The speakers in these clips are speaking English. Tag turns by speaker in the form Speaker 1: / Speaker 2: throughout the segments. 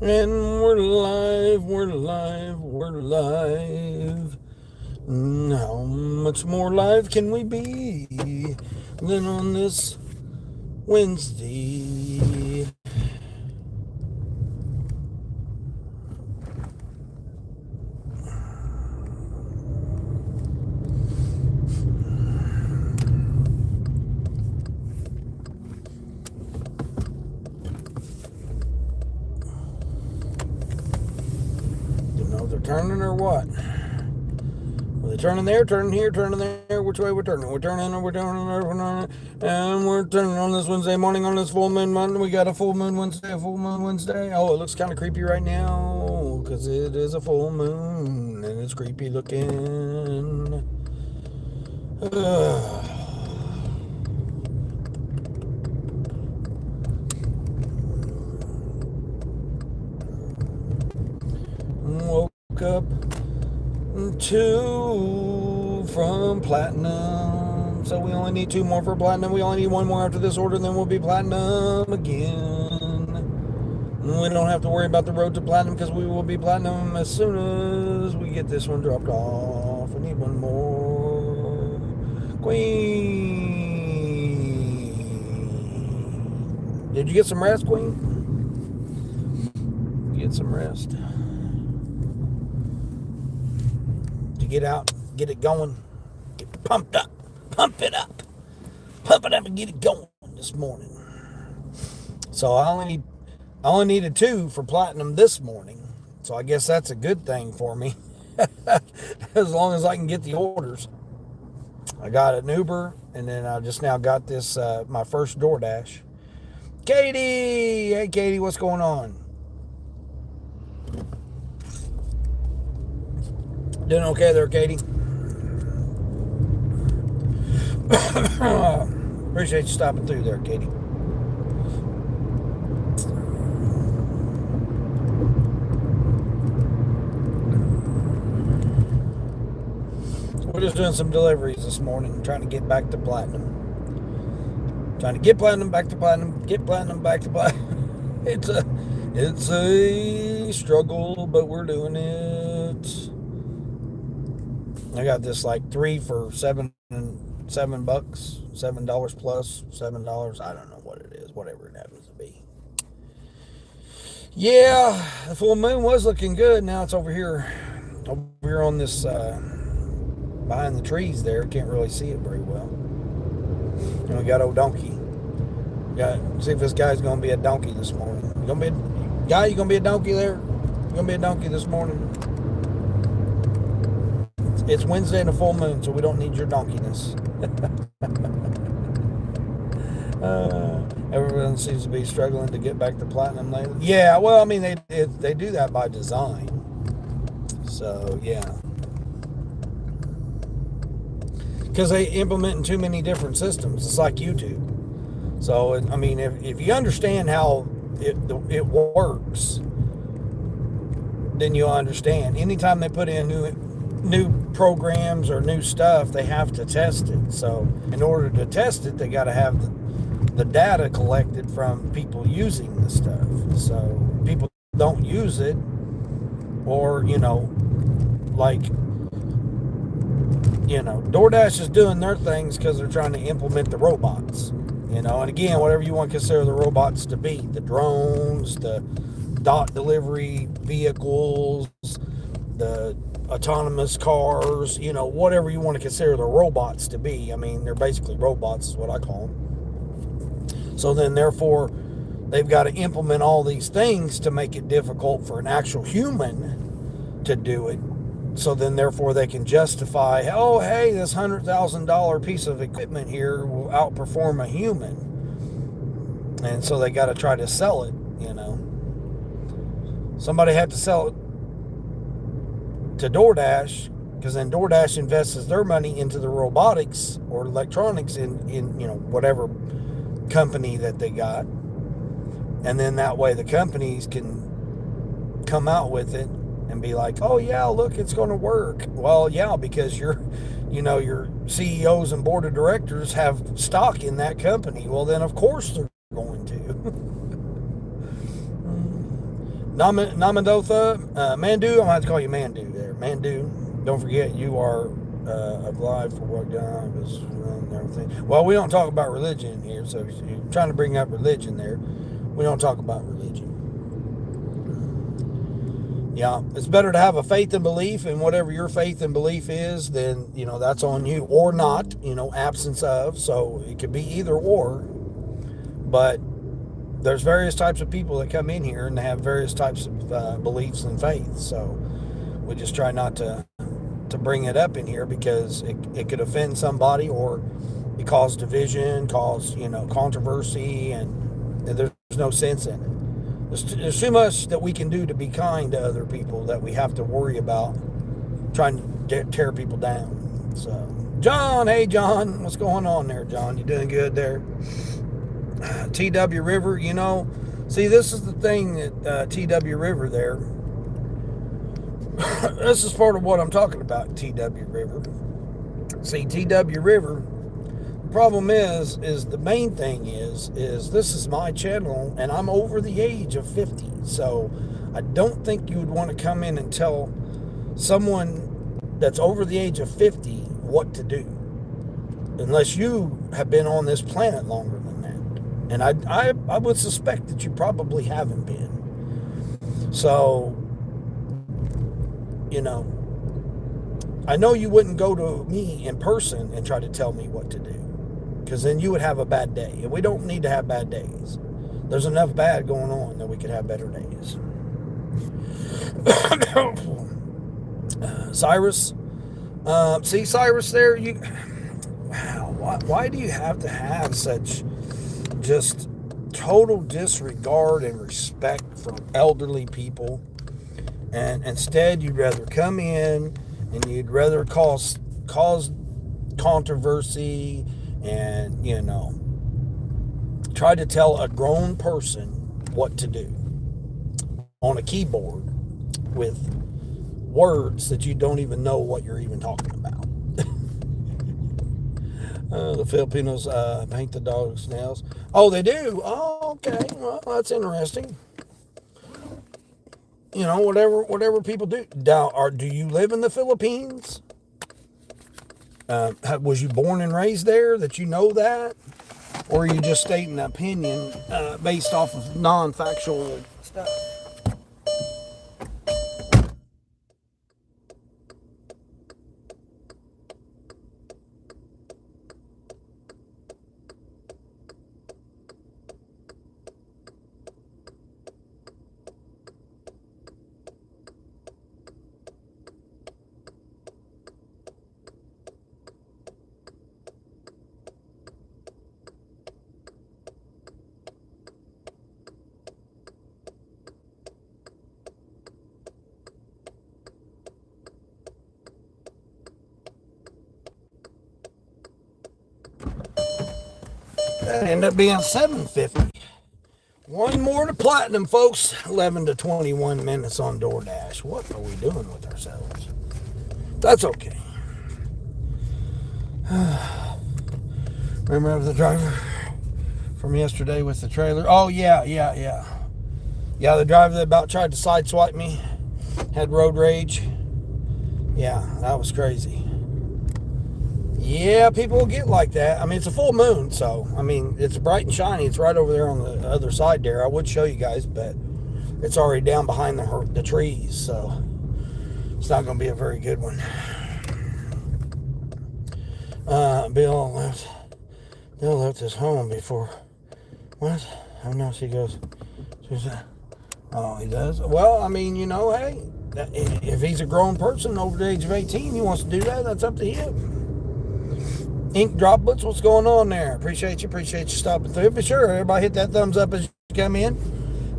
Speaker 1: And we're live, we're live, we're live. How much more live can we be than on this Wednesday? Don't know if they're turning or what. Are they turning there, turning here, turning there? Which way we're turning? We're turning, and we're turning on this Wednesday morning on this full moon Monday. We got a full moon Wednesday, a full moon Wednesday. Oh, it looks kind of creepy right now because it is a full moon and it's creepy looking. Woke up two from platinum, so we only need two more for platinum. We only need one more after this order, then we'll be platinum again. We don't have to worry about the road to platinum because we will be platinum as soon as we get this one dropped off. We need one more. Queen, did you get some rest, Queen? Get some rest. To get out, get it going, get pumped up, pump it up and get it going this morning. So I only needed two for platinum this morning, so I guess that's a good thing for me. As long as I can get the orders. I got an Uber, and then I just now got this my first Doordash. Katie, hey Katie, what's going on? Doing okay there, Katie? Appreciate you stopping through there, Katie. We're just doing some deliveries this morning, trying to get back to platinum. Trying to get platinum back to platinum, get platinum back to platinum. It's a struggle, but we're doing it. I got this like 3 for $7 bucks, $7 plus $7. I don't know what it is, whatever it happens to be. Yeah, the full moon was looking good. Now it's over here on this behind the trees there. Can't really see it very well. And we got old donkey. See if this guy's gonna be a donkey this morning. You gonna be a guy? You gonna be a donkey there? You gonna be a donkey this morning? It's Wednesday and a full moon, so we don't need your donkeyness. Everyone seems to be struggling to get back to platinum lately. Yeah, well, I mean, they do that by design. So, yeah. Because they implement too many different systems. It's like YouTube. So, I mean, if you understand how it works, then you'll understand. Anytime they put in new programs or new stuff, they have to test it. So in order to test it, they got to have the data collected from people using the stuff. So people don't use it, or DoorDash is doing their things because they're trying to implement the robots. And again, whatever you want to consider the robots to be, the drones, the dot delivery vehicles, the autonomous cars, whatever you want to consider the robots to be. I mean, they're basically robots is what I call them. So then, therefore, they've got to implement all these things to make it difficult for an actual human to do it. So then, therefore, they can justify, oh, hey, this $100,000 piece of equipment here will outperform a human. And so they got to try to sell it, Somebody had to sell it to DoorDash, because then DoorDash invests their money into the robotics or electronics in whatever company that they got. And then that way the companies can come out with it and be like, oh yeah, look, it's going to work. Well, yeah, because your CEOs and board of directors have stock in that company. Well, then of course they're going to. Namadotha, Mandu, I'm going to have to call you Mandu there. Mandu, don't forget you are alive for what God is and everything. Well, we don't talk about religion here, so if you're trying to bring up religion there, we don't talk about religion. Yeah, it's better to have a faith and belief, and whatever your faith and belief is, then, that's on you, or not, absence of. So it could be either or, but there's various types of people that come in here and they have various types of beliefs and faiths. So we just try not to bring it up in here because it could offend somebody, or it cause division, cause, controversy, and there's no sense in it. There's too much that we can do to be kind to other people that we have to worry about trying to tear people down. So, John, hey John, what's going on there, John? You doing good there? TW River, see, this is the thing that TW River there. This is part of what I'm talking about, TW River. See, TW River, the problem is the main thing is this is my channel and I'm over the age of 50. So I don't think you would want to come in and tell someone that's over the age of 50 what to do, unless you have been on this planet longer than that. And I would suspect that you probably haven't been. So, I know you wouldn't go to me in person and try to tell me what to do, because then you would have a bad day. And we don't need to have bad days. There's enough bad going on that we could have better days. Cyrus. See, Cyrus there, why do you have to have such just total disregard and respect for elderly people? And instead, you'd rather come in and you'd rather cause controversy and, try to tell a grown person what to do on a keyboard with words that you don't even know what you're even talking about. The Filipinos paint the dog's nails. Oh, they do? Oh, okay. Well, that's interesting. Whatever people do. Do you live in the Philippines? Was you born and raised there that you know that? Or are you just stating an opinion based off of non-factual stuff? That ended up being $7.50. One more to platinum, folks. 11 to 21 minutes on Doordash. What are we doing with ourselves? That's okay. Remember the driver from yesterday with the trailer? Oh, yeah. Yeah, the driver that about tried to sideswipe me had road rage. Yeah, that was crazy. Yeah, people will get like that. I mean, it's a full moon, so, it's bright and shiny. It's right over there on the other side there. I would show you guys, but it's already down behind the trees, so it's not going to be a very good one. Bill left his home before. What? Oh, no, she goes. Oh, he does? Well, hey, if he's a grown person over the age of 18, he wants to do that, that's up to him. Ink Droplets, what's going on there? Appreciate you stopping through. Be sure, everybody hit that thumbs up as you come in.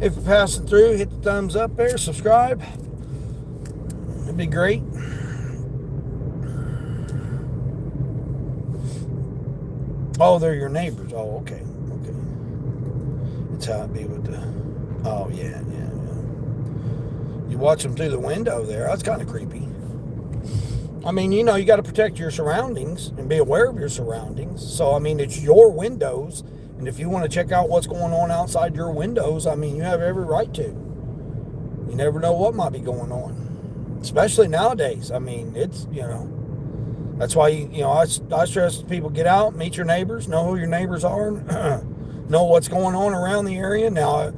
Speaker 1: If you're passing through, hit the thumbs up there, subscribe. It'd be great. Oh, they're your neighbors. Oh, okay. That's how it be with the... Oh, yeah. You watch them through the window there. That's kind of creepy. You got to protect your surroundings and be aware of your surroundings. So, it's your windows. And if you want to check out what's going on outside your windows, you have every right to. You never know what might be going on, especially nowadays. I mean, it's, that's why, I stress people, get out, meet your neighbors, know who your neighbors are, know what's going on around the area. Now,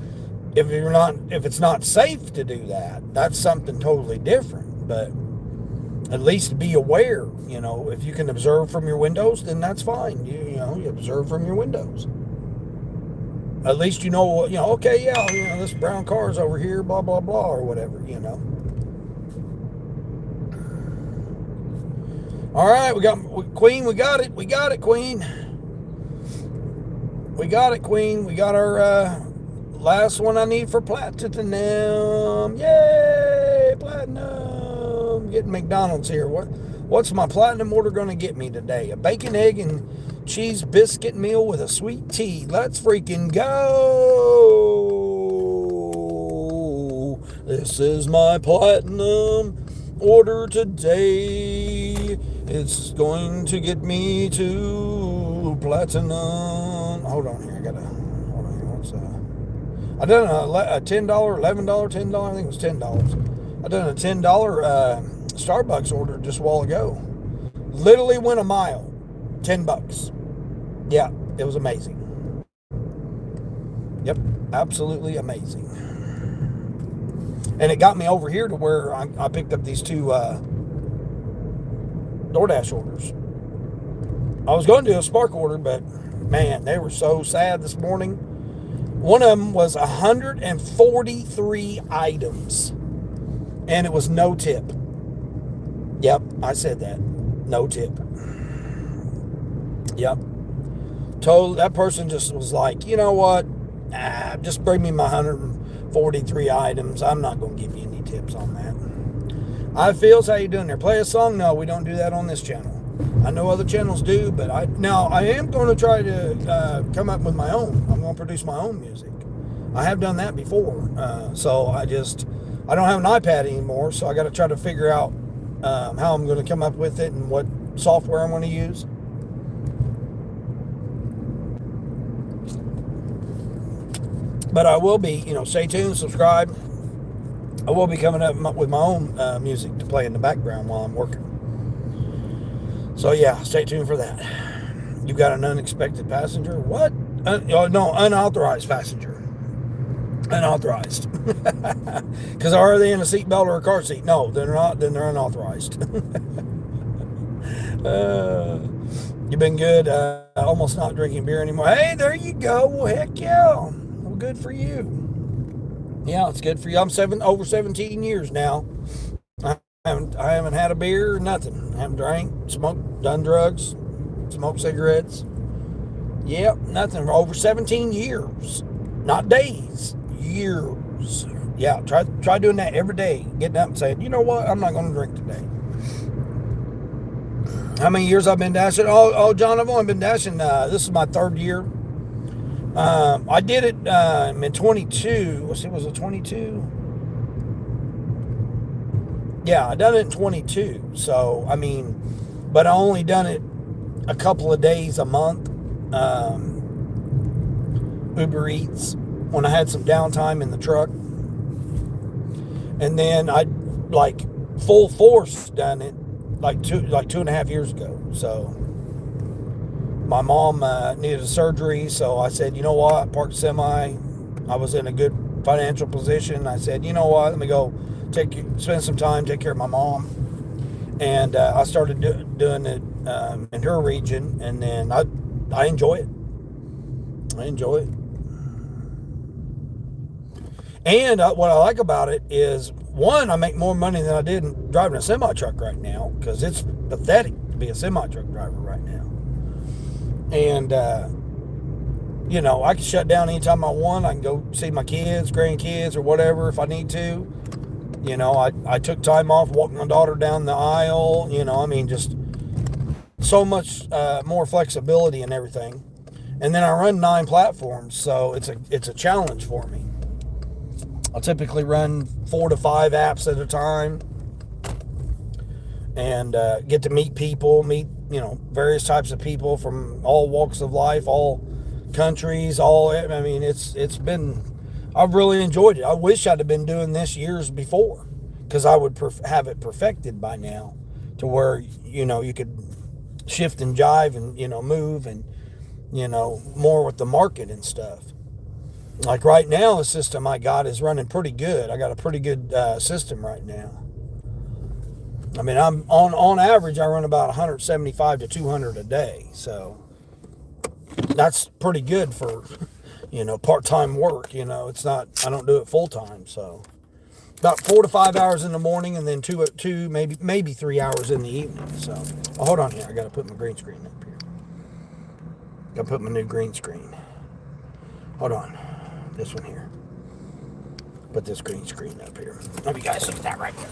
Speaker 1: if it's not safe to do that, that's something totally different. But at least be aware. If you can observe from your windows, then that's fine. You observe from your windows. At least okay, yeah, this brown car is over here, blah, blah, blah, or whatever, All right, we got Queen, we got it, Queen. We got it, Queen. We got our last one I need for platinum. Yay, platinum. Getting McDonald's here. What's my platinum order going to get me today? A bacon, egg, and cheese biscuit meal with a sweet tea. Let's freaking go. This is my platinum order today. It's going to get me to platinum. Hold on here. Hold on here. I done a $10, $11, $10. I think it was $10. I done a $10 Starbucks order just a while ago. Literally went a mile. $10. Yeah, it was amazing. Yep, absolutely amazing. And it got me over here to where I picked up these two Doordash orders. I was going to do a Spark order, but man, they were so sad this morning. One of them was 143 items, and it was no tip. Yep, I said that. No tip. Yep. That person just was like, you know what? Just bring me my 143 items. I'm not going to give you any tips on that. Hi, Phils, how you doing there? Play a song? No, we don't do that on this channel. I know other channels do, but I am going to try to come up with my own. I'm going to produce my own music. I have done that before, so I don't have an iPad anymore, so I got to try to figure out how I'm going to come up with it and what software I'm going to use. But I will be, stay tuned, subscribe. I will be coming up with my own music to play in the background while I'm working. So yeah, stay tuned for that. You got an unexpected passenger? What? No, unauthorized passenger. Unauthorized. Because are they in a seatbelt or a car seat? No, they're not. Then they're unauthorized. You've been good. Almost not drinking beer anymore. Hey, there you go. Well, heck yeah. Well, good for you. Yeah, it's good for you. I'm over 17 years now. I haven't had a beer or nothing. I haven't drank, smoked, done drugs, smoked cigarettes. Yep, nothing for over 17 years. Not days, years. Yeah, try doing that every day. Getting up and saying, you know what, I'm not going to drink today. How many years I've been dashing? Oh, John, I've only been dashing. This is my third year. I did it in 22. Was it 22? Yeah, I done it in 22. So, but I only done it a couple of days a month. Uber Eats when I had some downtime in the truck. And then I full force done it like 2.5 years ago. So my mom needed a surgery, so I said, you know what, I parked semi. I was in a good financial position. I said, you know what, let me go spend some time, take care of my mom. And I started doing it in her region, and then I enjoy it. I enjoy it. And what I like about it is, one, I make more money than I did driving a semi-truck right now, because it's pathetic to be a semi-truck driver right now. And, I can shut down anytime I want. I can go see my kids, grandkids, or whatever if I need to. I took time off, walked my daughter down the aisle, just so much more flexibility and everything. And then I run 9 platforms, so it's a challenge for me. I'll typically run 4 to 5 apps at a time, and get to meet people, various types of people from all walks of life, all countries, it's been, I've really enjoyed it. I wish I'd have been doing this years before, because I would have it perfected by now to where, you could shift and jive and, move and, more with the market and stuff. Like right now, the system I got is running pretty good. I got a pretty good system right now. I mean, I'm on average, I run about 175 to 200 a day. So that's pretty good for, part-time work. It's not, I don't do it full-time. So about 4 to 5 hours in the morning, and then two maybe 3 hours in the evening. So hold on here. I got to put my green screen up here. Got to put my new green screen. Hold on. This one here. Put this green screen up here. Let you guys look at that right there.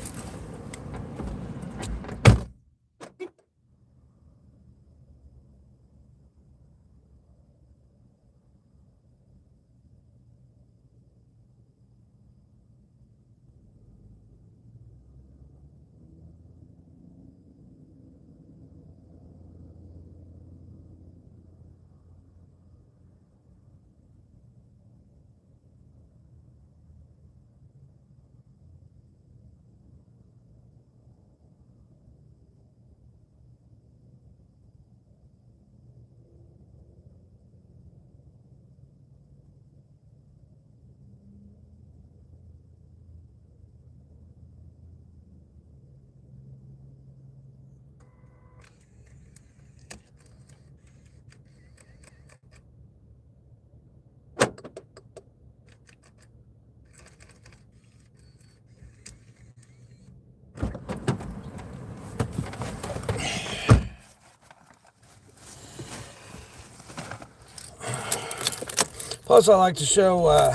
Speaker 1: Plus, I like to show,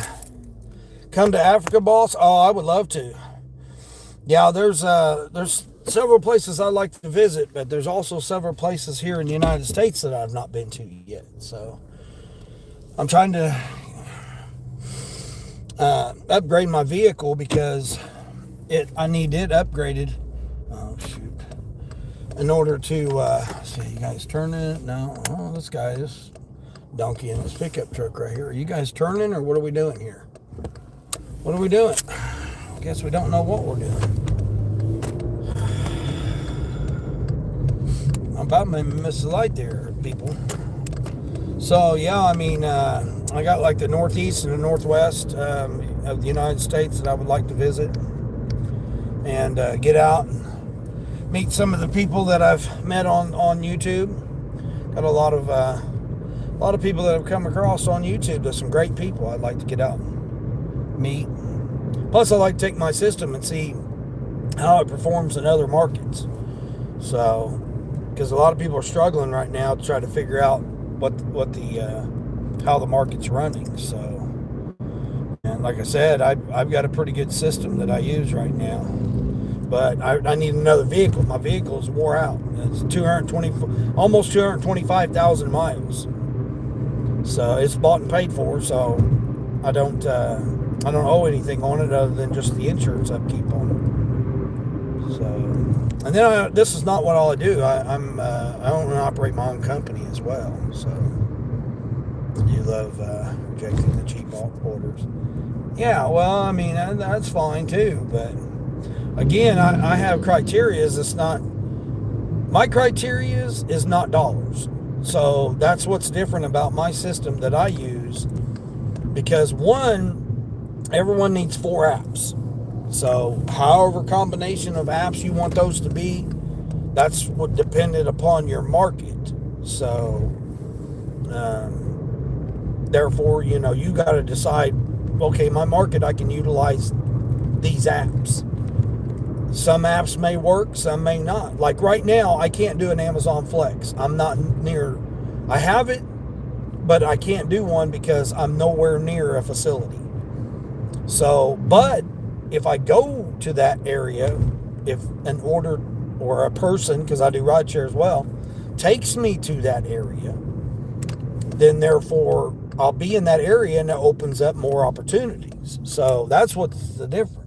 Speaker 1: come to Africa, boss. Oh, I would love to. Yeah, there's several places I'd like to visit, but there's also several places here in the United States that I've not been to yet. So I'm trying to upgrade my vehicle because I need it upgraded. Oh, shoot. In order to, see, you guys turning it? No. Oh, this guy is donkey in this pickup truck right here. Are you guys turning, or what are we doing here? What are we doing? I guess we don't know what we're doing. I'm about to miss the light there, people. So yeah, I mean, I got like the northeast and the northwest of the United States that I would like to visit and get out and meet some of the people that I've met on YouTube. Got a lot of people that have come across on YouTube. There's some great people I'd like to get out and meet. Plus, I like to take my system and see how it performs in other markets. So, because a lot of people are struggling right now to try to figure out how the market's running. So, and like I said, I've got a pretty good system that I use right now. But I need another vehicle. My vehicle is wore out. It's almost 225,000 miles. So it's bought and paid for. So I don't owe anything on it other than just the insurance upkeep on it. So, and then this is not what all I do. I own and operate my own company as well. So you love rejecting the cheap orders. Yeah, well, I mean that's fine too. But again, I have criteria. It's not my criteria is not dollars. So that's what's different about my system that I use, because everyone needs 4 apps. So however combination of apps you want those to be, that's what depended upon your market. So therefore, you got to decide, okay, my market, I can utilize these apps. Some apps may work, some may not. Like right now, I can't do an Amazon Flex. I'm not near, I have it, but I can't do one because I'm nowhere near a facility. So, but if I go to that area, if an order or a person, because I do rideshare as well, takes me to that area, then therefore I'll be in that area and it opens up more opportunities. So that's what's the difference.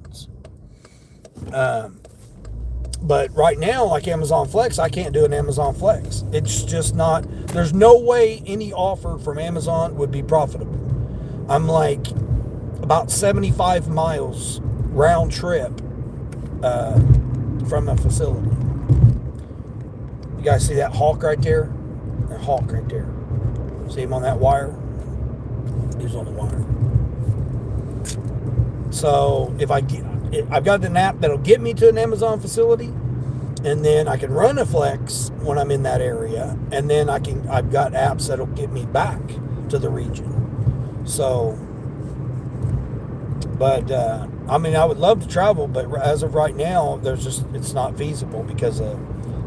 Speaker 1: But right now, like Amazon Flex, I can't do an Amazon Flex. It's just not, there's no way any offer from Amazon would be profitable. I'm like about 75 miles round trip from the facility. You guys see that hawk right there? That hawk right there. See him on that wire? He's on the wire. So I've got an app that'll get me to an Amazon facility, and then I can run a flex when I'm in that area, and then I've got apps that'll get me back to the region. So, but I mean, I would love to travel, but as of right now, it's not feasible because of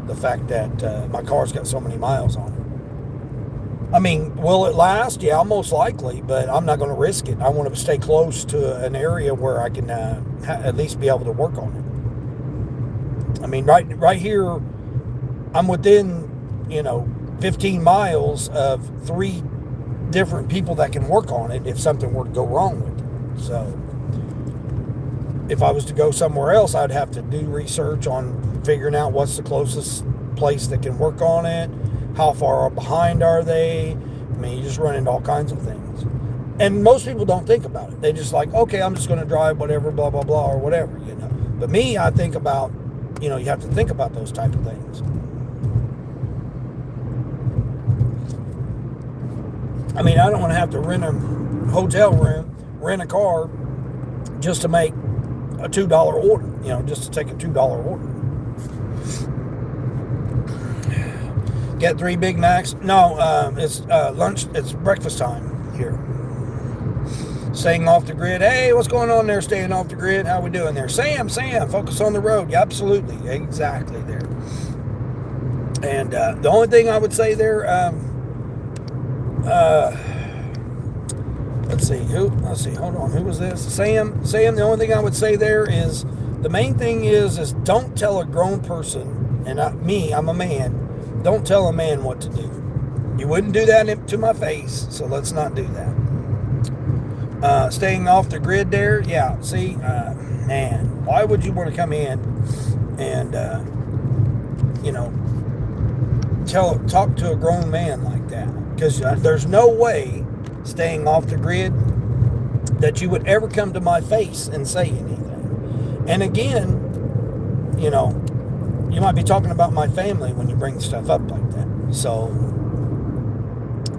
Speaker 1: the fact that my car's got so many miles on it. I mean, will it last? Yeah, most likely, but I'm not going to risk it. I want to stay close to an area where I can at least be able to work on it. I mean, right here, I'm within, 15 miles of 3 different people that can work on it if something were to go wrong with it. So if I was to go somewhere else, I'd have to do research on figuring out what's the closest place that can work on it. How far behind are they? I mean, you just run into all kinds of things. And most people don't think about it. They just like, okay, I'm just going to drive whatever, blah, blah, blah, or whatever, But me, I think about, you have to think about those type of things. I mean, I don't want to have to rent a hotel room, rent a car, just to make a $2 order, just to take a $2 order. Get 3 Big Macs. No, it's lunch. It's breakfast time here. Staying off the grid. Hey, what's going on there? Staying off the grid. How we doing there? Sam, focus on the road. Yeah, absolutely, exactly there. And the only thing I would say there, let's see. Hold on. Who was this? Sam. The only thing I would say there is the main thing is don't tell a grown person. And I'm a man. Don't tell a man what to do. You wouldn't do that to my face, so let's not do that. Staying off the grid there, yeah, see, man, why would you want to come in and, talk to a grown man like that? Because there's no way, staying off the grid, that you would ever come to my face and say anything. And again, you might be talking about my family when you bring stuff up like that. So,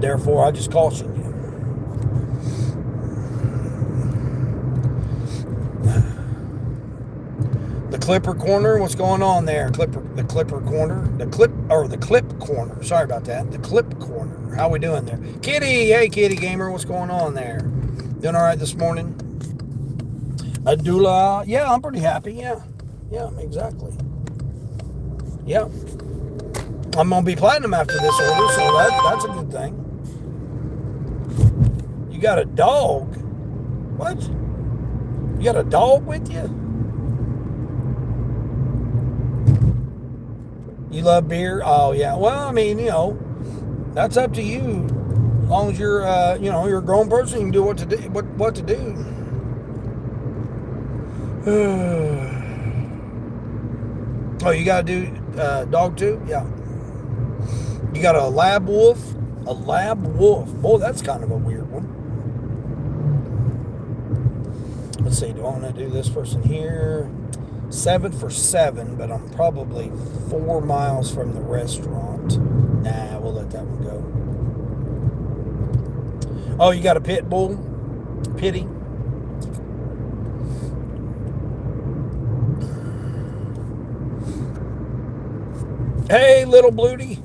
Speaker 1: therefore, I just caution you. The Clipper Corner, what's going on there? The Clip Corner. Sorry about that. The Clip Corner. How we doing there? Kitty, hey Kitty Gamer, what's going on there? Doing all right this morning? Adula, yeah, I'm pretty happy. Yeah, exactly. Yeah, I'm going to be platinum after this order, so that's a good thing. You got a dog? What? You got a dog with you? You love beer? Oh, yeah. Well, I mean, that's up to you. As long as you're, you're a grown person, you can do what to do. Oh, you got to do dog too? Yeah. You got a lab wolf? A lab wolf. Boy, that's kind of a weird one. Let's see. Do I want to do this person here? 7 for 7, but I'm probably 4 miles from the restaurant. Nah, we'll let that one go. Oh, you got a pit bull? Pity. Hey, little Bluty.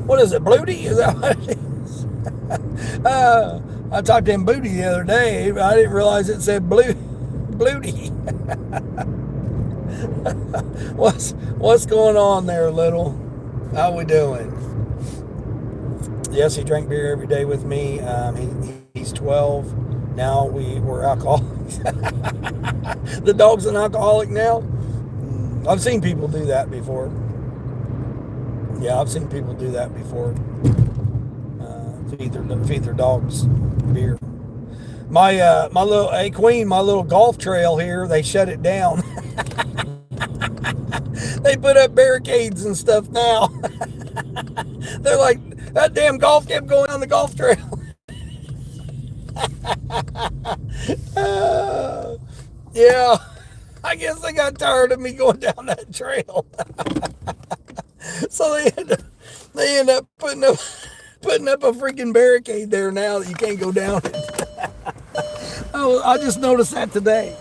Speaker 1: What is it, Bluty? Is that what it is? I talked to him Booty the other day. I didn't realize it said Bluty. What's going on there, little? How we doing? Yes, he drank beer every day with me. He's 12. Now we're alcoholics. The dog's an alcoholic now. I've seen people do that before. Yeah, I've seen people do that before. Feed their dogs beer. My little Queen, my little golf trail here, they shut it down. They put up barricades and stuff now. They're like, that damn golf kept going on the golf trail. Yeah, I guess they got tired of me going down that trail. So they end up putting up a freaking barricade there now that you can't go down it. Oh, I just noticed that today.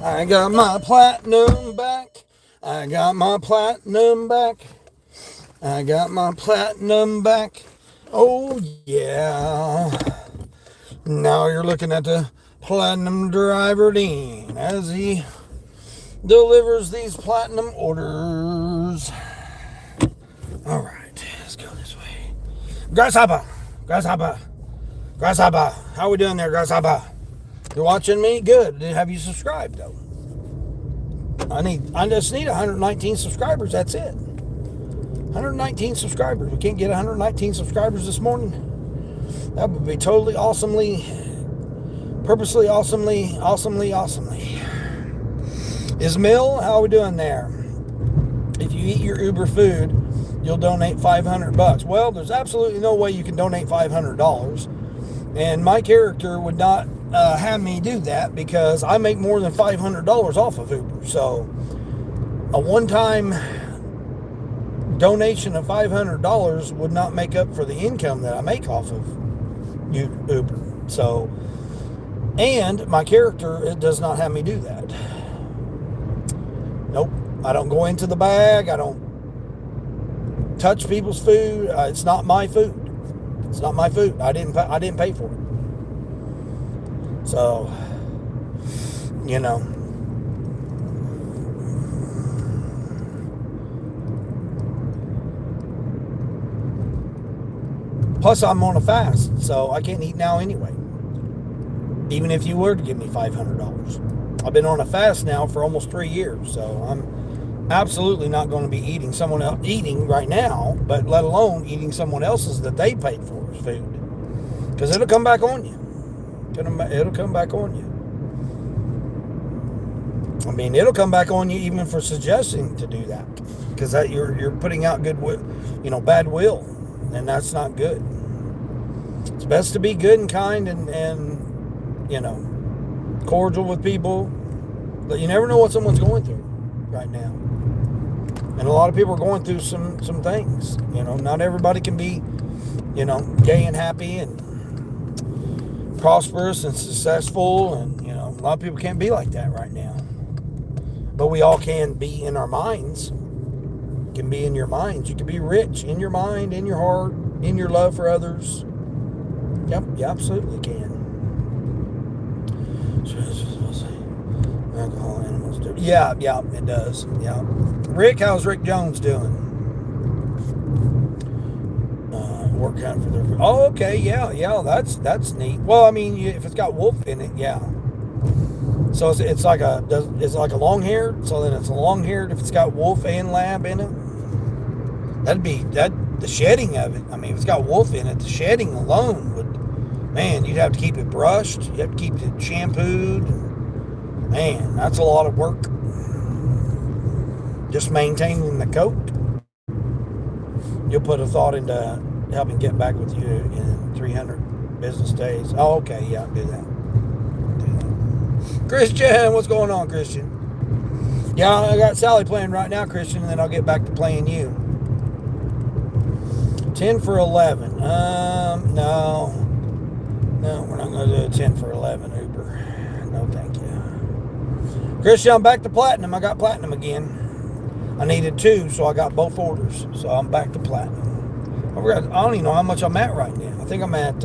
Speaker 1: I got my platinum back. I got my platinum back. I got my platinum back. Oh, yeah. Now you're looking at the platinum driver Dean as he delivers these platinum orders. All right, let's go this way. Grasshopper, grasshopper, grasshopper. How we doing there, grasshopper? You watching me? Good. Have you subscribed though? I just need 119 subscribers. That's it. 119 subscribers. We can't get 119 subscribers this morning. That would be totally awesomely, purposely awesomely. Ismail, how are we doing there? If you eat your Uber food, you'll donate $500. Well, there's absolutely no way you can donate $500. And my character would not have me do that because I make more than $500 off of Uber. So a one-time donation of $500 would not make up for the income that I make off of Uber. So, and my character, it does not have me do that. Nope. I don't go into the bag. I don't touch people's food. It's not my food. It's not my food. I didn't pay for it. So, you know. Plus, I'm on a fast, so I can't eat now anyway. Even if you were to give me $500. I've been on a fast now for almost 3 years, so I'm absolutely not going to be eating right now, but let alone eating someone else's that they paid for food. Because it'll come back on you. It'll come back on you. I mean, it'll come back on you even for suggesting to do that. Because that you're putting out bad will. And that's not good. It's best to be good and kind and cordial with people. But you never know what someone's going through right now. And a lot of people are going through some things. Not everybody can be, gay and happy and prosperous and successful. And, a lot of people can't be like that right now. But we all can be in our minds. Can be in your minds. You can be rich in your mind, in your heart, in your love for others. Yep, you absolutely can. Alcohol animals do. Yeah, it does. Yeah. Rick, how's Rick Jones doing? Work out for their. Oh, okay, yeah. That's neat. Well, I mean, if it's got wolf in it, yeah. So it's like a long-haired. So then it's a long-haired if it's got wolf and lab in it. The shedding of it. I mean, if it's got wolf in it, the shedding alone would, man, you'd have to keep it brushed. You have to keep it shampooed. Man, that's a lot of work. Just maintaining the coat. You'll put a thought into helping get back with you in 300 business days. Oh, okay, yeah, do that. Christian, what's going on, Christian? Yeah, I got Sally playing right now, Christian, and then I'll get back to playing you. 10 for 11. No, we're not going to do a 10 for 11 Uber. No, thank you. Christian, I'm back to platinum. I got platinum again. I needed 2, so I got both orders. So I'm back to platinum. I don't even know how much I'm at right now. I think I'm at,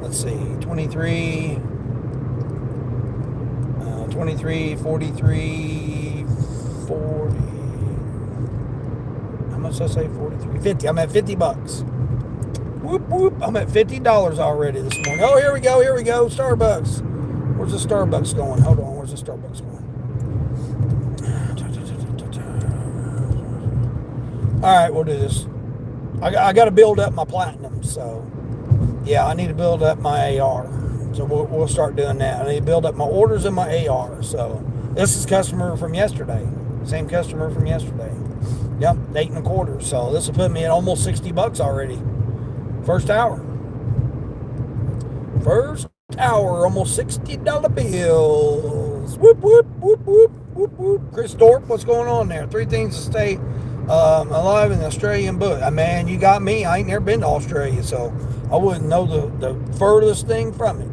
Speaker 1: let's see, 23, 43, 40. How much did I say? 43, 50. I'm at $50. Whoop, whoop. I'm at $50 already this morning. Oh, here we go. Starbucks. Where's the Starbucks going? Hold on. Where's the Starbucks going? All right, we'll do this. I got to build up my platinum. So, yeah, I need to build up my AR. So we'll start doing that. I need to build up my orders and my AR. So this is customer from yesterday. Same customer from yesterday. Yep, 8 1/4. So this will put me at almost $60 already. First hour, almost $60 bills. Whoop, whoop, whoop, whoop, whoop, whoop. Chris Thorpe, what's going on there? 3 things to stay alive in the Australian bush. Man, you got me. I ain't never been to Australia, so I wouldn't know the furthest thing from it.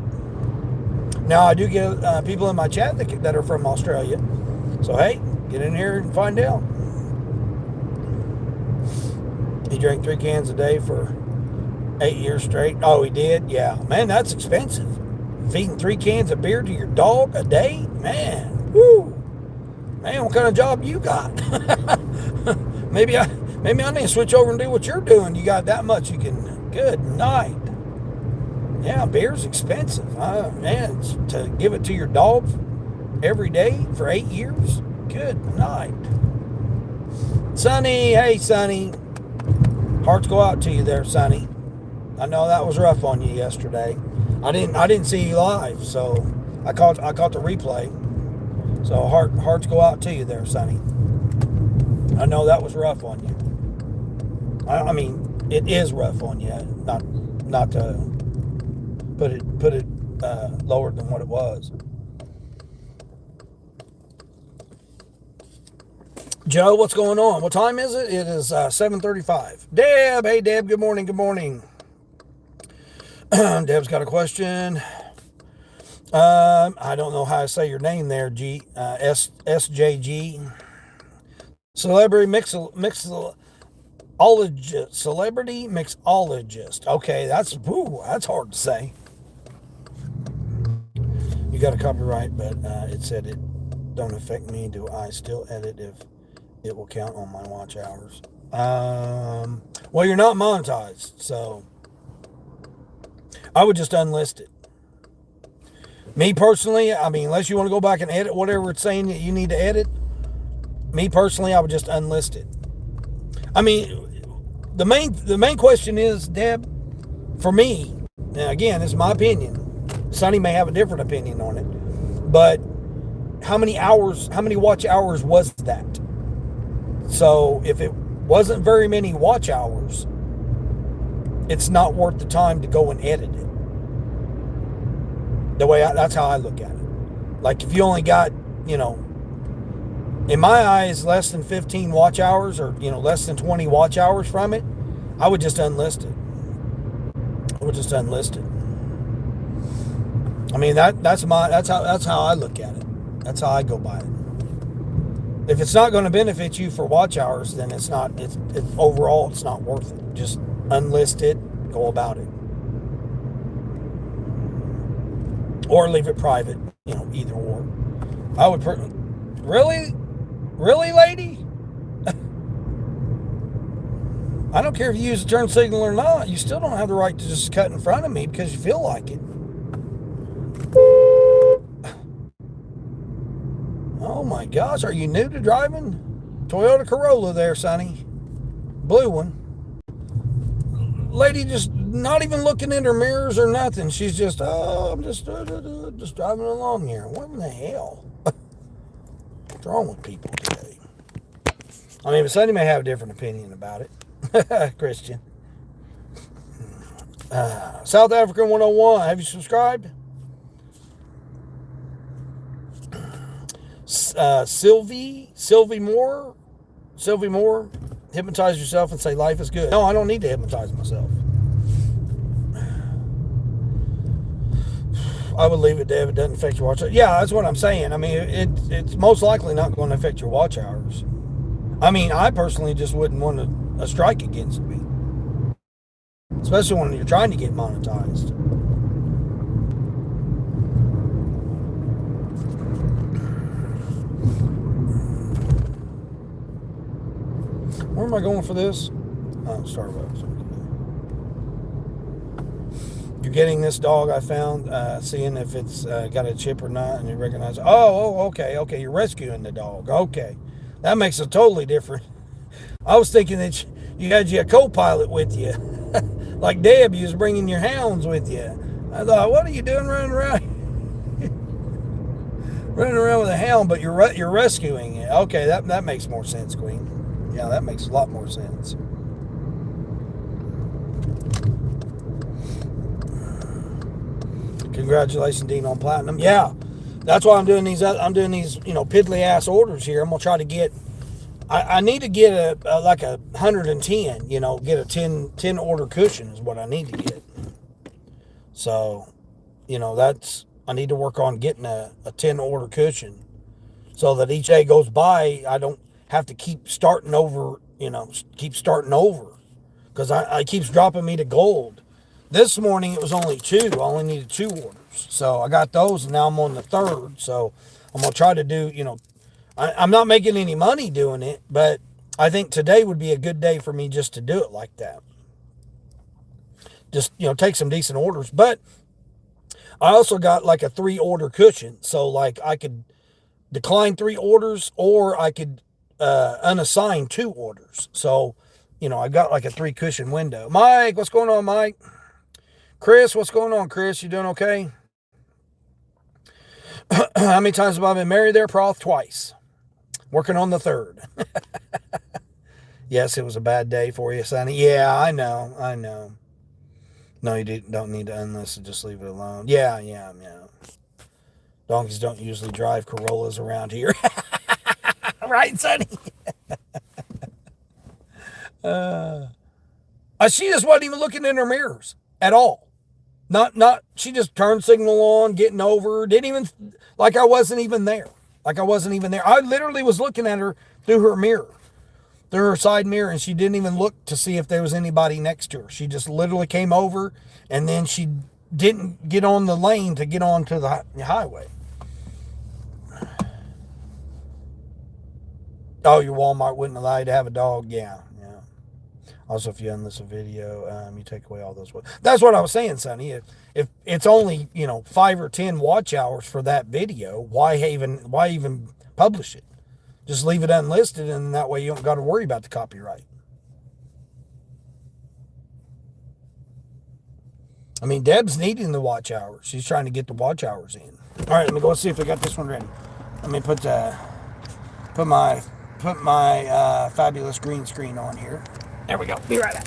Speaker 1: Now, I do get people in my chat that are from Australia. So, hey, get in here and find out. He drank 3 cans a day for 8 years straight. Oh, he did? Yeah. Man, that's expensive. Feeding 3 cans of beer to your dog a day? Man, whoo. Man, what kind of job you got? maybe I need to switch over and do what you're doing. You got that much you can... Good night. Yeah, beer's expensive. Man, to give it to your dog every day for 8 years? Good night. Sonny, hey, Sonny. Hearts go out to you there, Sonny. I know that was rough on you yesterday. I didn't see you live, so I caught the replay. So hearts go out to you there, Sonny. I know that was rough on you. I mean, it is rough on you. Not to put it lower than what it was. Joe, what's going on? What time is it? It is 7:35. Deb, hey Deb, good morning. Deb's got a question. I don't know how to say your name there, SJG. Celebrity mixologist. Okay, that's hard to say. You got a copyright, but it said it don't affect me. Do I still edit if it will count on my watch hours? Well, you're not monetized, so I would just unlist it. Me personally, I mean, unless you want to go back and edit whatever it's saying that you need to edit, me personally, I would just unlist it. I mean, the main question is, Deb, for me, now again, this is my opinion. Sonny may have a different opinion on it, but how many watch hours was that? So if it wasn't very many watch hours, it's not worth the time to go and edit it. That's how I look at it. Like if you only got, in my eyes, less than 15 watch hours or, less than 20 watch hours from it, I would just unlist it. I mean, that's how I look at it. That's how I go by it. If it's not going to benefit you for watch hours, then it's overall, it's not worth it. Just unlist it, go about it. Or leave it private, either or. I would really, lady? I don't care if you use the turn signal or not. You still don't have the right to just cut in front of me because you feel like it. Oh my gosh, are you new to driving? Toyota Corolla there, Sonny. Blue one. Lady just not even looking in her mirrors or nothing. She's just, I'm just driving along here. What in the hell? What's wrong with people today? I mean, but Sonny may have a different opinion about it. Christian. South African 101. Have you subscribed? Sylvie Moore. Hypnotize yourself and say life is good. No, I don't need to hypnotize myself. I would leave it there if it doesn't affect your watch hours. Yeah, that's what I'm saying. I mean, it's most likely not going to affect your watch hours. I mean, I personally just wouldn't want a strike against me, especially when you're trying to get monetized. Where am I going for this? Oh, Starbucks. You're getting this dog I found, seeing if it's got a chip or not, and you recognize, okay, you're rescuing the dog. Okay. That makes it totally different. I was thinking that you had a co-pilot with you. Like Deb, you was bringing your hounds with you. I thought, what are you doing running around? Running around with a hound, but you're rescuing it. Okay, that makes more sense, Queen. Yeah, that makes a lot more sense. Congratulations, Dean, on platinum. Yeah, that's why I'm doing these. Piddly ass orders here. I'm gonna try to get. I need to get like a 110. Get a 10 order cushion is what I need to get. So, I need to work on getting a 10 order cushion, so that each day goes by, I don't have to keep starting over. Because I keeps dropping me to gold. This morning it was only 2. I only needed 2 orders. So I got those, and now I'm on the 3rd. So I'm going to try to do, I'm not making any money doing it, but I think today would be a good day for me just to do it like that. Just, take some decent orders. But I also got like a 3 order cushion. So like I could decline 3 orders, or I could unassign 2 orders. So, I got like a 3 cushion window. Mike, what's going on, Mike? Chris, what's going on, Chris? You doing okay? How many times have I been married there? Probably twice. Working on the 3rd. Yes, it was a bad day for you, Sonny. Yeah, I know. No, you don't need to unlist it. Just leave it alone. Yeah. Donkeys don't usually drive Corollas around here. Right, Sonny? She just wasn't even looking in her mirrors at all. She just turned signal on, getting over, didn't even, like I wasn't even there. I literally was looking at her through her mirror, through her side mirror, and she didn't even look to see if there was anybody next to her. She just literally came over, and then she didn't get on the lane to get onto the highway. Oh, your Walmart wouldn't allow you to have a dog? Yeah. Also, if you unlist a video, you take away all those. That's what I was saying, Sonny. If it's only 5 or 10 watch hours for that video, why even publish it? Just leave it unlisted, and that way you don't got to worry about the copyright. I mean, Deb's needing the watch hours. She's trying to get the watch hours in. All right, let me go see if I got this one ready. Let me put my fabulous green screen on here. There we go. Be right back.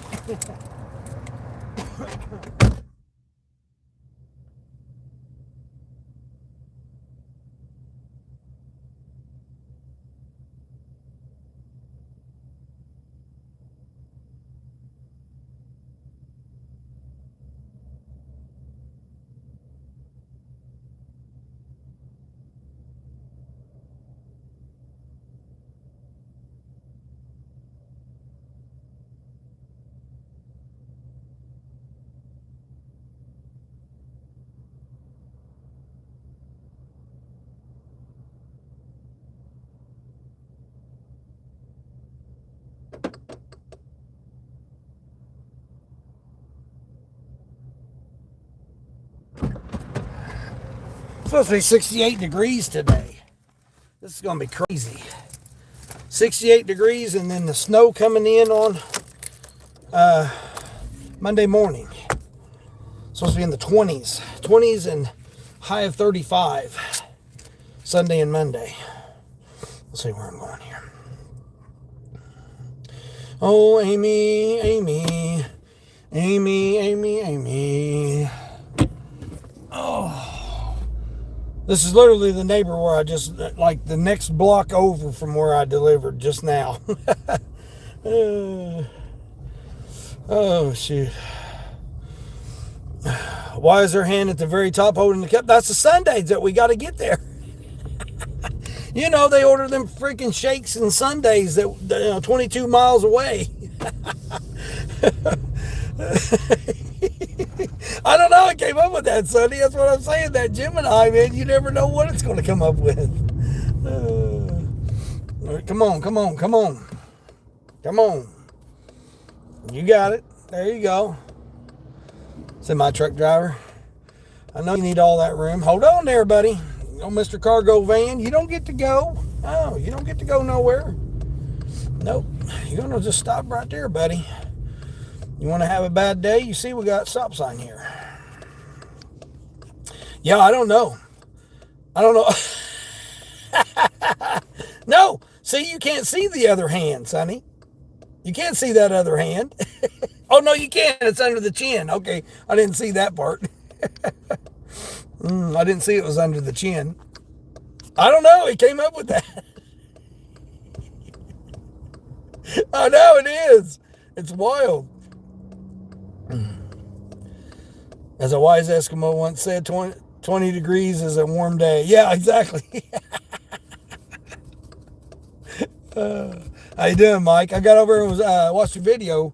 Speaker 1: It's supposed to be 68 degrees today. This is going to be crazy. 68 degrees, and then the snow coming in on Monday morning. It's supposed to be in the 20s. 20s and high of 35. Sunday and Monday. Let's see where I'm going here. Oh, Amy. Oh. This is literally the neighbor where I just, like the next block over from where I delivered just now. Oh, shoot. Why is their hand at the very top holding the cup? That's the sundaes that we got to get there. You know, they order them freaking shakes and sundaes that 22 miles away. I don't know. I came up with that, Sonny. That's what I'm saying. That Gemini, man, you never know what it's going to come up with. Come on, come on, come on. Come on. You got it. There you go. Semi-truck driver. I know you need all that room. Hold on there, buddy. Oh, Mr. Cargo Van, you don't get to go. Oh, you don't get to go nowhere. Nope. You're going to just stop right there, buddy. You want to have a bad day? You see we got a stop sign here. Yeah, I don't know. I don't know. No. See, you can't see the other hand, Sonny. You can't see that other hand. Oh, no, you can. It's under the chin. Okay. I didn't see that part. I didn't see it was under the chin. I don't know. He came up with that. I know it is. It's wild. As a wise Eskimo once said, 20 degrees is a warm day. Yeah, exactly. How you doing, Mike? I got over and was watched your video.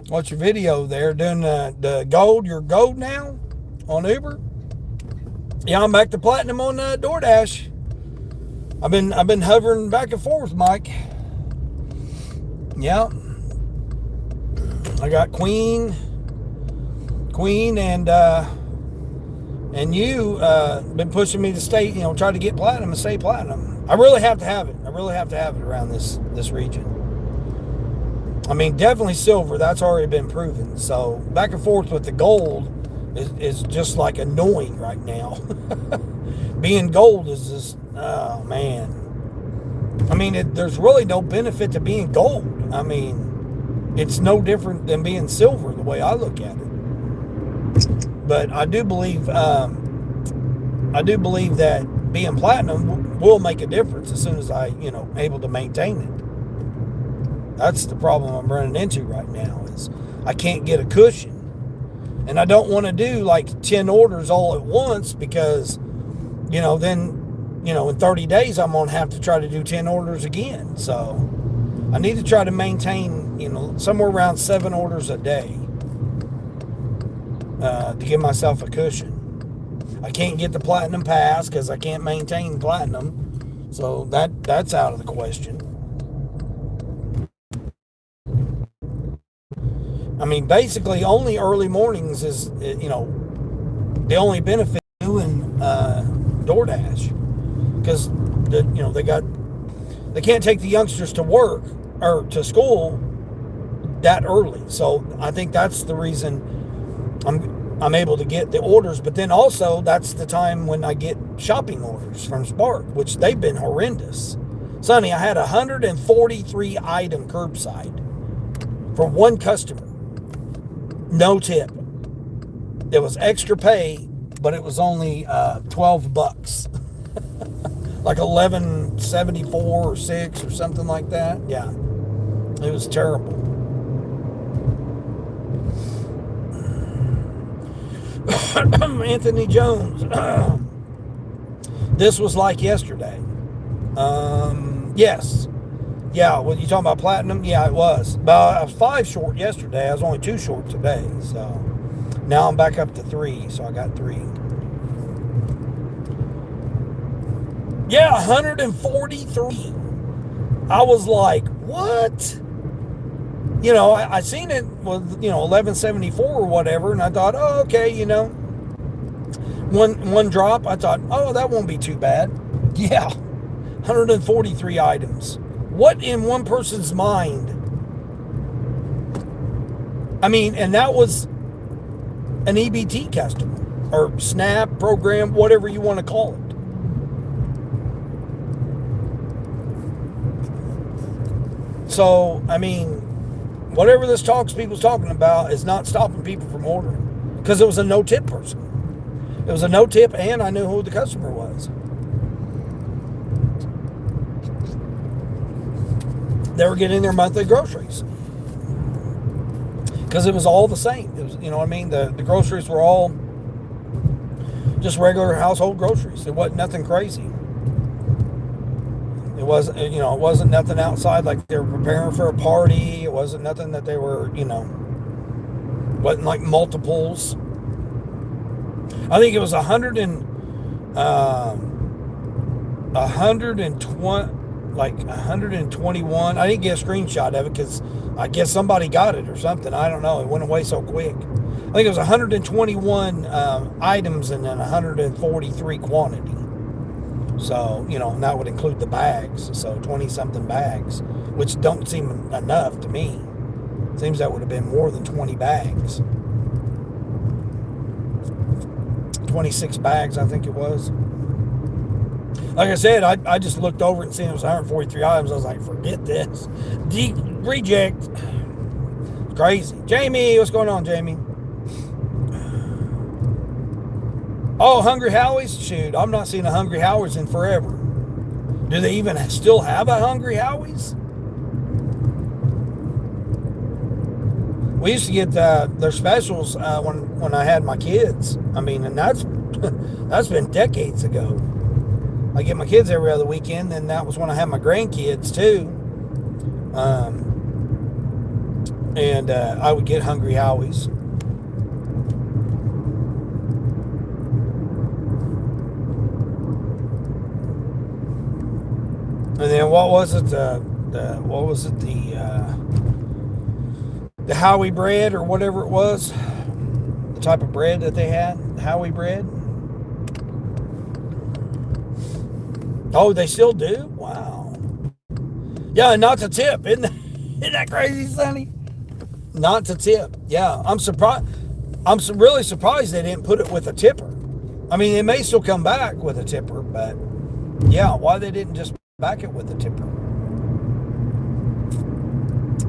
Speaker 1: Watch your video there doing the gold. You're gold now on Uber. Yeah, I'm back to platinum on Doordash. I've been hovering back and forth, Mike. Yeah. I got Queen, and you been pushing me to stay, try to get platinum and stay platinum. I really have to have it. I really have to have it around this region. I mean, definitely silver. That's already been proven. So back and forth with the gold is just like annoying right now. Being gold is just, oh man. I mean, there's really no benefit to being gold. I mean, it's no different than being silver the way I look at it. But I do believe that being platinum will make a difference as soon as I, able to maintain it. That's the problem I'm running into right now is I can't get a cushion. And I don't want to do like 10 orders all at once because, then, in 30 days, I'm going to have to try to do 10 orders again. So I need to try to maintain, somewhere around 7 orders a day to give myself a cushion. I can't get the platinum pass because I can't maintain platinum. So that's out of the question. I mean, basically, only early mornings is, the only benefit of doing DoorDash. Because, they can't take the youngsters to work or to school that early. So I think that's the reason I'm able to get the orders. But then also, that's the time when I get shopping orders from Spark, which they've been horrendous. Sonny, I had 143 item curbside from one customer. No tip. It was extra pay, but it was only $12. Like 11.74 or 6 or something like that. Yeah. It was terrible. Anthony Jones. This was like yesterday. Yes. Yeah, well, you talking about platinum? Yeah, it was. But I was 5 short yesterday. I was only 2 short today. So now I'm back up to 3. So I got 3. Yeah, 143. I was like, what? I seen it was, 1174 or whatever. And I thought, oh, okay, one drop. I thought, oh, that won't be too bad. Yeah, 143 items. What in one person's mind? I mean, and that was an EBT customer or SNAP program, whatever you want to call it. So, I mean, whatever people's talking about is not stopping people from ordering because it was a no-tip person. It was a no-tip and I knew who the customer was. They were getting their monthly groceries because it was all the same. It was, the groceries were all just regular household groceries. It wasn't nothing crazy. It wasn't, it wasn't nothing outside like they were preparing for a party. It wasn't nothing that they were, wasn't like multiples. I think it was 120, like 121. I didn't get a screenshot of it because I guess somebody got it or something. I don't know. It went away so quick. I think it was 121 items and then 143 quantity. So, and that would include the bags. So 20 something bags, which don't seem enough to me. Seems that would have been more than 20 bags. 26 bags, I think it was. Like I said, I just looked over it and seen it was 143 items. I was like, forget this. Reject. Crazy. Jamie, what's going on, Jamie? Oh, Hungry Howie's? Shoot, I'm not seeing a Hungry Howie's in forever. Do they even still have a Hungry Howie's? We used to get their specials when I had my kids. I mean, and that's been decades ago. I get my kids every other weekend, and that was when I had my grandkids too. And I would get Hungry Howie's. And then what was it? The Howie bread or whatever it was, the type of bread that they had, the Howie bread. Oh, they still do? Wow. Yeah, not to tip. Isn't that crazy, Sonny? Not to tip. Yeah, I'm surprised. I'm really surprised they didn't put it with a tipper. I mean, it may still come back with a tipper, but yeah, why they didn't just back it with a tipper?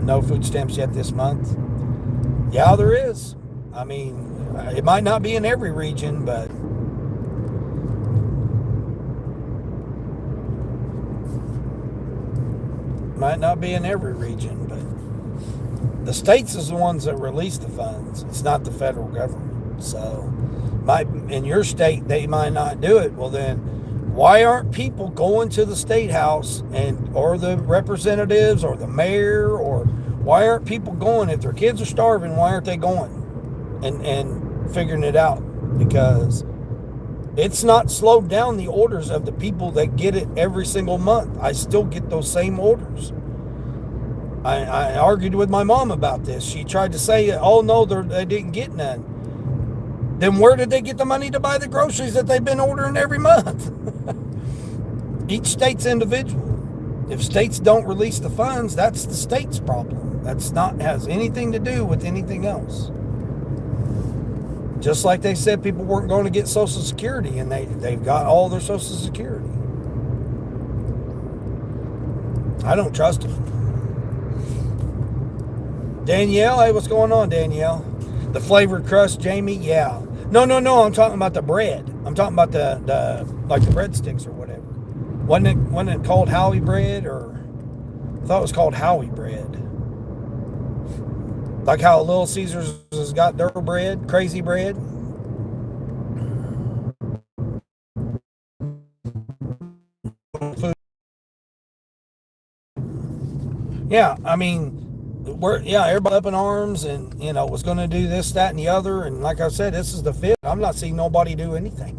Speaker 1: No food stamps yet this month. Yeah, there is. I mean, it might not be in every region, but the states is the ones that release the funds. It's not the federal government. So, in your state, they might not do it. Well, then, why aren't people going to the state house or the representatives or the mayor, or why aren't people going? If their kids are starving, why aren't they going and figuring it out? Because it's not slowed down the orders of the people that get it every single month. I still get those same orders. I argued with my mom about this. She tried to say, oh no, they didn't get none. Then where did they get the money to buy the groceries that they've been ordering every month? Each state's individual. If states don't release the funds, that's the state's problem. Has anything to do with anything else. Just like they said people weren't going to get Social Security, and they've got all their Social Security. I don't trust them. Danielle, hey, what's going on, Danielle? The flavored crust, Jamie, yeah. No, I'm talking about the bread. I'm talking about the like the breadsticks or whatever. Wasn't it called Howie bread, or I thought it was called Howie bread. Like how Little Caesars has got their bread, crazy bread. Yeah, I mean, everybody up in arms and, was going to do this, that, and the other. And like I said, this is the fifth. I'm not seeing nobody do anything.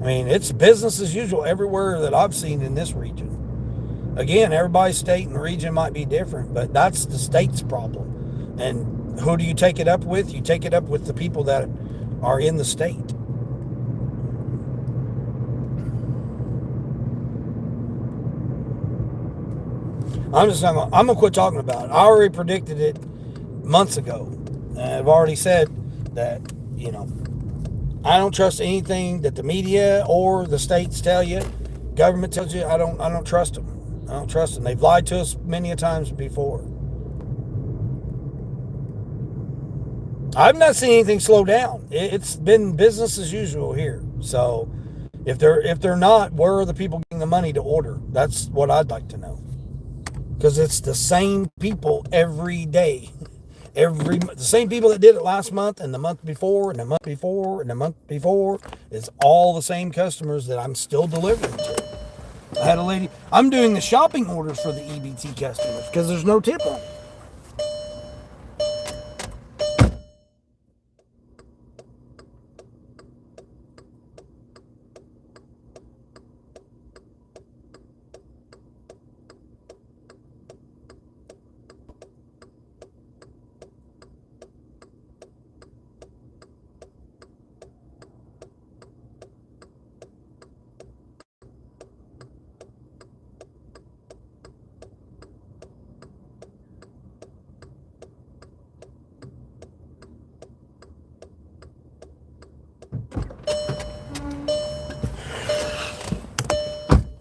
Speaker 1: I mean, it's business as usual everywhere that I've seen in this region. Again, everybody's state and region might be different, but that's the state's problem. And who do you take it up with? You take it up with the people that are in the state. I'm going to quit talking about it. I already predicted it months ago. I've already said that, I don't trust anything that the media or the states tell you. Government tells you. I don't trust them. I don't trust them. They've lied to us many a times before. I've not seen anything slow down. It's been business as usual here. So if they're not, where are the people getting the money to order? That's what I'd like to know. Because it's the same people every day. The same people that did it last month and the month before and the month before and the month before is all the same customers that I'm still delivering to. I had a lady, I'm doing the shopping orders for the EBT customers because there's no tip on it.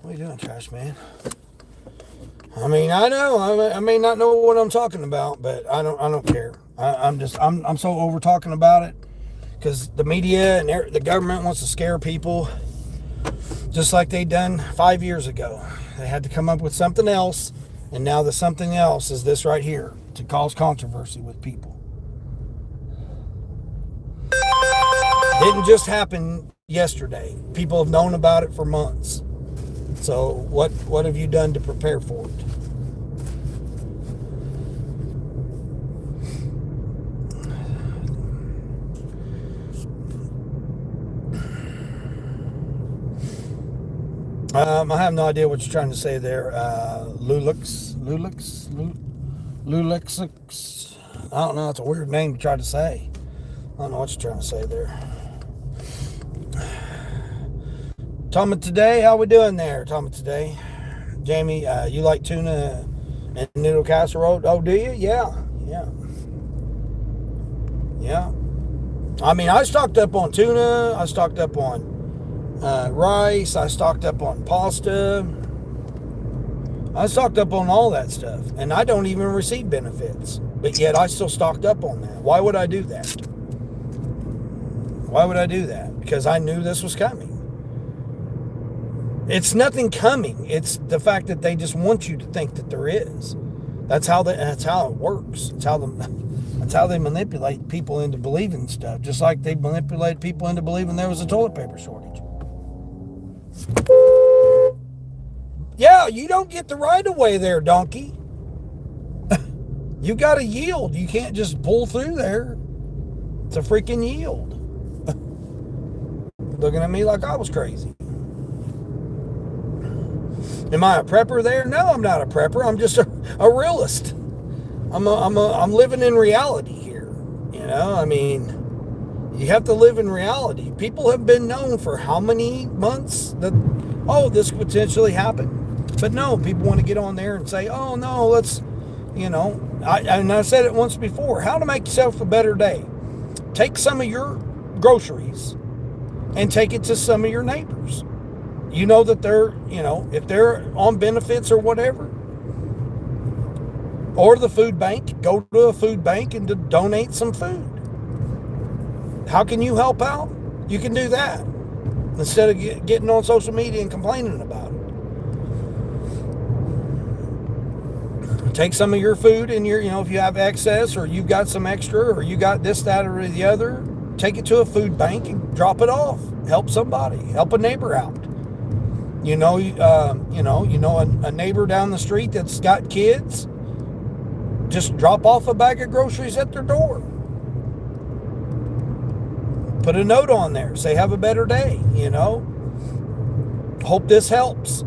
Speaker 1: What are you doing, trash man? I mean, I know I may not know what I'm talking about, but I don't care. I'm so over talking about it because the media and the government wants to scare people, just like they done 5 years ago. They had to come up with something else, and now the something else is this right here to cause controversy with people. Didn't just happen yesterday. People have known about it for months. So what have you done to prepare for it? I have no idea what you're trying to say there. Lulix. I don't know. It's a weird name to try to say. I don't know what you're trying to say there. Tommy today, how we doing there? Tommy today, Jamie, you like tuna and noodle casserole? Oh, do you? Yeah. I mean, I stocked up on tuna. I stocked up on rice. I stocked up on pasta. I stocked up on all that stuff, and I don't even receive benefits, but yet I still stocked up on that. Why would I do that? Why would I do that? Because I knew this was coming. It's nothing coming. It's the fact that they just want you to think that there is. That's how it works. That's how they manipulate people into believing stuff, just like they manipulated people into believing there was a toilet paper shortage. Yeah, you don't get the right of way there, donkey. You got to yield. You can't just pull through there. It's a freaking yield. Looking at me like I was crazy. Am I a prepper there? No, I'm not a prepper. I'm just a realist. I'm living in reality here. You know, I mean, you have to live in reality. People have been known for how many months that, oh, this could potentially happen. But no, people want to get on there and say, oh, no, let's, you know, I said it once before, how to make yourself a better day. Take some of your groceries and take it to some of your neighbors. You know that they're, you know, if they're on benefits or whatever, or the food bank, go to a food bank and to donate some food. How can you help out? You can do that instead of getting on social media and complaining about it. Take some of your food and your, you know, if you have excess or you've got some extra or you got this, that, or the other, take it to a food bank and drop it off. Help somebody. Help a neighbor out. You know, a neighbor down the street that's got kids, just drop off a bag of groceries at their door. Put a note on there. Say, have a better day, you know. Hope this helps.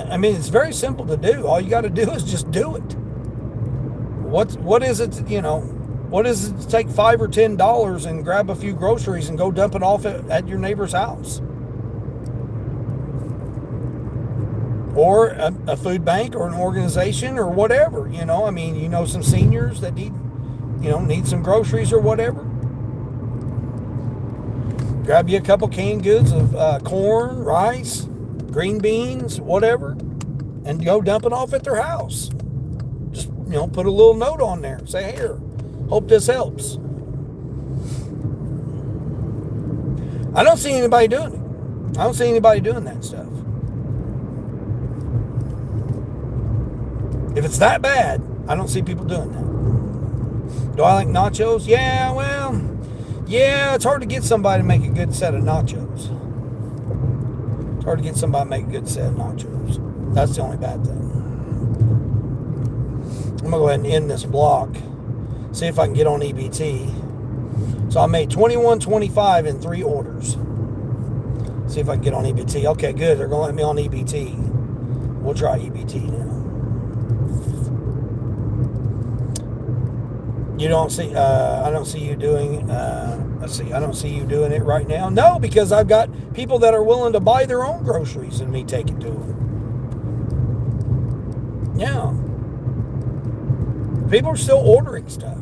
Speaker 1: I mean, it's very simple to do. All you got to do is just do it. What is it, you know, what is it to take $5 or $10 and grab a few groceries and go dump it off at your neighbor's house? Or a food bank or an organization or whatever, you know. I mean, you know, some seniors that need some groceries or whatever. Grab you a couple canned goods of corn, rice, green beans, whatever, and go dump it off at their house. Just, you know, put a little note on there. Say, here, hope this helps. I don't see anybody doing it. I don't see anybody doing that stuff. If it's that bad, I don't see people doing Do I like nachos? Yeah, well, yeah, it's hard to get somebody to make a good set of nachos. It's hard to get somebody to make a good set of nachos. That's the only bad thing. I'm going to go ahead and end this block. See if I can get on EBT. So I made $21.25 in 3 orders. See if I can get on EBT. Okay, good. They're going to let me on EBT. We'll try EBT now. You don't see, I don't see you doing, let's see, I don't see you doing it right now. No, because I've got people that are willing to buy their own groceries and me take it to them. Yeah. People are still ordering stuff.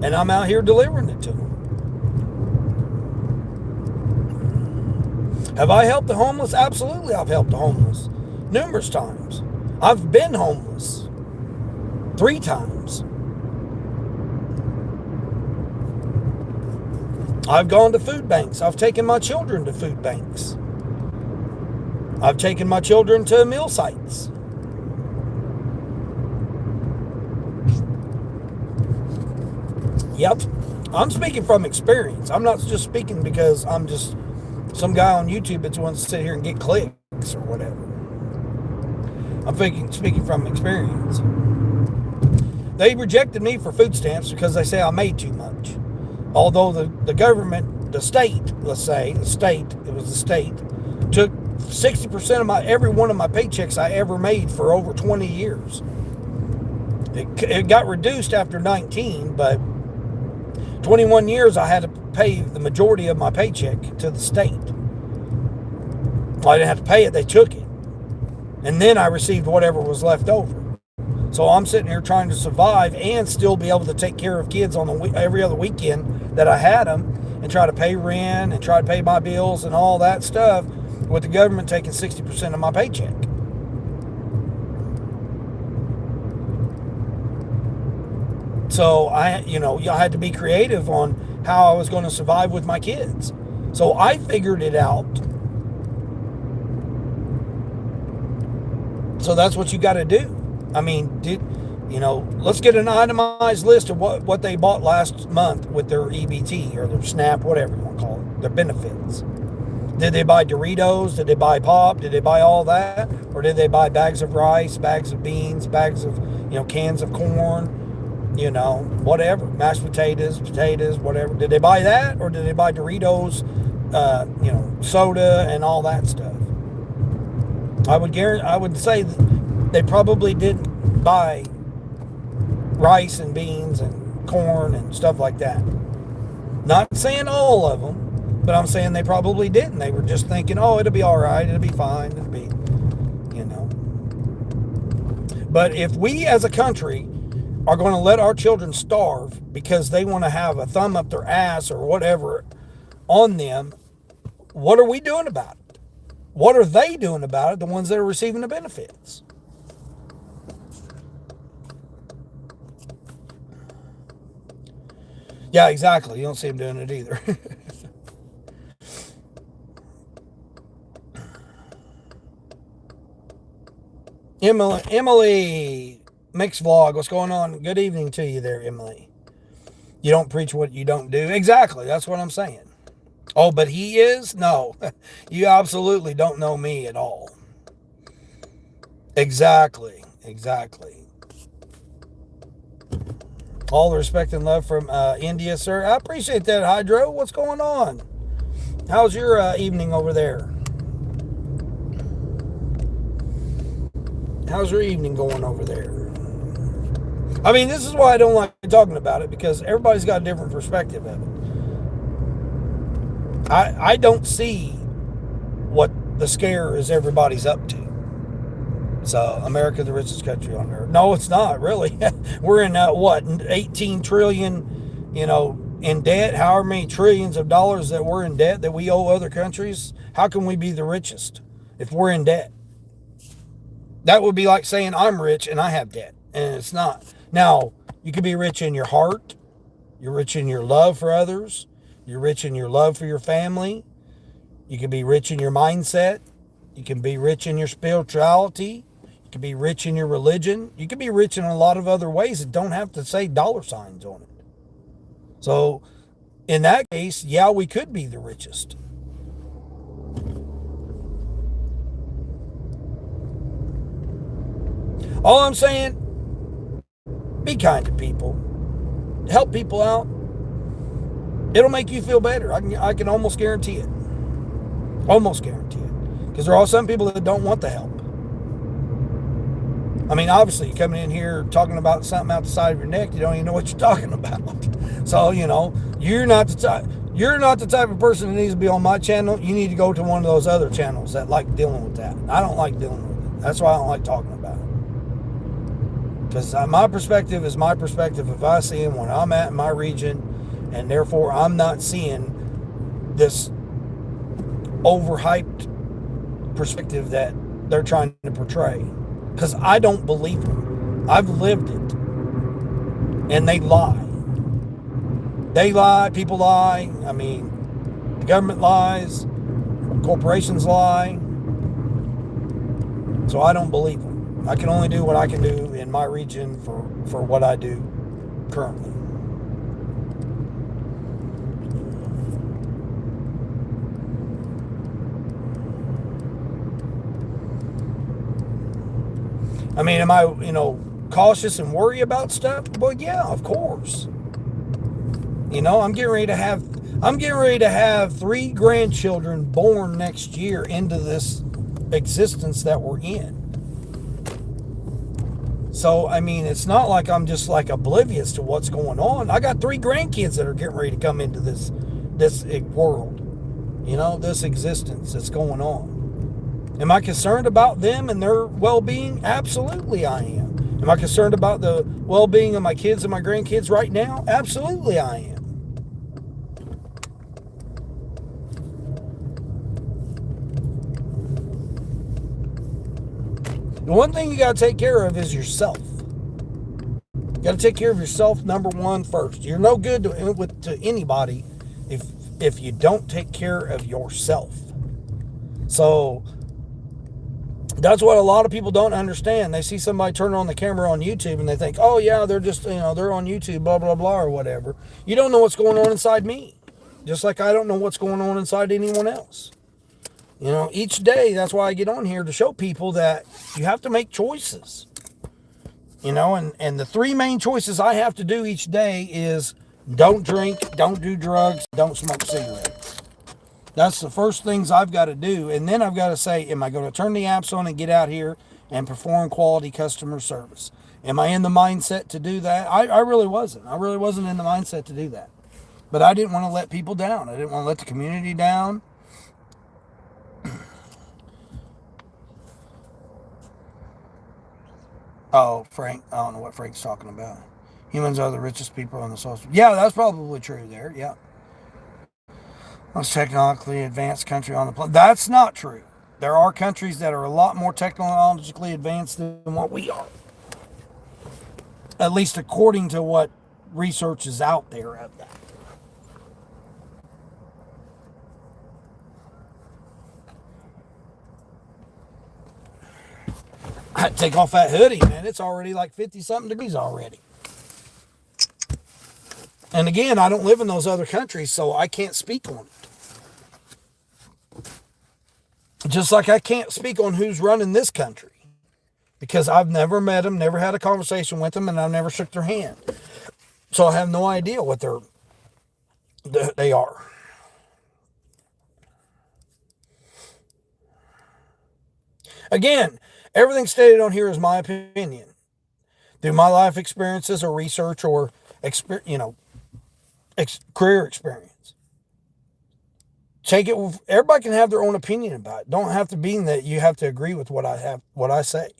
Speaker 1: And I'm out here delivering it to them. Have I helped the homeless? Absolutely, I've helped the homeless. Numerous times. I've been homeless. 3 times. I've gone to food banks. I've taken my children to food banks. I've taken my children to meal sites. Yep. I'm speaking from experience. I'm not just speaking because I'm just some guy on YouTube that wants to sit here and get clicks or whatever. I'm speaking from experience. They rejected me for food stamps because they say I made too much. Although the government, the state, let's say, it was the state, took 60% of every one of my paychecks I ever made for over 20 years. It got reduced after 19, but 21 years I had to pay the majority of my paycheck to the state. I didn't have to pay it, they took it. And then I received whatever was left over. So I'm sitting here trying to survive and still be able to take care of kids on every other weekend that I had them, and try to pay rent and try to pay my bills and all that stuff, with the government taking 60% of my paycheck. So I had to be creative on how I was going to survive with my kids. So I figured it out. So that's what you got to do. I mean, let's get an itemized list of what they bought last month with their EBT or their SNAP, whatever you want to call it, their benefits. Did they buy Doritos? Did they buy pop? Did they buy all that? Or did they buy bags of rice, bags of beans, bags of, cans of corn, whatever, mashed potatoes, whatever. Did they buy that? Or did they buy Doritos, soda and all that stuff? I would say that they probably didn't buy rice and beans and corn and stuff like that. Not saying all of them, but I'm saying they probably didn't. They were just thinking, oh, it'll be all right, it'll be fine, it'll be, But if we as a country are going to let our children starve because they want to have a thumb up their ass or whatever on them, what are we doing about it? What are they doing about it, the ones that are receiving the benefits? Yeah, exactly. You don't see them doing it either. Emily, mixed vlog. What's going on? Good evening to you there, Emily. You don't preach what you don't do. Exactly. That's what I'm saying. Oh, but he is? No. You absolutely don't know me at all. Exactly. All the respect and love from India, sir. I appreciate that, Hydro. What's going on? How's your evening over there? How's your evening going over there? I mean, this is why I don't like talking about it, because everybody's got a different perspective of it. I don't see what the scare is everybody's up to. So, America, the richest country on earth. No, it's not, really. We're in, 18 trillion, in debt. However many trillions of dollars that we're in debt that we owe other countries. How can we be the richest if we're in debt? That would be like saying I'm rich and I have debt. And it's not. Now, you could be rich in your heart. You're rich in your love for others. You're rich in your love for your family. You can be rich in your mindset. You can be rich in your spirituality. You can be rich in your religion. You can be rich in a lot of other ways that don't have to say dollar signs on it. So in that case, yeah, we could be the richest. All I'm saying, be kind to people. Help people out. It'll make you feel better. I can almost guarantee it. Almost guarantee it. Because there are some people that don't want the help. I mean, obviously, you're coming in here talking about something out the side of your neck, you don't even know what you're talking about. So, you're not the type of person that needs to be on my channel. You need to go to one of those other channels that like dealing with that. I don't like dealing with it. That's why I don't like talking about it. Because my perspective is my perspective. If I see them when I'm at in my region, and therefore I'm not seeing this overhyped perspective that they're trying to portray. Because I don't believe them. I've lived it. And they lie. They lie. People lie. I mean, the government lies. Corporations lie. So I don't believe them. I can only do what I can do in my region for what I do currently. I mean, am I, cautious and worry about stuff? Well, yeah, of course. I'm getting ready to have 3 grandchildren born next year into this existence that we're in. So, I mean, it's not like I'm just like oblivious to what's going on. I got 3 grandkids that are getting ready to come into this world. This existence that's going on. Am I concerned about them and their well-being? Absolutely I am. Am I concerned about the well-being of my kids and my grandkids right now? Absolutely I am. The one thing you got to take care of is yourself. You got to take care of yourself, number one, first. You're no good to anybody if you don't take care of yourself. So that's what a lot of people don't understand. They see somebody turn on the camera on YouTube and they think, oh yeah, they're just, they're on YouTube, blah, blah, blah, or whatever. You don't know what's going on inside me. Just like I don't know what's going on inside anyone else. Each day, that's why I get on here to show people that you have to make choices. And the 3 main choices I have to do each day is don't drink, don't do drugs, don't smoke cigarettes. That's the first things I've got to do. And then I've got to say, am I going to turn the apps on and get out here and perform quality customer service? Am I in the mindset to do that? I really wasn't. I really wasn't in the mindset to do that. But I didn't want to let people down. I didn't want to let the community down. Oh, Frank, I don't know what Frank's talking about. Humans are the richest people on the social. Yeah, that's probably true there. Yeah. Most technologically advanced country on the planet. That's not true. There are countries that are a lot more technologically advanced than what we are. At least according to what research is out there of that. I take off that hoodie, man. It's already like 50-something degrees already. And again, I don't live in those other countries, so I can't speak on it. Just like I can't speak on who's running this country. Because I've never met them, never had a conversation with them, and I've never shook their hand. So I have no idea what they are. Again, everything stated on here is my opinion. Through my life experiences or research or, career experience. Take it. Everybody can have their own opinion about it. Don't have to be that you have to agree with what I say.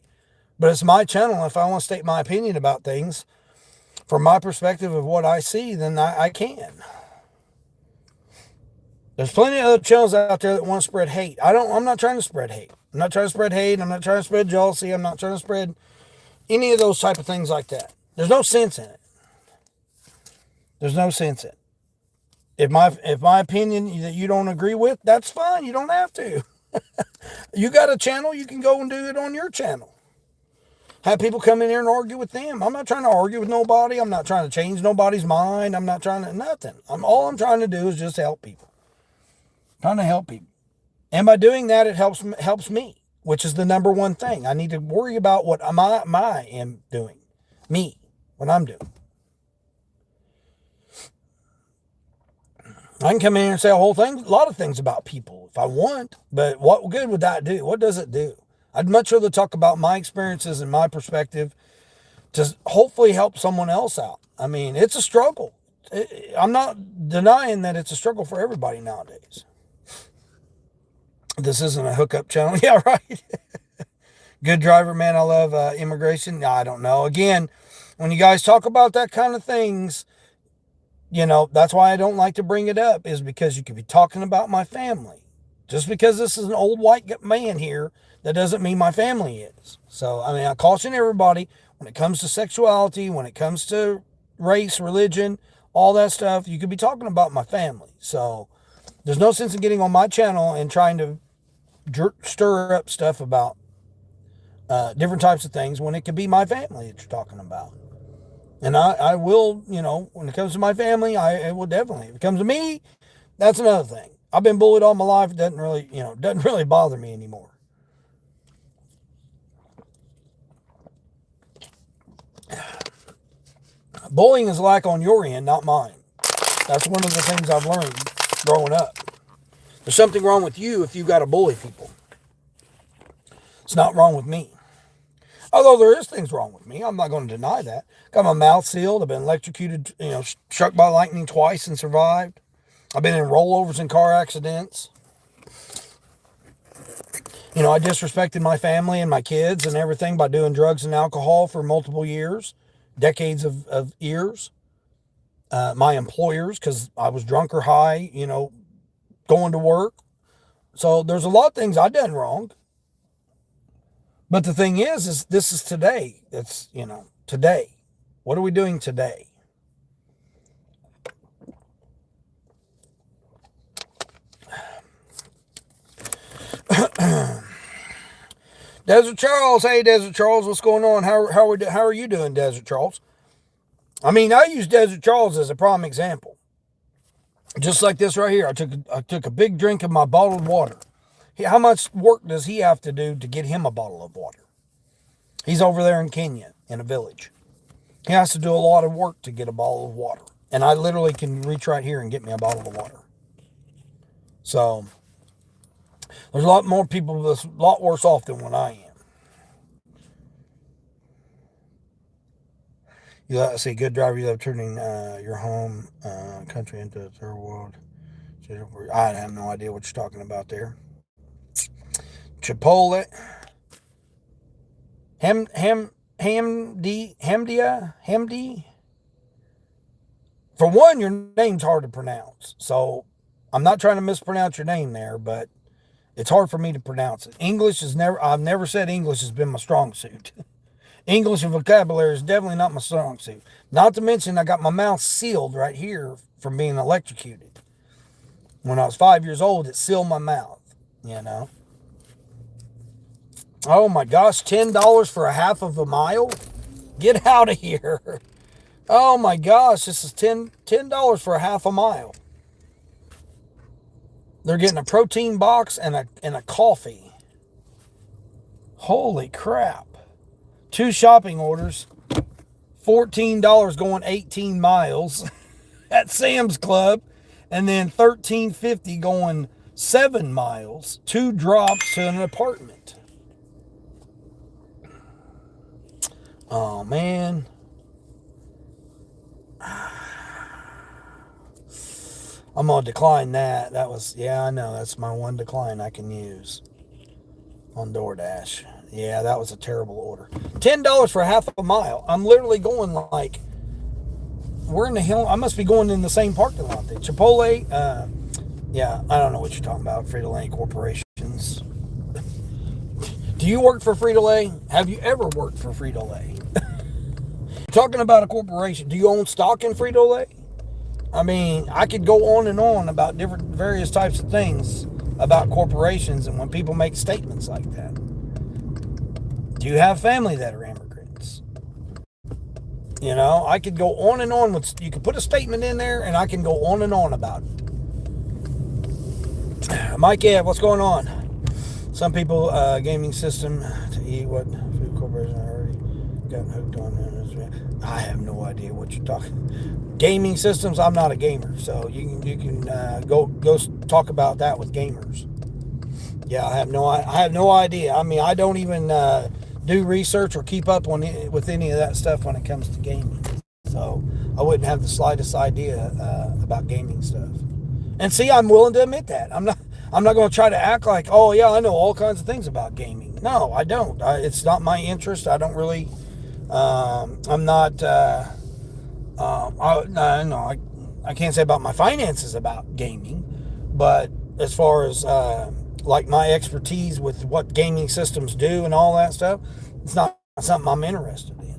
Speaker 1: But it's my channel. If I want to state my opinion about things from my perspective of what I see, then I can. There's plenty of other channels out there that want to spread hate. I'm not trying to spread hate. I'm not trying to spread hate. I'm not trying to spread jealousy. I'm not trying to spread any of those type of things like that. There's no sense in it. There's no sense in it. If my opinion that you don't agree with, that's fine. You don't have to. You got a channel, you can go and do it on your channel. have people come in here and argue with them. I'm not trying to argue with nobody. I'm not trying to change nobody's mind. I'm not trying to, nothing. All I'm trying to do is just help people. Trying to help people. And by doing that, it helps me, which is the number one thing. I need to worry about what I am doing. Me, what I'm doing. I can come in here and say a lot of things about people if I want, but what good would that do? What does it do? I'd much rather talk about my experiences and my perspective to hopefully help someone else out. I mean, it's a struggle. I'm not denying that it's a struggle for everybody nowadays. This isn't a hookup channel. Yeah, right. Good driver, man. I love immigration. I don't know. Again, when you guys talk about that kind of things, that's why I don't like to bring it up, is because you could be talking about my family. Just because this is an old white man here, that doesn't mean my family is. So, I mean, I caution everybody when it comes to sexuality, when it comes to race, religion, all that stuff, you could be talking about my family. So, there's no sense in getting on my channel and trying to stir up stuff about different types of things when it could be my family that you're talking about. And I will, when it comes to my family, I will definitely. If it comes to me, that's another thing. I've been bullied all my life. It doesn't really bother me anymore. Bullying is lack on your end, not mine. That's one of the things I've learned growing up. There's something wrong with you if you got to bully people. It's not wrong with me. Although there is things wrong with me. I'm not going to deny that. Got my mouth sealed. I've been electrocuted, struck by lightning twice and survived. I've been in rollovers and car accidents. I disrespected my family and my kids and everything by doing drugs and alcohol for multiple years, decades of years. My employers, because I was drunk or high, going to work. So there's a lot of things I done wrong. But the thing is this is today. It's, today. What are we doing today? Desert Charles, hey Desert Charles, what's going on? How are you doing, Desert Charles? I mean, I use Desert Charles as a prime example. Just like this right here, I took a big drink of my bottled water. How much work does he have to do to get him a bottle of water? He's over there in Kenya, in a village. He has to do a lot of work to get a bottle of water. And I literally can reach right here and get me a bottle of water. So, there's a lot more people that's a lot worse off than what I am. Let's see, good driver, you love turning your home country into a third world. I have no idea what you're talking about there. Chipotle. Hamdi. For one, your name's hard to pronounce. So, I'm not trying to mispronounce your name there, but it's hard for me to pronounce it. I've never said English has been my strong suit. English and vocabulary is definitely not my strong suit. Not to mention I got my mouth sealed right here from being electrocuted. When I was 5 years old, it sealed my mouth, Oh my gosh, $10 for a half of a mile? Get out of here. Oh my gosh, this is $10 for a half a mile. They're getting a protein box and a coffee. Holy crap. 2 shopping orders, $14 going 18 miles at Sam's Club, and then $13.50 going 7 miles, 2 drops to an apartment. Oh, man. I'm going to decline that. I know, that's my one decline I can use on Doordash. Yeah, that was a terrible order. $10 for half a mile. I'm literally going like, where in the hell? I must be going in the same parking lot there. Chipotle, yeah, I don't know what you're talking about. Frito-Lay corporations. Do you work for Frito-Lay? Have you ever worked for Frito-Lay? Talking about a corporation. Do you own stock in Frito-Lay? I mean, I could go on and on about various types of things about corporations and when people make statements like that. Do you have family that are immigrants? You know, I could go on and on with, you could put a statement in there and I can go on and on about it. Mike, yeah, what's going on? Some people, gaming system to eat what food corporation already gotten hooked on. I have no idea what you're talking. Gaming systems. I'm not a gamer, so you can go talk about that with gamers. Yeah, I have no idea. I mean, I don't even do research or keep up on with any of that stuff when it comes to gaming. So I wouldn't have the slightest idea about gaming stuff. And see, I'm willing to admit that. I'm not going to try to act like, oh yeah, I know all kinds of things about gaming. No, I don't. It's not my interest. I don't really. I'm not. I can't say about my finances about gaming, but as far as like my expertise with what gaming systems do and all that stuff, it's not something I'm interested in.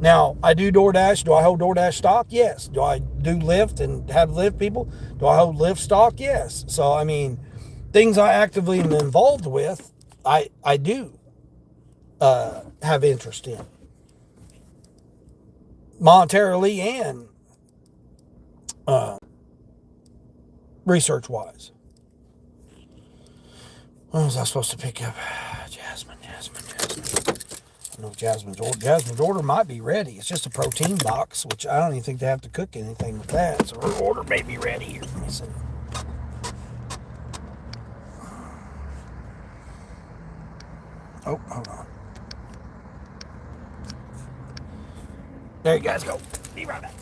Speaker 1: Now, I do DoorDash. Do I hold DoorDash stock? Yes. Do I do Lyft and have Lyft people? Do I hold Lyft stock? Yes. So, I mean, things I actively am involved with, I do have interest in monetarily and research wise. When was I supposed to pick up Jasmine? I know Jasmine's order might be ready. It's just a protein box, which I don't even think they have to cook anything with that. So her order may be ready here. Let me see. Oh, hold on. There you guys go. Be right back.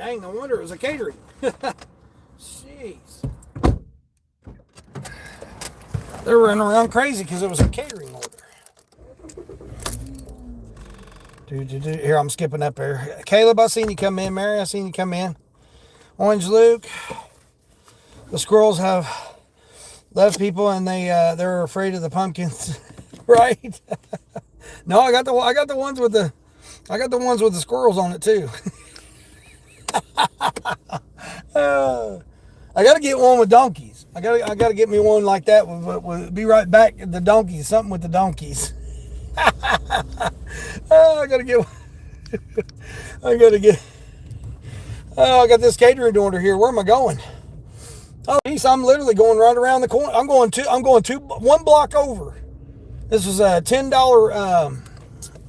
Speaker 1: Dang, no wonder it was a catering. Jeez. They were running around crazy because it was a catering order. Here, I'm skipping up there. Caleb, I seen you come in. Mary, I seen you come in. Orange Luke. The squirrels have left people, and they're afraid of the pumpkins, right? No, I got the ones with the squirrels on it too. I got to get one with donkeys. I got to get me one like that. Be right back. The donkeys, something with the donkeys. I got to get. I got to get. Oh, I got this catering order here. Where am I going? Oh, geez, I'm literally going right around the corner. I'm going one block over. This was a $10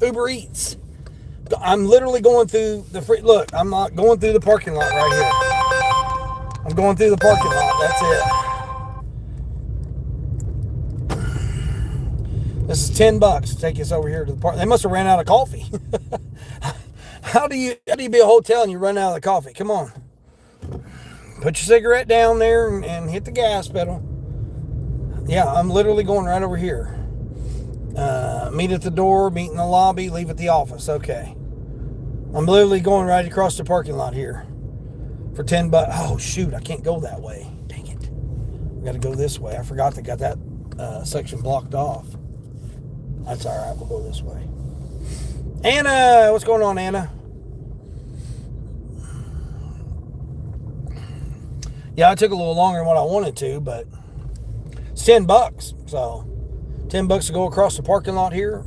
Speaker 1: Uber Eats. I'm literally going through the free. Look, I'm not going through the parking lot right here. I'm going through the parking lot. That's it. This is $10 to take us over here to the park. They must have ran out of coffee. How do you be a hotel and you run out of the coffee? Come on. Put your cigarette down there and hit the gas pedal. Yeah, I'm literally going right over here. Meet at the door, meet in the lobby, leave at the office. Okay. I'm literally going right across the parking lot here for $10. Oh, shoot, I can't go that way. Dang it. I got to go this way. I forgot they got that section blocked off. That's all right. We'll go this way. Anna, what's going on, Anna? Yeah, I took a little longer than what I wanted to, but it's $10. So $10 to go across the parking lot here.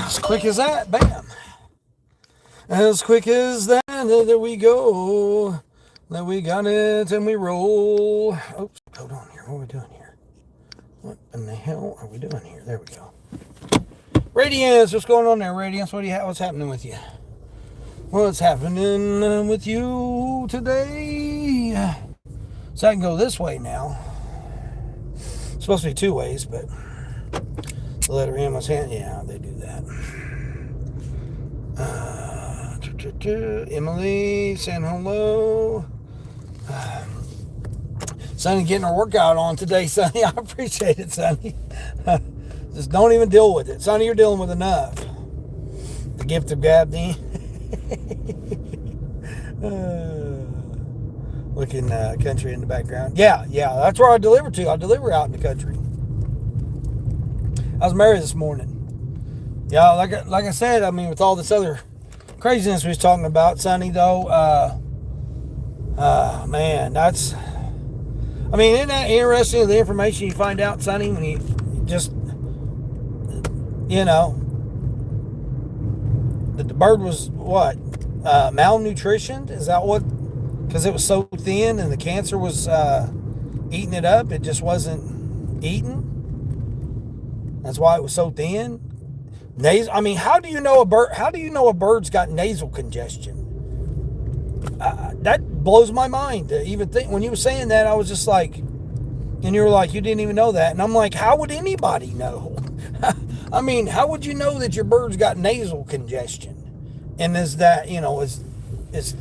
Speaker 1: As quick as that, bam. As quick as that, there we go. Then we got it and we roll. Oops, hold on here. What are we doing here? What in the hell are we doing here? There we go. Radiance, what's going on there, Radiance? What's happening with you? What's happening with you today? So I can go this way now. It's supposed to be two ways, but the letter M was hand. Yeah, they do that. Emily saying hello. Sonny getting her workout on today, Sonny. I appreciate it, Sonny. Just don't even deal with it. Sonny, you're dealing with enough. The gift of gab, Dean. Looking country in the background. Yeah, that's where I deliver to. I deliver out in the country. I was married this morning. Yeah, like I said, I mean, with all this other craziness we was talking about, Sonny, though, man, that's, I mean, isn't that interesting, the information you find out, Sonny, when you just, you know, that the bird was, what, malnutritioned? Is that what, because it was so thin and the cancer was eating it up, it just wasn't eaten? That's why it was so thin. I mean, how do you know a bird's got nasal congestion? That blows my mind to even think. When you were saying that, I was just like, and you were like, you didn't even know that, and I'm like, how would anybody know? I mean, how would you know that your bird's got nasal congestion, and is that, you know, is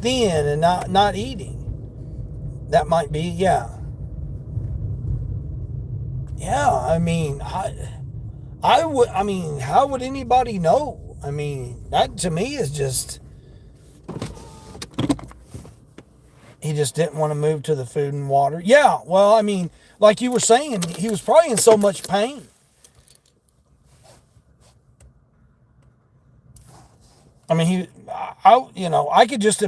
Speaker 1: thin and not eating? That might be, yeah. I mean, I would, I mean, how would anybody know? I mean, that to me is just, he just didn't want to move to the food and water. Yeah, well, I mean, like you were saying, he was probably in so much pain. I mean, I could just,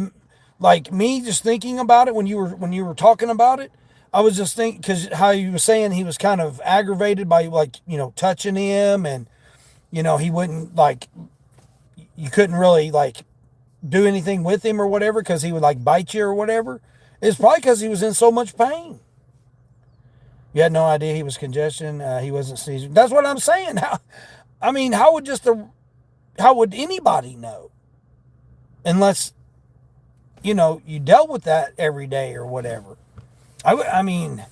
Speaker 1: like me just thinking about it when you were talking about it, I was just thinking, because how you were saying he was kind of aggravated by, like, touching him, and he wouldn't, like, you couldn't really, like, do anything with him or whatever because he would, like, bite you or whatever. It's probably because he was in so much pain. You had no idea he was congestion. He wasn't sneezing. That's what I'm saying. I mean, how would anybody know unless you dealt with that every day or whatever? I mean,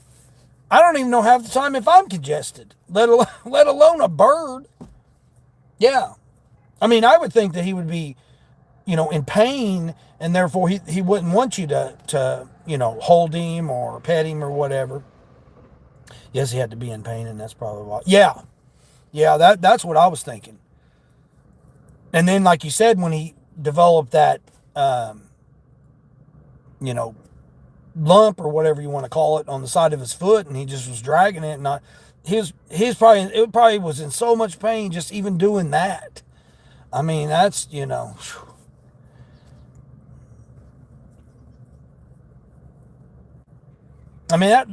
Speaker 1: I don't even know half the time if I'm congested, let alone a bird. Yeah, I mean, I would think that he would be, in pain, and therefore he wouldn't want you to hold him or pet him or whatever. Yes, he had to be in pain, and that's probably why. Yeah, yeah, that's what I was thinking. And then, like you said, when he developed that, um, you know, lump or whatever you want to call it on the side of his foot, and he just was dragging it, and he's probably, it probably was in so much pain just even doing that. I mean, that's, I mean, that,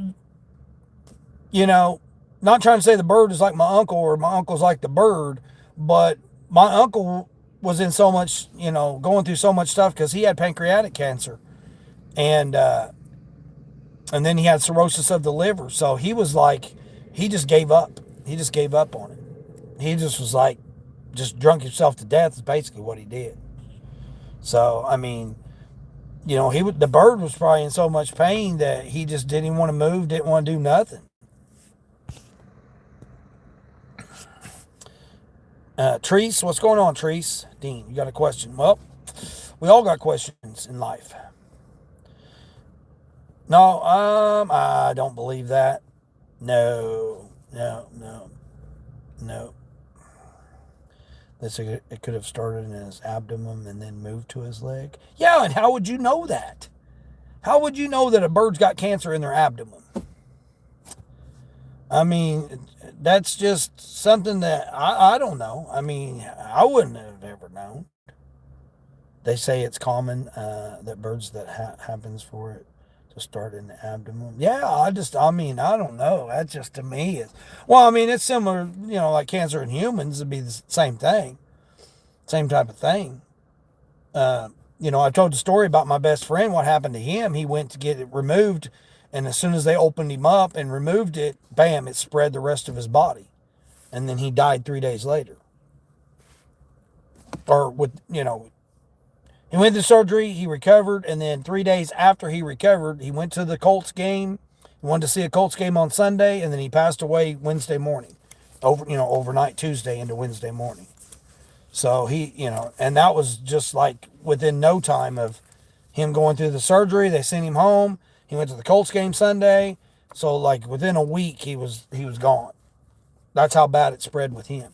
Speaker 1: you know, not trying to say the bird is like my uncle or my uncle's like the bird, but my uncle was in so much, going through so much stuff because he had pancreatic cancer, and and then he had cirrhosis of the liver. So he was like, he just gave up. He just gave up on it. He just was like, just drunk himself to death is basically what he did. So I mean, the bird was probably in so much pain that he just didn't even want to move, didn't want to do nothing. Treese, what's going on, Treese? Dean, you got a question? Well, we all got questions in life. No, I don't believe that. No, no, no, no. It could have started in his abdomen and then moved to his leg. Yeah, and how would you know that? How would you know that a bird's got cancer in their abdomen? I mean, that's just something that I don't know. I mean, I wouldn't have ever known. They say it's common that birds that happens for it to start in the abdomen. Yeah, I mean, I don't know. That just to me is, well, I mean, it's similar, like cancer in humans would be the same thing, same type of thing. I told the story about my best friend, what happened to him. He went to get it removed, and as soon as they opened him up and removed it, bam, it spread the rest of his body. And then he died 3 days later. Or he went to surgery, he recovered, and then 3 days after he recovered, he went to the Colts game. He wanted to see a Colts game on Sunday, and then he passed away Wednesday morning. Overnight Tuesday into Wednesday morning. So and that was just like within no time of him going through the surgery. They sent him home. He went to the Colts game Sunday. So like within a week he was gone. That's how bad it spread with him.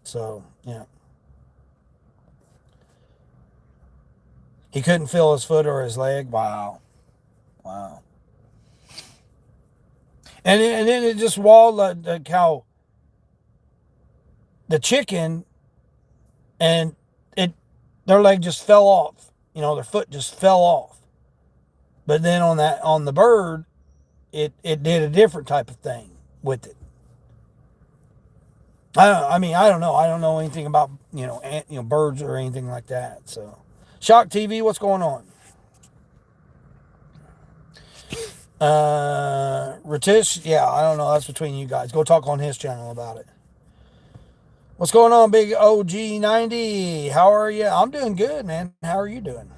Speaker 1: So, yeah. He couldn't feel his foot or his leg. Wow. Wow. And then it just walled like how the chicken and their leg just fell off. Their foot just fell off. But then on the bird, it did a different type of thing with it. I mean, I don't know. I don't know anything about, birds or anything like that. So, Shock TV, what's going on? Ratish, yeah, I don't know. That's between you guys. Go talk on his channel about it. What's going on, big OG90? How are you? I'm doing good, man. How are you doing?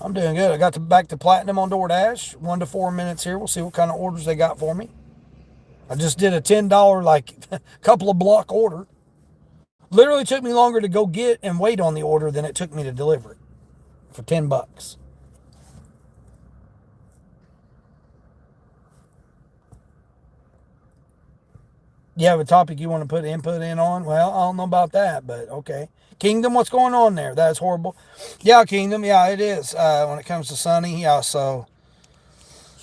Speaker 1: I'm doing good. I got back to platinum on Doordash. 1 to 4 minutes here. We'll see what kind of orders they got for me. I just did a $10 like couple of block order. Literally took me longer to go get and wait on the order than it took me to deliver it for $10. You have a topic you want to put input in on? Well, I don't know about that, but okay. Kingdom, what's going on there? That's horrible. Yeah, Kingdom, yeah, it is. When it comes to Sunny, yeah, so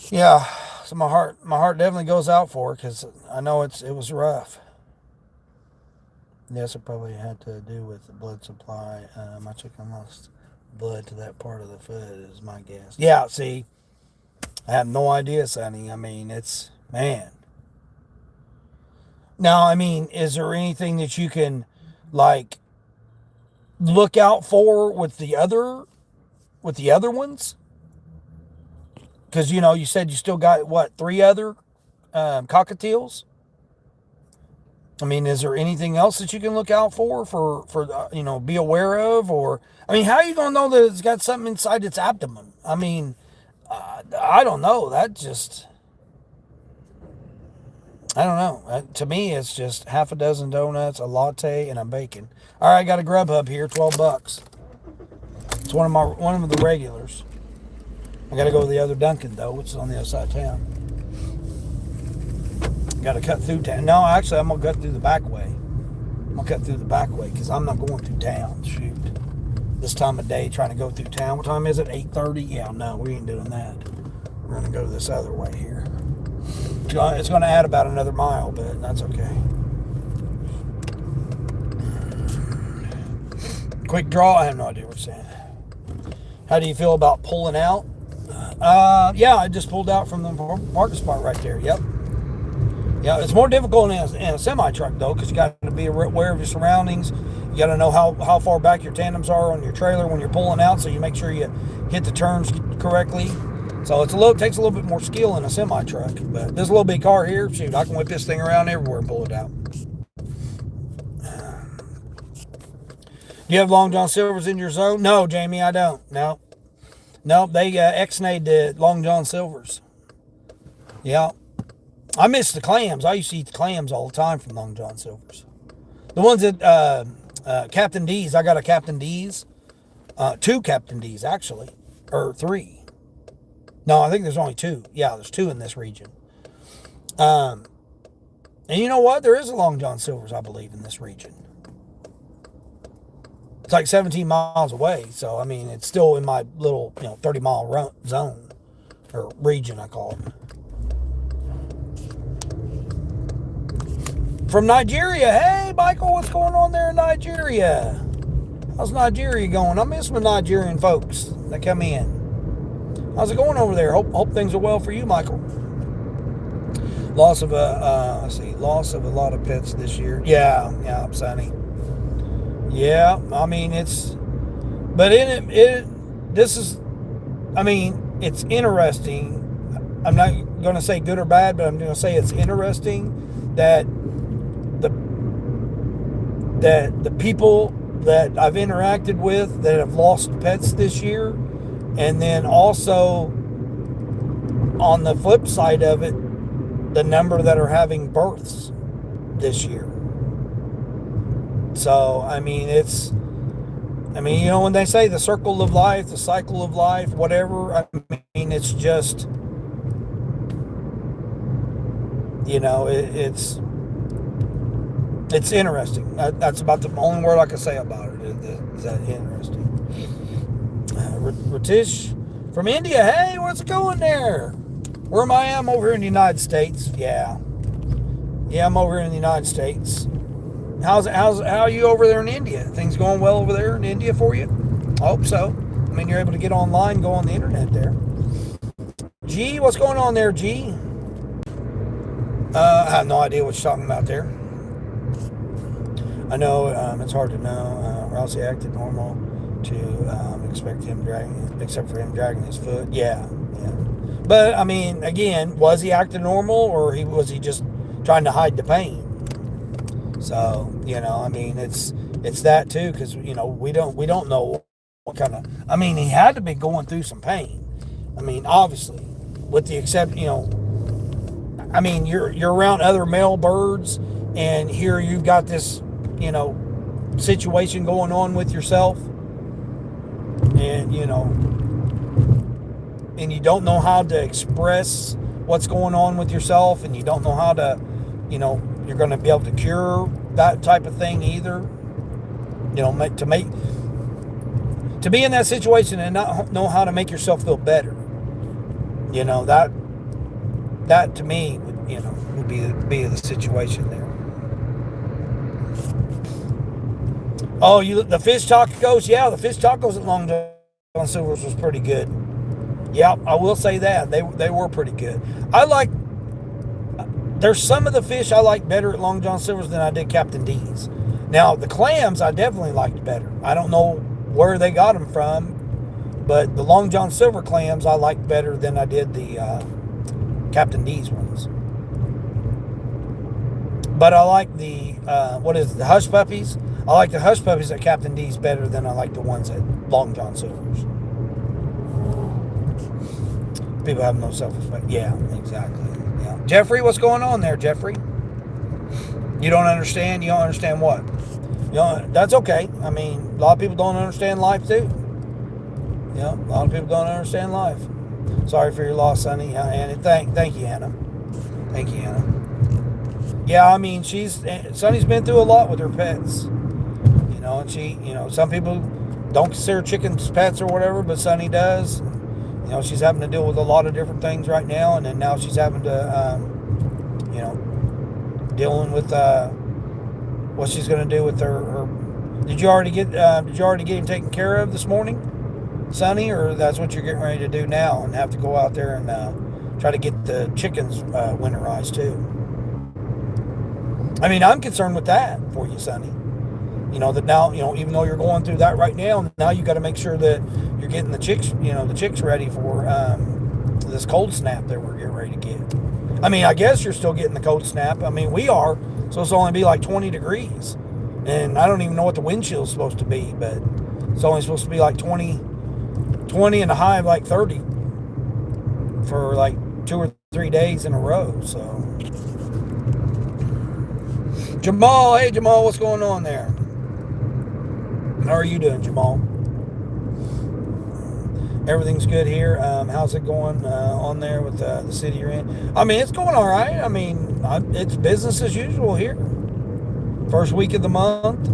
Speaker 1: yeah, so my heart definitely goes out for her because I know it was rough. Yes, it probably had to do with the blood supply. My chicken lost blood to that part of the foot, is my guess. Yeah, see, I have no idea, Sonny. I mean, it's man. Now, I mean, is there anything that you can like look out for with the other ones? Because you said you still got what, three other cockatiels. I mean, is there anything else that you can look out for be aware of, or I mean, how are you gonna know that it's got something inside its abdomen? I mean, I don't know. That just I don't know. To me, it's just half a dozen donuts, a latte, and a bacon. All right, I got a Grubhub here, $12. It's one of the regulars. I got to go to the other Dunkin' though, which is on the other side of town. Got to cut through town. No, actually, I'm gonna cut through the back way. I'm gonna cut through the back way because I'm not going through town. Shoot, this time of day trying to go through town. What time is it? 8:30. Yeah, no, we ain't doing that. We're gonna go this other way here. It's going to add about another mile, but that's okay. Quick draw. I have no idea what you're saying. How do you feel about pulling out? Yeah, I just pulled out from the parking spot right there. Yep. Yeah, it's more difficult in a semi truck though, because you got to be aware of your surroundings. You got to know how far back your tandems are on your trailer when you're pulling out, so you make sure you hit the turns correctly. So takes a little bit more skill in a semi truck. But this little big car here, shoot, I can whip this thing around everywhere and pull it out. Do you have Long John Silver's in your zone? No, Jamie, I don't. No, they ex-nayed the Long John Silver's. Yeah, I miss the clams. I used to eat the clams all the time from Long John Silver's. The ones that Captain D's. I got a Captain D's, two Captain D's actually, or three. No, I think there's only two. Yeah, there's two in this region. And you know what? There is a Long John Silver's, I believe, in this region. It's like 17 miles away. So, I mean, it's still in my little, 30-mile zone. Or region, I call it. From Nigeria. Hey, Michael, what's going on there in Nigeria? How's Nigeria going? I miss my Nigerian folks that come in. How's it going over there? Hope things are well for you, Michael. Loss of a lot of pets this year. Yeah, Sonny. Yeah, I mean it's interesting. I'm not going to say good or bad, but I'm going to say it's interesting that the people that I've interacted with that have lost pets this year. And then also, on the flip side of it, the number that are having births this year. So, I mean, when they say the circle of life, the cycle of life, whatever, I mean, it's just, it's interesting. That's about the only word I can say about it, is that interesting. Ratish from India. Hey, what's going there? Where am I? I'm over here in the United States. Yeah, I'm over here in the United States. How are you over there in India? Things going well over there in India for you? I hope so. I mean, you're able to get online, go on the internet there. G, what's going on there, G? I have no idea what you're talking about there. I know it's hard to know. Rousey acted normal to except for him dragging his foot. Yeah. But I mean, again, was he acting normal, or was he just trying to hide the pain? So I mean, it's that too, because we don't know what kind of. I mean, he had to be going through some pain. I mean, obviously, with the exception, I mean, you're around other male birds, and here you've got this, situation going on with yourself, and and you don't know how to express what's going on with yourself, and you don't know how to, you're going to be able to cure that type of thing either. You know, to be in that situation and not know how to make yourself feel better. You know, that to me would, you know, would be the situation there. Oh, the fish tacos? Yeah, the fish tacos at Long John Silver's was pretty good. Yeah, I will say that they were pretty good. There's some of the fish I like better at Long John Silver's than I did Captain D's. Now the clams I definitely liked better. I don't know where they got them from, but the Long John Silver clams I liked better than I did the Captain D's ones. But I like the the Hush Puppies. I like the Hush Puppies at Captain D's better than I like the ones at Long John Silver's. People have no self-respect. Yeah, exactly. Yeah. Jeffrey, what's going on there, Jeffrey? You don't understand? You don't understand what? That's okay. I mean, a lot of people don't understand life too. Yeah, a lot of people don't understand life. Sorry for your loss, Sonny. Anna, thank you, Anna. Thank you, Anna. Yeah, I mean, Sonny's been through a lot with her pets. You know, and some people don't consider chickens pets or whatever, but Sonny does. You know, she's having to deal with a lot of different things right now, and then now she's having to, dealing with what she's going to do with her. Did you already get him taken care of this morning, Sonny, or that's what you're getting ready to do now, and have to go out there and try to get the chickens winterized too? I mean, I'm concerned with that for you, Sonny. You know, that now, even though you're going through that right now you got to make sure that you're getting the chicks ready for this cold snap that we're getting ready to get. I mean, I guess you're still getting the cold snap. I mean, we are, so it's only be like 20 degrees. And I don't even know what the wind chill is supposed to be, but it's only supposed to be like 20 and a high of like 30 for like 2 or 3 days in a row, so. Jamal, hey Jamal, what's going on there? How are you doing, Jamal? Everything's good here. How's it going on there with the city you're in? I mean, it's going all right. I mean, it's business as usual here. First week of the month.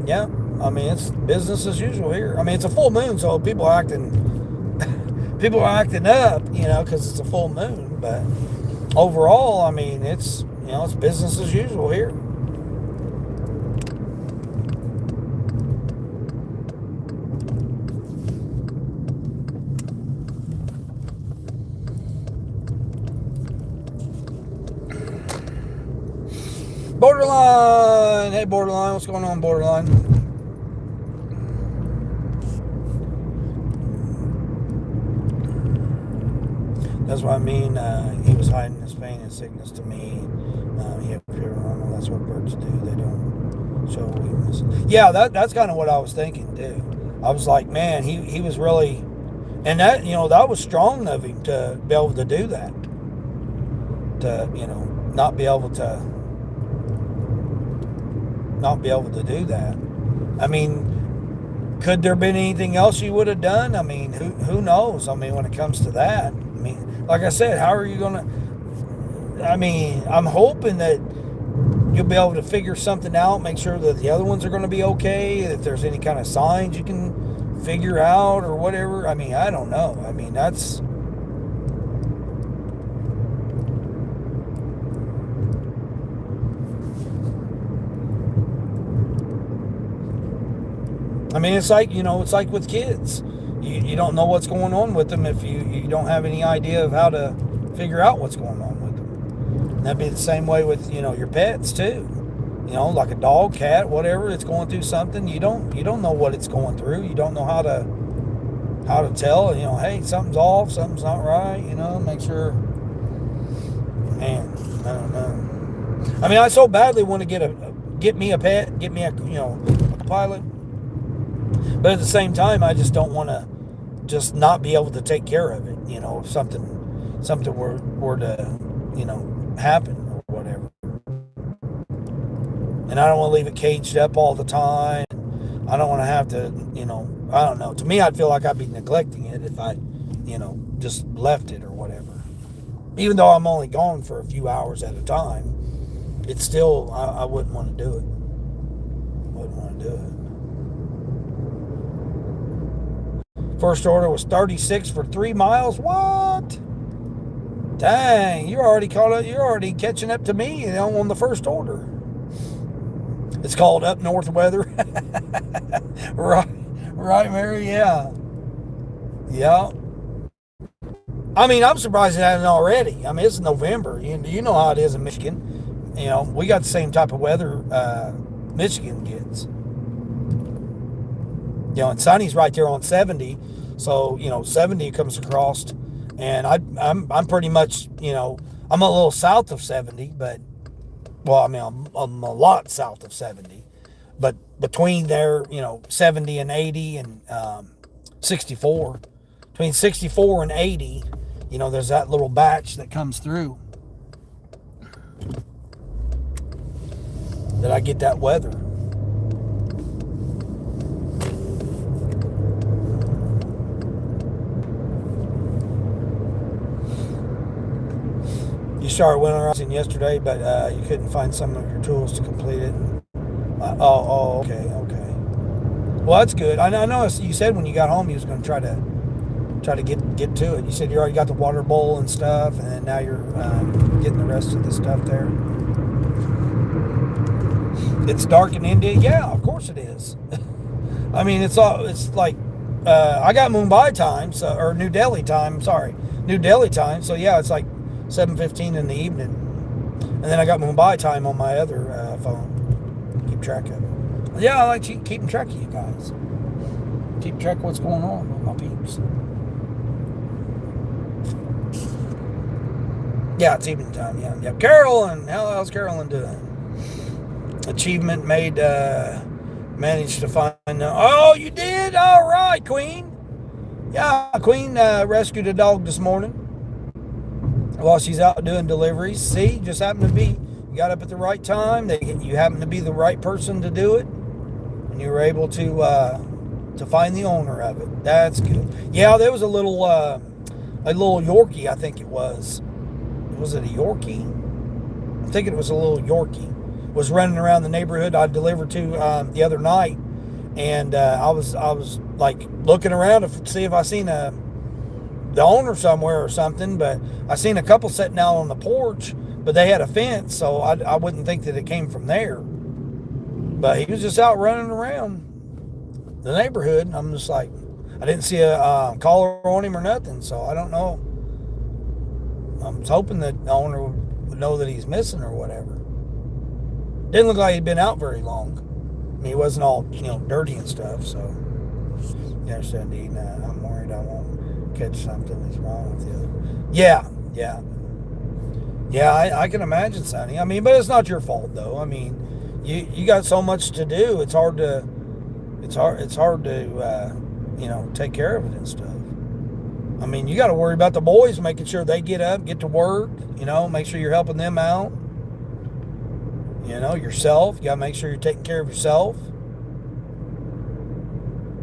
Speaker 1: Yeah, I mean, it's business as usual here. I mean, it's a full moon, so people are acting up, because it's a full moon. But overall, I mean, it's business as usual here. Borderline! Hey, Borderline, what's going on, Borderline? That's what I mean. He was hiding his pain and sickness to me. He appeared normal. That's what birds do. They don't show weakness. Yeah, that's kind of what I was thinking, too. I was like, man, he was really... And that, that was strong of him to be able to do that. To, not be able to do that. I mean, could there have been anything else you would have done? I mean, who knows? I mean, when it comes to that. I mean, like I said, how are you going to... I mean, I'm hoping that you'll be able to figure something out, make sure that the other ones are going to be okay, if there's any kind of signs you can figure out or whatever. I mean, I don't know. I mean, that's... I mean, it's like with kids. You don't know what's going on with them if you don't have any idea of how to figure out what's going on with them. And that'd be the same way with, your pets too. Like a dog, cat, whatever, it's going through something. You don't know what it's going through. You don't know how to tell, hey, something's off, something's not right, make sure. Man, I don't know. I mean, I so badly want to get me a pet, get me a pilot. But at the same time, I just don't want to just not be able to take care of it, if something were to, happen or whatever. And I don't want to leave it caged up all the time. I don't want to have to, I don't know. To me, I'd feel like I'd be neglecting it if I, just left it or whatever. Even though I'm only gone for a few hours at a time, it's still, I wouldn't want to do it. Wouldn't want to do it. First order was 36 for 3 miles. What? Dang, you're already caught up. You're already catching up to me, on the first order. It's called up north weather. Right, Mary. Yeah. I mean, I'm surprised it hasn't already. I mean, it's November. You know how it is in Michigan. We got the same type of weather Michigan gets. And Sunny's right there on 70, so 70 comes across, and I'm pretty much I'm a little south of 70, but well, I mean I'm a lot south of 70, but between there 70 and 80 and 64, between 64 and 80, there's that little batch that comes through that I get that weather. You started winterizing yesterday, but you couldn't find some of your tools to complete it. Okay. Well, that's good. I know you said when you got home you was going to try to get to it. You said you already got the water bowl and stuff, and now you're getting the rest of the stuff there. It's dark in India. Yeah, of course it is. I mean, it's like I got Mumbai time, or New Delhi time. Sorry, New Delhi time. So yeah, it's like 7:15 in the evening, and then I got Mumbai time on my other phone. Keep track of it. Yeah, I like keeping track of you guys. Keep track of what's going on with my peeps. Yeah, it's evening time. Yeah. Carolyn, how's Carolyn doing? Achievement made. Managed to find. Oh, you did? All right, Queen. Yeah, Queen rescued a dog this morning while she's out doing deliveries. See, just happened to be, you got up at the right time. You happened to be the right person to do it, and you were able to find the owner of it. That's good. Yeah, there was a little Yorkie, I think it was. Was it a Yorkie? I'm thinking it was a little Yorkie. Was running around the neighborhood I delivered to the other night, and I was like looking around to see if I seen the owner somewhere or something, but I seen a couple sitting out on the porch, but they had a fence, so I wouldn't think that it came from there. But he was just out running around the neighborhood. I'm just like, I didn't see a collar on him or nothing, so I don't know. I was hoping that the owner would know that he's missing or whatever. Didn't look like he'd been out very long. I mean, he wasn't all dirty and stuff, so you understand, Dean. I'm worried I won't catch something that's wrong with you. Yeah, I can imagine, Sonny. I mean, but it's not your fault, though. I mean, you got so much to do. It's hard to take care of it and stuff. I mean, you got to worry about the boys, making sure they get up, get to work. Make sure you're helping them out. Yourself. You got to make sure you're taking care of yourself.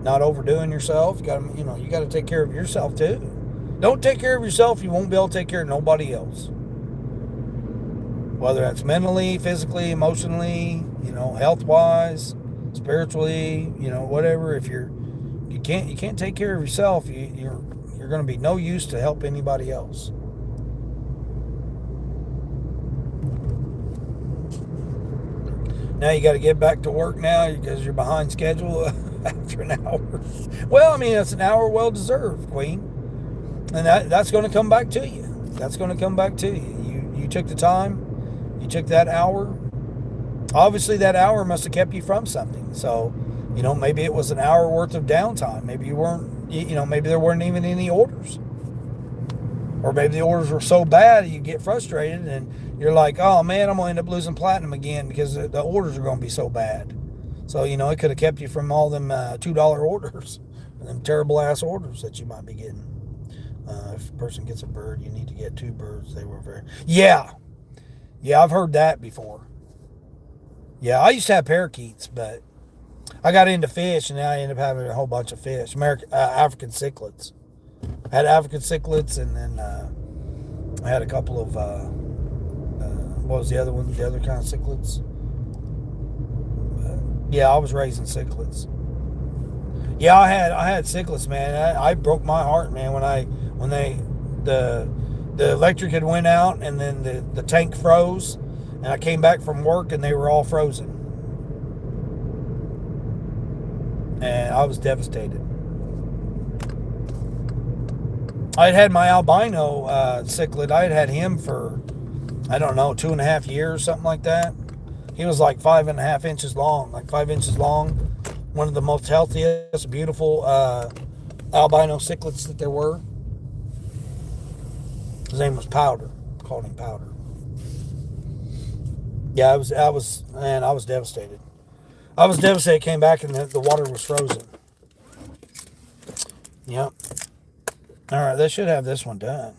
Speaker 1: Not overdoing yourself. You got to take care of yourself too. Don't take care of yourself, you won't be able to take care of nobody else. Whether that's mentally, physically, emotionally, health-wise, spiritually, whatever. If you can't take care of yourself, you're going to be no use to help anybody else. Now you got to get back to work now because you're behind schedule after an hour. Well, I mean, it's an hour well deserved, Queen, and that's going to come back to you. That's going to come back to you. You took the time. You took that hour. Obviously, that hour must have kept you from something. So, maybe it was an hour worth of downtime. Maybe you weren't. Maybe there weren't even any orders. Or maybe the orders were so bad you get frustrated and you're like, oh man, I'm going to end up losing platinum again because the orders are going to be so bad. So, it could have kept you from all them $2 orders and them terrible ass orders that you might be getting. If a person gets a bird, you need to get 2 birds. They were very... Yeah, I've heard that before. Yeah, I used to have parakeets, but I got into fish and now I ended up having a whole bunch of fish. African cichlids. I had African cichlids, and then I had a couple of, what was the other one? The other kind of cichlids? Yeah, I was raising cichlids. Yeah, I had cichlids, man. I broke my heart, man, when the electric had went out, and then the tank froze, and I came back from work and they were all frozen, and I was devastated. I had my albino cichlid. I had him for, I don't know, 2.5 years, something like that. He was like 5.5 inches long, like 5 inches long. One of the most healthiest, beautiful albino cichlids that there were. His name was Powder. Called him Powder. Yeah, man, I was devastated. I was devastated. Came back and the water was frozen. Yep. All right, they should have this one done.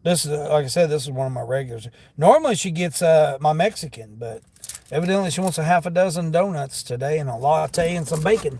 Speaker 1: This is, like I said, this is one of my regulars. Normally she gets my Mexican, but evidently she wants a half a dozen donuts today and a latte and some bacon.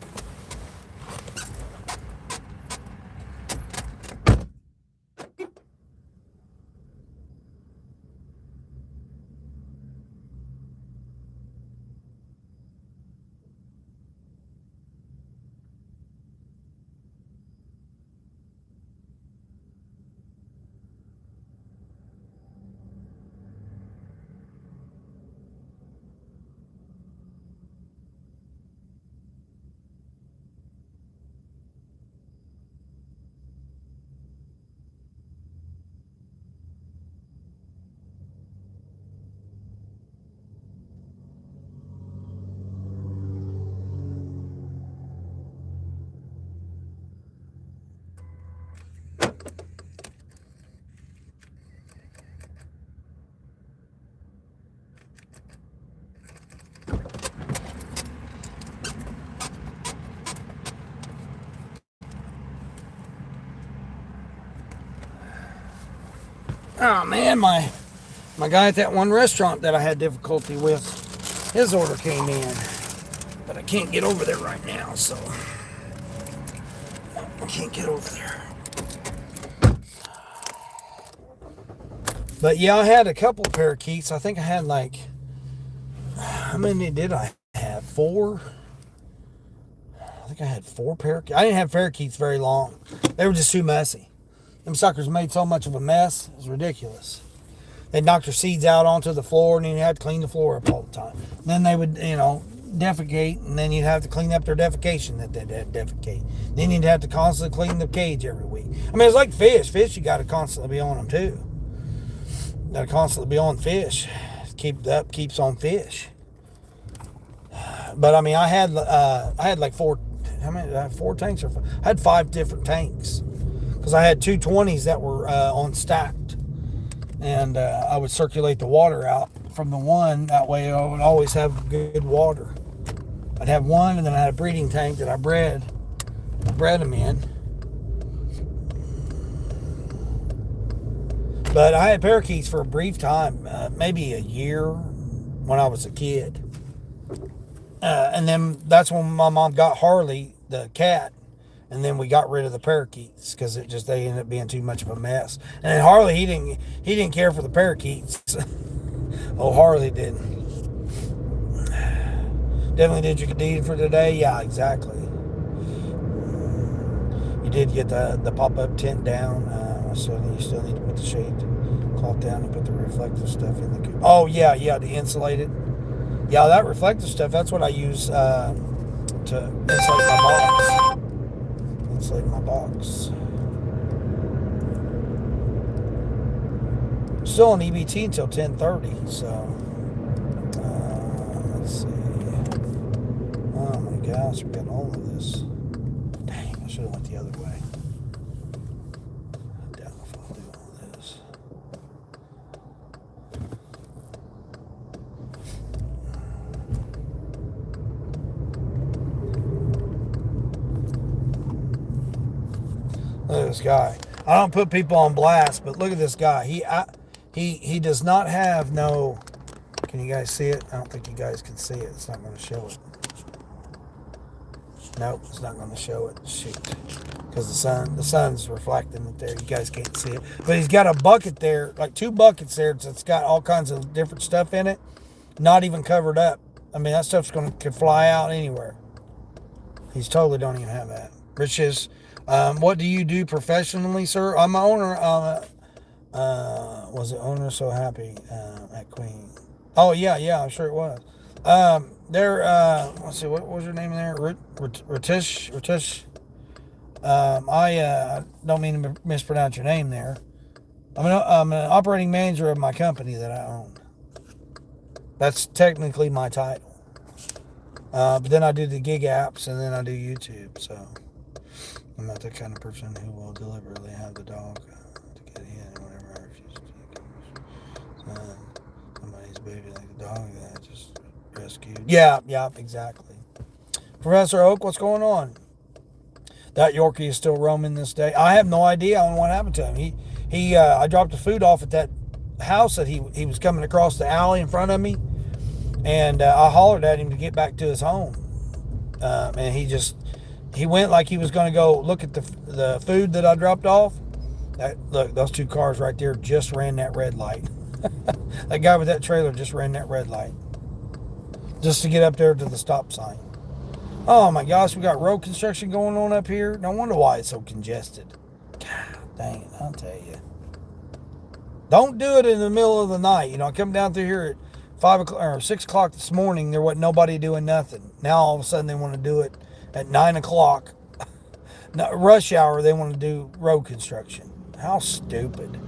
Speaker 1: Oh man, my guy at that one restaurant that I had difficulty with, his order came in, but I can't get over there right now, so I can't get over there. But yeah, I had a couple parakeets. I think I had like, how many did I have? 4? I think I had 4 parakeets. I didn't have parakeets very long. They were just too messy. Them suckers made so much of a mess. It was ridiculous. They knocked their seeds out onto the floor, and then you had to clean the floor up all the time. And then they would, defecate, and then you'd have to clean up their defecation that they'd defecate. Then you'd have to constantly clean the cage every week. I mean, it's like fish. Fish, you got to constantly be on them too. You got to constantly be on fish. Keeps on fish. But I mean, I had like 4. How many? Did I have 4 tanks or 5? I had 5 different tanks. Because I had 2 20s that were on stacked, and I would circulate the water out from the one. That way I would always have good water. I'd have one, and then I had a breeding tank that I bred them in. But I had parakeets for a brief time, maybe a year, when I was a kid. And then that's when my mom got Harley, the cat. And then we got rid of the parakeets because they ended up being too much of a mess. And then Harley, he didn't care for the parakeets. Oh, Harley didn't. Definitely did your deed for today. Yeah, exactly. You did get the pop-up tent down. You still need to put the shade cloth down and put the reflective stuff in the coop. Oh yeah, to insulate it. Yeah, that reflective stuff. That's what I use to insulate my box. Insulate my box. Still on EBT until 10:30, so let's see. Oh my gosh, we got all of this. Dang, I should have went the other way. I doubt if I'll do all this. Look at this guy. I don't put people on blast, but look at this guy. He does not have no. Can you guys see it? I don't think you guys can see it. It's not going to show it. Nope, it's not going to show it. Shoot. Because the sun's reflecting it there. You guys can't see it. But he's got a bucket there, like 2 buckets there that's got all kinds of different stuff in it, not even covered up. I mean, that stuff's could fly out anywhere. He's totally don't even have that. Rich is, what do you do professionally, sir? I'm an owner. Was the owner so happy at Queen? Oh, yeah, I'm sure it was. Let's see, what was her name there? Ratish. I don't mean to mispronounce your name there. I'm an operating manager of my company that I own. That's technically my title. But then I do the gig apps and then I do YouTube. So I'm not the kind of person who will deliberately have the dog to get in whenever I refuse to. Somebody's baby like the dog that I just rescued. Yeah, exactly. Professor Oak, what's going on? That Yorkie is still roaming this day. I have no idea on what happened to him. I dropped the food off at that house that he was coming across the alley in front of me, and I hollered at him to get back to his home. And he went like he was going to go look at the food that I dropped off. Look, those 2 cars right there just ran that red light. That guy with that trailer just ran that red light just to get up there to the stop sign. Oh my gosh, we got road construction going on up here. No wonder why it's so congested. God dang it, I'll tell you. Don't do it in the middle of the night. I come down through here at 5 o'clock or 6 o'clock this morning. There wasn't nobody doing nothing. Now all of a sudden they want to do it at 9 o'clock. Rush hour, they want to do road construction. How stupid.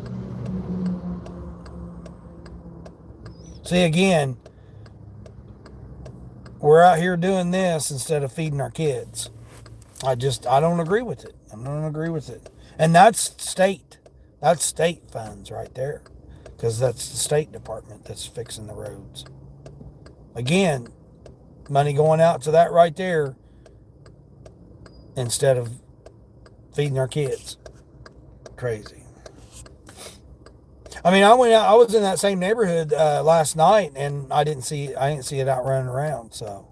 Speaker 1: See, again, we're out here doing this instead of feeding our kids. I don't agree with it. I don't agree with it. And that's state funds right there, because that's the State Department that's fixing the roads. Again, money going out to that right there instead of feeding our kids. Crazy. I mean, I was in that same neighborhood last night, and I didn't see it out running around. So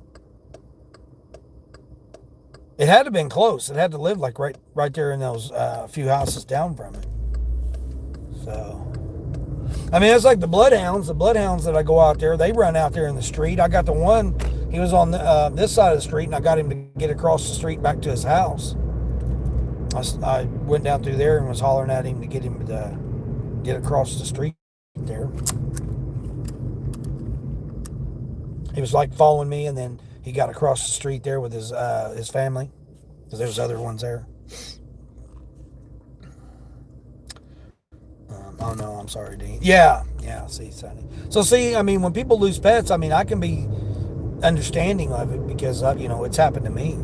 Speaker 1: it had to have been close. It had to live like right there in those few houses down from it. So, I mean, it's like the bloodhounds. The bloodhounds that I go out there, they run out there in the street. I got the one. He was on this side of the street, and I got him to get across the street back to his house. I went down through there and was hollering at him to get him to get across the street there. He was like following me, and then he got across the street there with his family, because there was other ones there. Oh no, I'm sorry, Dean. Yeah, see, Sonny. So see, I mean, when people lose pets, I mean, I can be understanding of it because it's happened to me.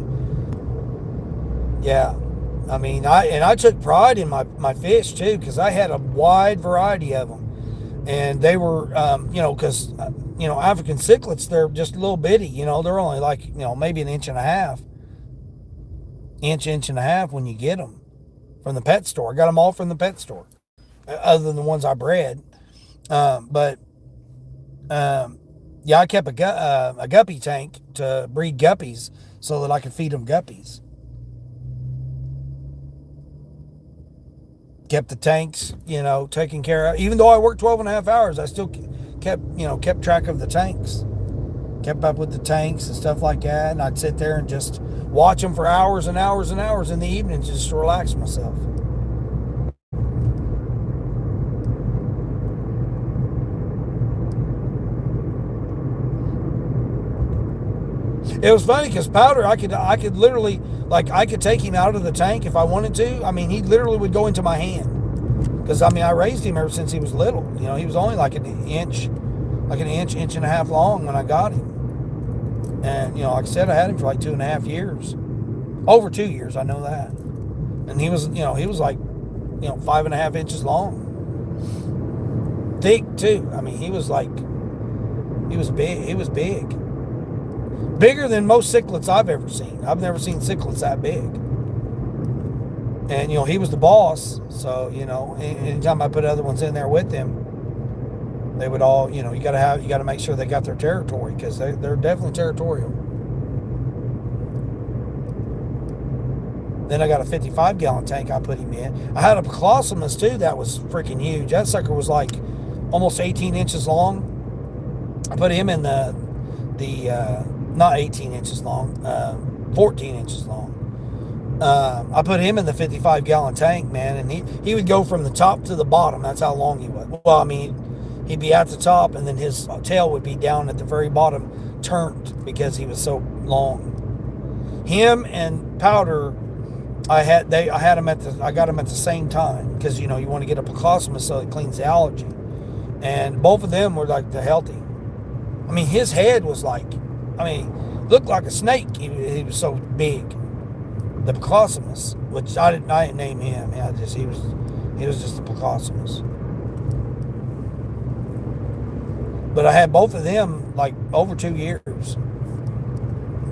Speaker 1: Yeah. I mean, I took pride in my fish too, because I had a wide variety of them, and they were, because African cichlids, they're just a little bitty, they're only like, maybe an inch and a half when you get them from the pet store. I got them all from the pet store, other than the ones I bred. I kept a guppy tank to breed guppies so that I could feed them guppies. Kept the tanks, taken care of. Even though I worked 12 and a half hours, I still kept track of the tanks. Kept up with the tanks and stuff like that. And I'd sit there and just watch them for hours and hours and hours in the evening just to relax myself. It was funny because Powder, I could literally, I could take him out of the tank if I wanted to. I mean, he literally would go into my hand. Because, I mean, I raised him ever since he was little. He was only like an inch and a half long when I got him. And, like I said, I had him for like 2.5 years. Over 2 years, I know that. And he was like, 5.5 inches long. Thick, too. I mean, he was big. He was big. Bigger than most cichlids I've ever seen. I've never seen cichlids that big. And, he was the boss. So, anytime I put other ones in there with him, they would all, you got to make sure they got their territory, because they're definitely territorial. Then I got a 55-gallon tank I put him in. I had a Colossus too that was freaking huge. That sucker was like almost 18 inches long. I put him in the not 18 inches long, 14 inches long. I put him in the 55-gallon tank, man, and he would go from the top to the bottom. That's how long he was. Well, I mean, he'd be at the top, and then his tail would be down at the very bottom, turned, because he was so long. Him and Powder, I got them at the same time, because you want to get a Placosma so it cleans the allergy, and both of them were like the healthy. I mean, his head was like, looked like a snake. He was so big. The Placosmas, which I didn't name him. He was just the Placosmas. But I had both of them like over 2 years.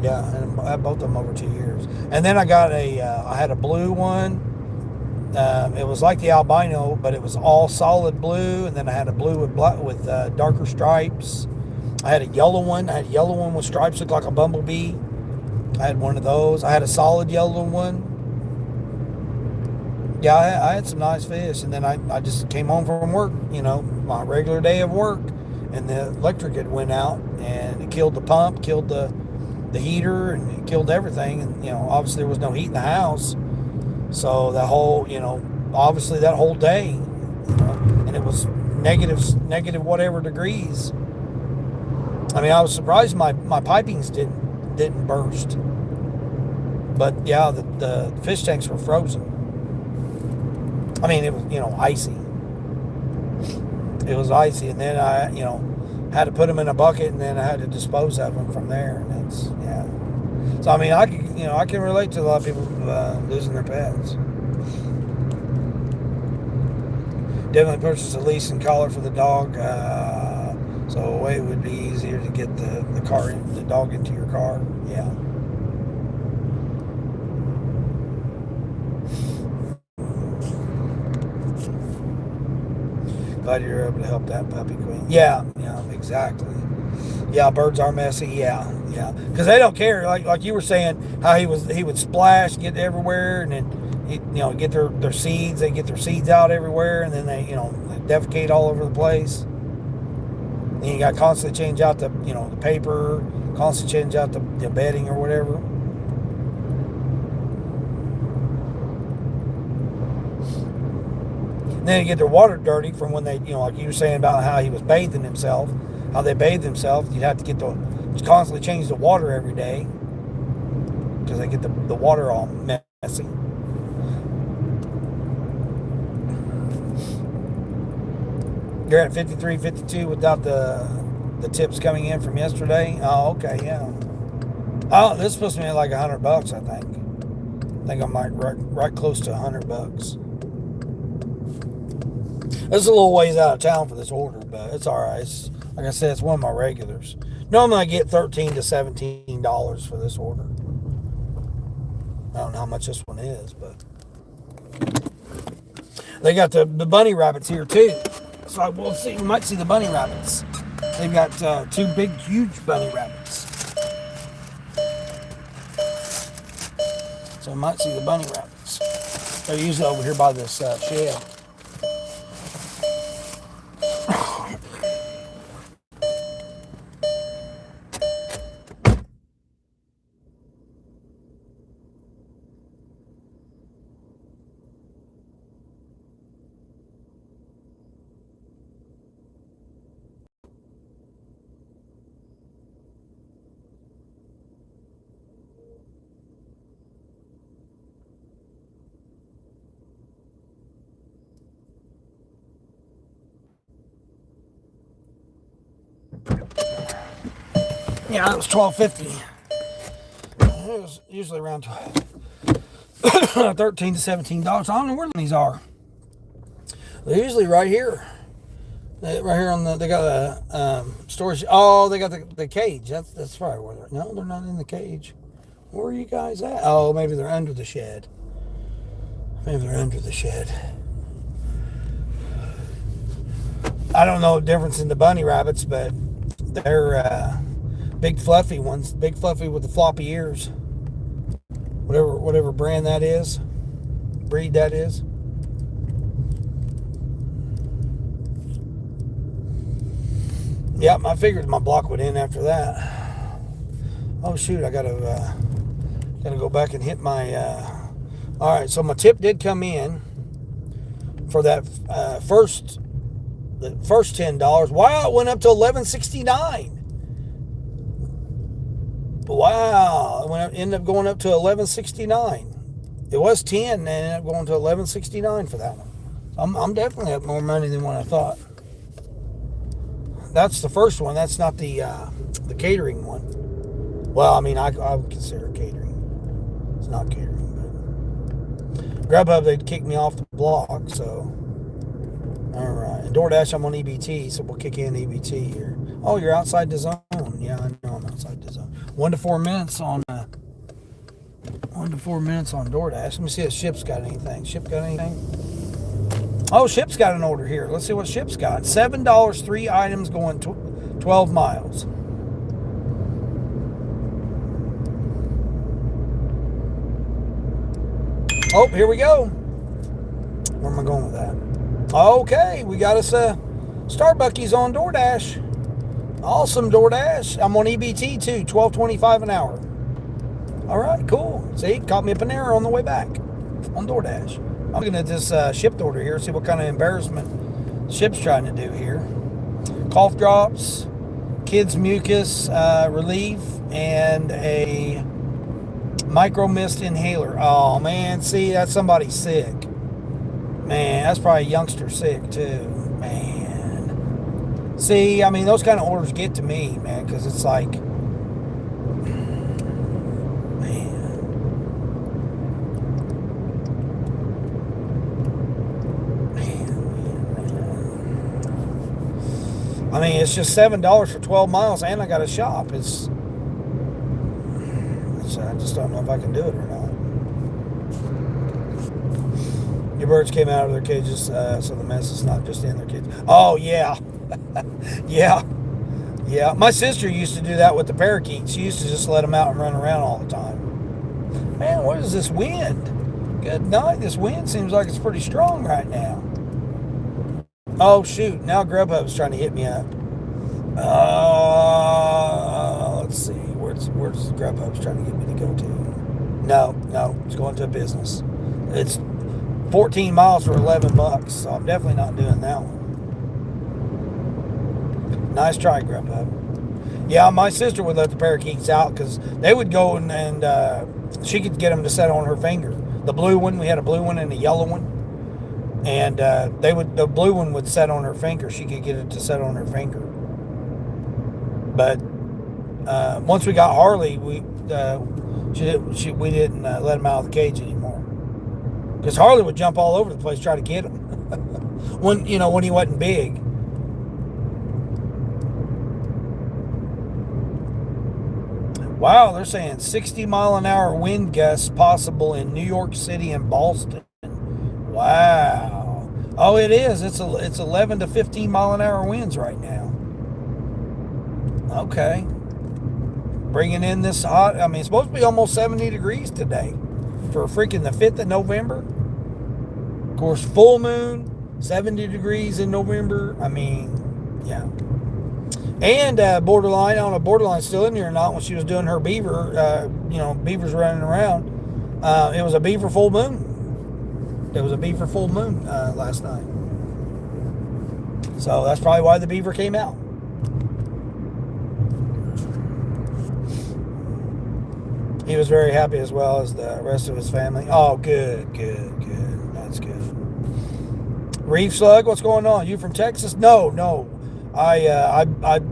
Speaker 1: Yeah, and I had both of them over 2 years. And then I got I had a blue one. It was like the albino, but it was all solid blue. And then I had a blue with darker stripes. I had a yellow one. I had a yellow one with stripes, looked like a bumblebee. I had one of those. I had a solid yellow one. Yeah, I had some nice fish. And then I just came home from work, my regular day of work. And the electric had went out, and it killed the pump, killed the heater, and it killed everything. And, obviously there was no heat in the house. So that whole, obviously that whole day, and it was negative whatever degrees. I was surprised my pipings didn't burst. But yeah, the fish tanks were frozen. It was, icy. It was icy, and then I, had to put them in a bucket, and then I had to dispose of them from there. And it's, yeah. So I can relate to a lot of people losing their pets. Definitely purchase a leash and collar for the dog, so it would be easier to get the dog into your car. Yeah. Glad you're able to help that puppy queen. Yeah, exactly. Yeah, birds are messy. Yeah, because they don't care. Like you were saying, how he would splash, get everywhere, and then get their seeds. They get their seeds out everywhere, and then they defecate all over the place. Then you got to constantly change out the paper, constantly change out the bedding or whatever. Then you get their water dirty from when they, like you were saying about how he was bathing himself, how they bathe themselves. You'd have to constantly change the water every day because they get the water all messy. You're at 53, 52 without the tips coming in from yesterday. Oh, okay, yeah. Oh, this is supposed to be like $100, I think. I think I'm right close to $100. This is a little ways out of town for this order, but it's all right. Like I said, it's one of my regulars. Normally I get $13 to $17 for this order. I don't know how much this one is, but they got the bunny rabbits here too. So we'll see. We might see the bunny rabbits. They've got two big, huge bunny rabbits. So we might see the bunny rabbits. They're usually over here by this shed. Yeah, it was $12.50. It was usually around $13 to $17. I don't know where these are. They're usually right here. Right here on they got a storage. Oh, they got the cage. That's probably where they're. No, they're not in the cage. Where are you guys at? Oh, maybe they're under the shed. Maybe they're under the shed. I don't know the difference in the bunny rabbits, but they're big fluffy ones. Big fluffy with the floppy ears. whatever brand that is, breed that is. Yep, I figured my block would end after that. Oh shoot, I gotta go back and hit my. All right, so my tip did come in for that first $10. Wow, it went up to $11.69. Wow, it ended up going up to $11.69. It was 10 and ended up going to $11.69 for that one. I'm definitely up more money than what I thought. That's the first one. That's not the catering one. Well, I mean, I would consider it catering. It's not catering, but Grubhub, they'd kick me off the block. So, all right. And Doordash, I'm on EBT, so we'll kick in EBT here. Oh, you're outside the zone. Yeah, I know I'm outside the zone. 1 to 4 minutes on 1 to 4 minutes on Doordash. Let me see if Ship's got anything. Ship got anything? Oh, Ship's got an order here. Let's see what Ship's got. $7, 3 items going 12 miles. Oh, here we go. Where am I going with that? Okay, we got us a Starbucks on Doordash. Awesome, Doordash. I'm on EBT too, $12.25 an hour. All right, cool. See, caught me a Panera on the way back on Doordash. I'm looking at this shipped order here, see what kind of embarrassment Ship's trying to do here. Cough drops, kids mucus relief, and a micro mist inhaler. Oh man, see, that's somebody sick. Man, that's probably a youngster sick too. Man. See, I mean, those kind of orders get to me, man, because it's like, I mean, it's just $7 for 12 miles, and I got to shop. I just don't know if I can do it or not. Your birds came out of their cages, so the mess is not just in their cages. Oh, yeah. Yeah. My sister used to do that with the parakeets. She used to just let them out and run around all the time. Man, what is this wind? Good night. This wind seems like it's pretty strong right now. Oh, shoot. Now Grubhub's trying to hit me up. Let's see. Where's Grubhub's trying to get me to go to? No. It's going to a business. It's 14 miles for $11, so I'm definitely not doing that one. Nice try, Grubhub. Yeah, my sister would let the parakeets out because they would go and she could get them to set on her finger. The blue one, we had a blue one and a yellow one. And the blue one would set on her finger. She could get it to set on her finger. But once we got Harley, we didn't let him out of the cage anymore. Because Harley would jump all over the place try to get him when he wasn't big. Wow, they're saying 60-mile-an-hour wind gusts possible in New York City and Boston. Wow. Oh, it is. It's 11 to 15 mile an hour winds right now. Okay. Bringing in this hot. I mean, it's supposed to be almost 70 degrees today for freaking the 5th of November. Of course, full moon, 70 degrees in November. I mean, yeah. And Borderline, I don't know if Borderline's still in here or not, when she was doing her beaver, beavers running around. It was a beaver full moon. There was a beaver full moon last night. So that's probably why the beaver came out. He was very happy as well as the rest of his family. Oh, good. That's good. Reef Slug, what's going on? You from Texas? No. I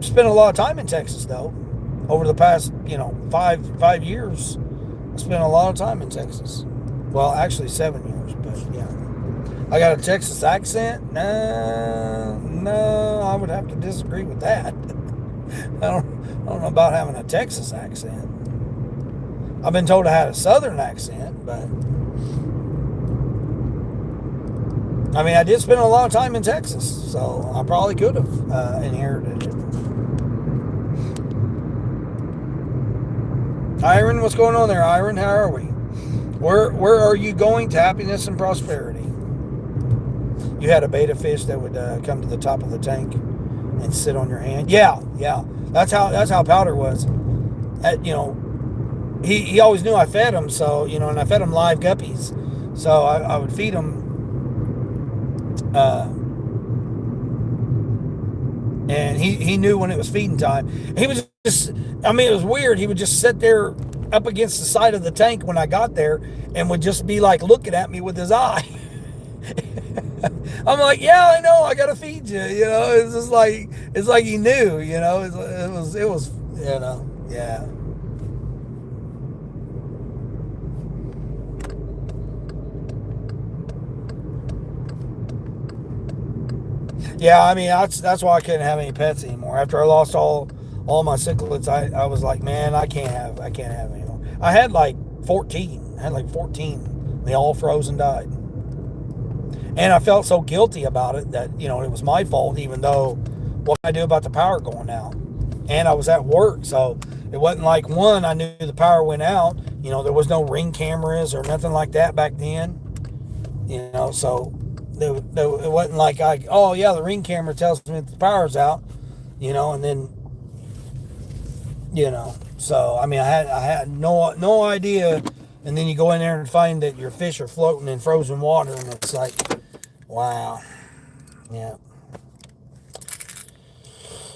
Speaker 1: spent a lot of time in Texas, though. Over the past, 5 years, I spent a lot of time in Texas. Well, actually 7 years, but yeah. I got a Texas accent? No, I would have to disagree with that. I don't know about having a Texas accent. I've been told I had a Southern accent, but I mean, I did spend a lot of time in Texas, so I probably could have inherited it. Iron, what's going on there, Iron? How are we? Where are you going to happiness and prosperity? You had a betta fish that would come to the top of the tank and sit on your hand. Yeah, yeah. That's how Powder was. You know, he always knew I fed him, so and I fed him live guppies, so I would feed him, and he knew when it was feeding time. He was just, I mean, it was weird. He would just sit there up against the side of the tank when I got there, and would just be like looking at me with his eye. I'm like, yeah, I know, I gotta feed you. It's just like he knew. It was yeah. Yeah, I mean that's why I couldn't have any pets anymore. After I lost all my cichlids, I was like, man, I can't have anymore. I had like 14. I had like 14. They all froze and died. And I felt so guilty about it that, it was my fault, even though what can I do about the power going out? And I was at work, so it wasn't like, one, I knew the power went out. There was no Ring cameras or nothing like that back then. So it wasn't like oh yeah, the Ring camera tells me that the power's out, and then, so I mean, I had no idea. And then you go in there and find that your fish are floating in frozen water, and it's like, wow. Yeah.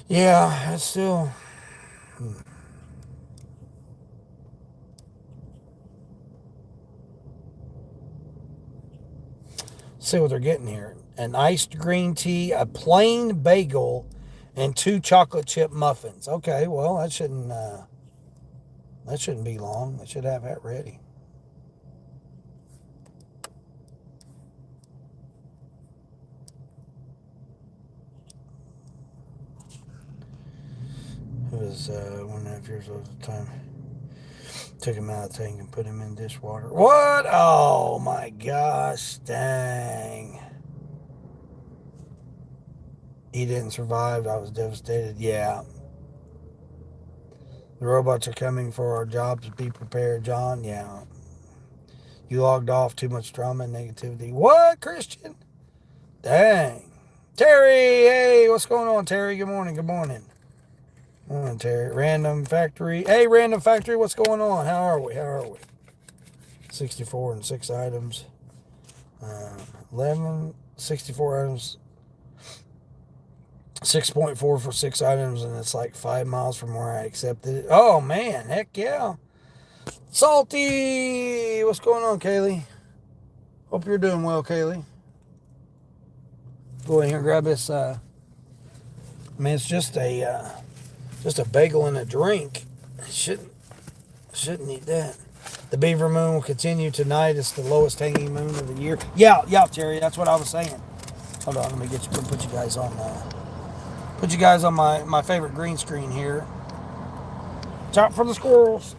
Speaker 1: Yeah, it's still. See what they're getting here. An iced green tea, a plain bagel, and 2 chocolate chip muffins. Okay, well that shouldn't be long. I should have that ready. It was 1.5 years old at the time. Took him out of the tank and put him in dishwater. What? Oh my gosh, dang. He didn't survive. I was devastated. Yeah. The robots are coming for our jobs. Be prepared, John. Yeah. You logged off. Too much drama and negativity. What, Christian? Dang. Terry, hey, what's going on, Terry? Good morning. Good morning. Morning, Terry. Random Factory. Hey, Random Factory, what's going on? How are we? 64 and 6 items. 11, 64 items. 6.4 for 6 items, and it's like 5 miles from where I accepted it. Oh, man. Heck yeah. Salty. What's going on, Kaylee? Hope you're doing well, Kaylee. Go in here and grab this. I mean, it's just a bagel and a drink. Shouldn't eat that. The beaver moon will continue tonight. It's the lowest hanging moon of the year. Yeah, yeah, Terry. That's what I was saying. Hold on, let me put you guys on. Put you guys on my favorite green screen here. Chop for the squirrels.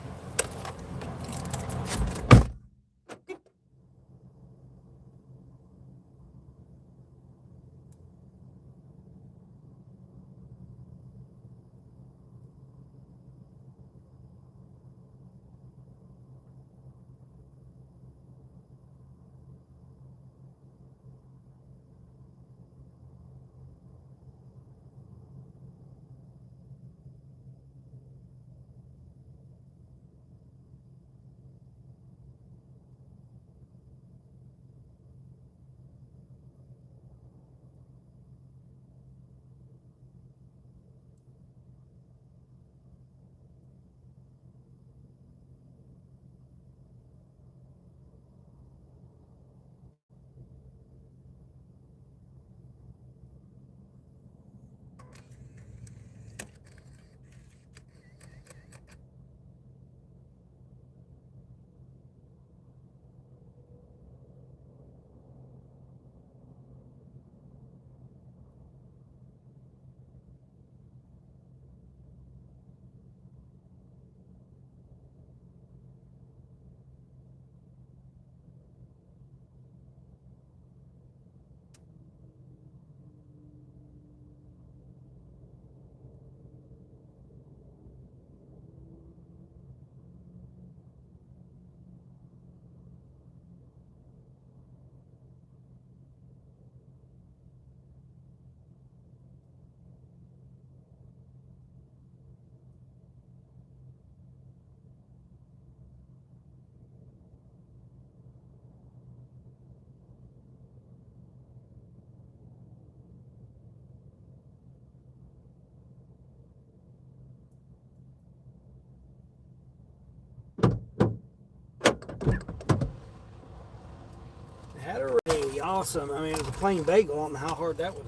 Speaker 1: awesome. I mean, it was a plain bagel. I don't know how hard that was.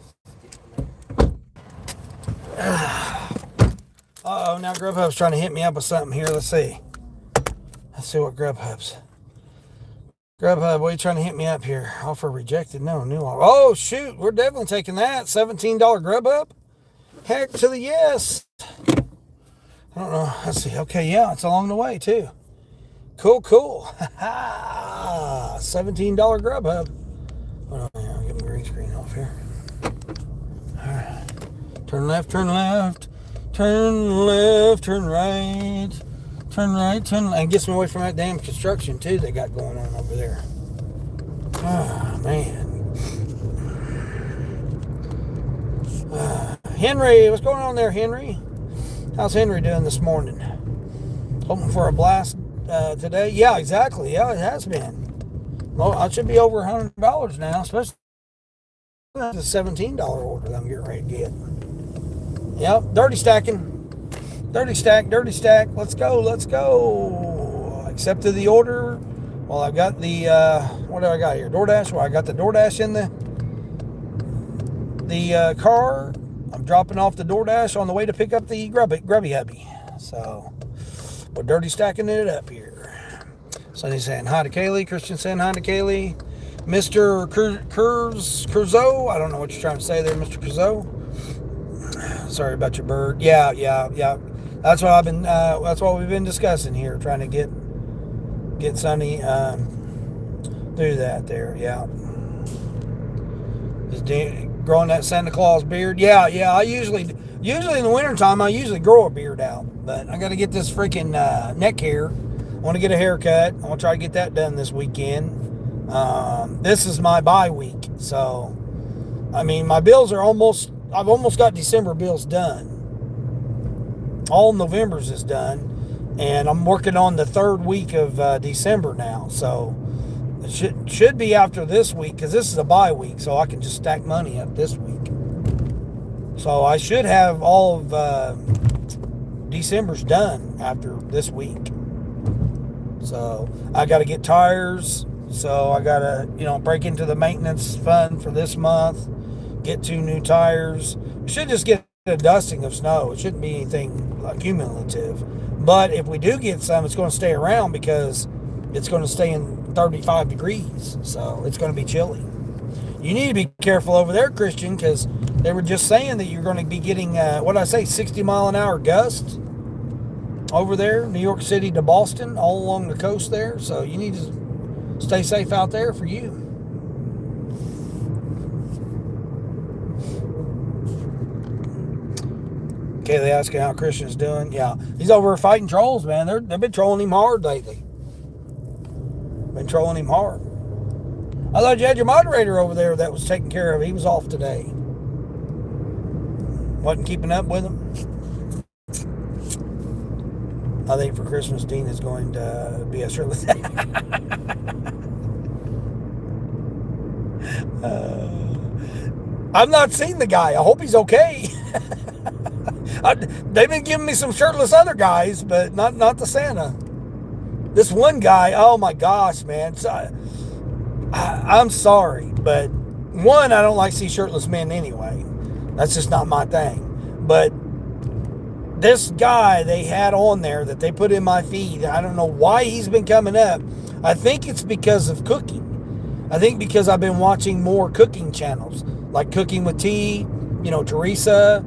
Speaker 1: Uh-oh, now Grubhub's trying to hit me up with something here. Let's see. Let's see what Grubhub, what are you trying to hit me up here? Offer rejected. No, new offer. Oh, shoot. We're definitely taking that. $17 Grubhub. Heck to the yes. I don't know. Let's see. Okay, yeah, it's along the way, too. Cool. $17 Grubhub. Hold on, I'll get my green screen off here. All right. Turn left, turn left. Turn left, turn right. Turn right, turn left. And gets me away from that damn construction, too, they got going on over there. Oh, man. Henry, what's going on there, Henry? How's Henry doing this morning? Hoping for a blast today? Yeah, exactly. Yeah, it has been. Well, I should be over $100 now, especially the $17 order that I'm getting ready to get. Yep, dirty stacking. Dirty stack. Let's go. Accepted the order. Well, I've got the, what do I got here? DoorDash. Well, I got the DoorDash in the car. I'm dropping off the DoorDash on the way to pick up the grubby hubby. So, we're dirty stacking it up here. Sonny saying hi to Kaylee. Christian saying hi to Kaylee. Mr. Curzo. I don't know what you're trying to say there, Mr. Curzo. Sorry about your bird. Yeah. That's what we've been discussing here, trying to get Sonny do that there. Yeah. Just growing that Santa Claus beard. Yeah. I usually in the wintertime I usually grow a beard out, but I got to get this freaking neck hair. I want to get a haircut. I want to try to get that done this weekend. This is my bye week, so I mean my bills are I've almost got December bills done. All November's is done, and I'm working on the third week of December now. So it should be after this week, because this is a bye week, so I can just stack money up this week. So I should have all of December's done after this week. So I got to get tires. So I got to break into the maintenance fund for this month. Get 2 new tires. We should just get a dusting of snow. It shouldn't be anything cumulative. But if we do get some, it's going to stay around because it's going to stay in 35 degrees. So it's going to be chilly. You need to be careful over there, Christian, because they were just saying that you're going to be getting, 60-mile-an-hour gusts over there, New York City to Boston, all along the coast there. So you need to stay safe out there for you. Kaylee asking how Christian's doing. Yeah, he's over fighting trolls, man. They've been trolling him hard lately. Been trolling him hard. I thought you had your moderator over there that was taken care of. He was off today. Wasn't keeping up with him. I think for Christmas, Dean is going to be a shirtless. I've not seen the guy. I hope he's okay. They've been giving me some shirtless other guys, but not the Santa. This one guy, oh my gosh, man. I'm sorry, but one, I don't like to see shirtless men anyway. That's just not my thing. But this guy they had on there that they put in my feed, I don't know why he's been coming up. I think it's because of cooking. I think because I've been watching more cooking channels, like Cooking with Tea, Teresa.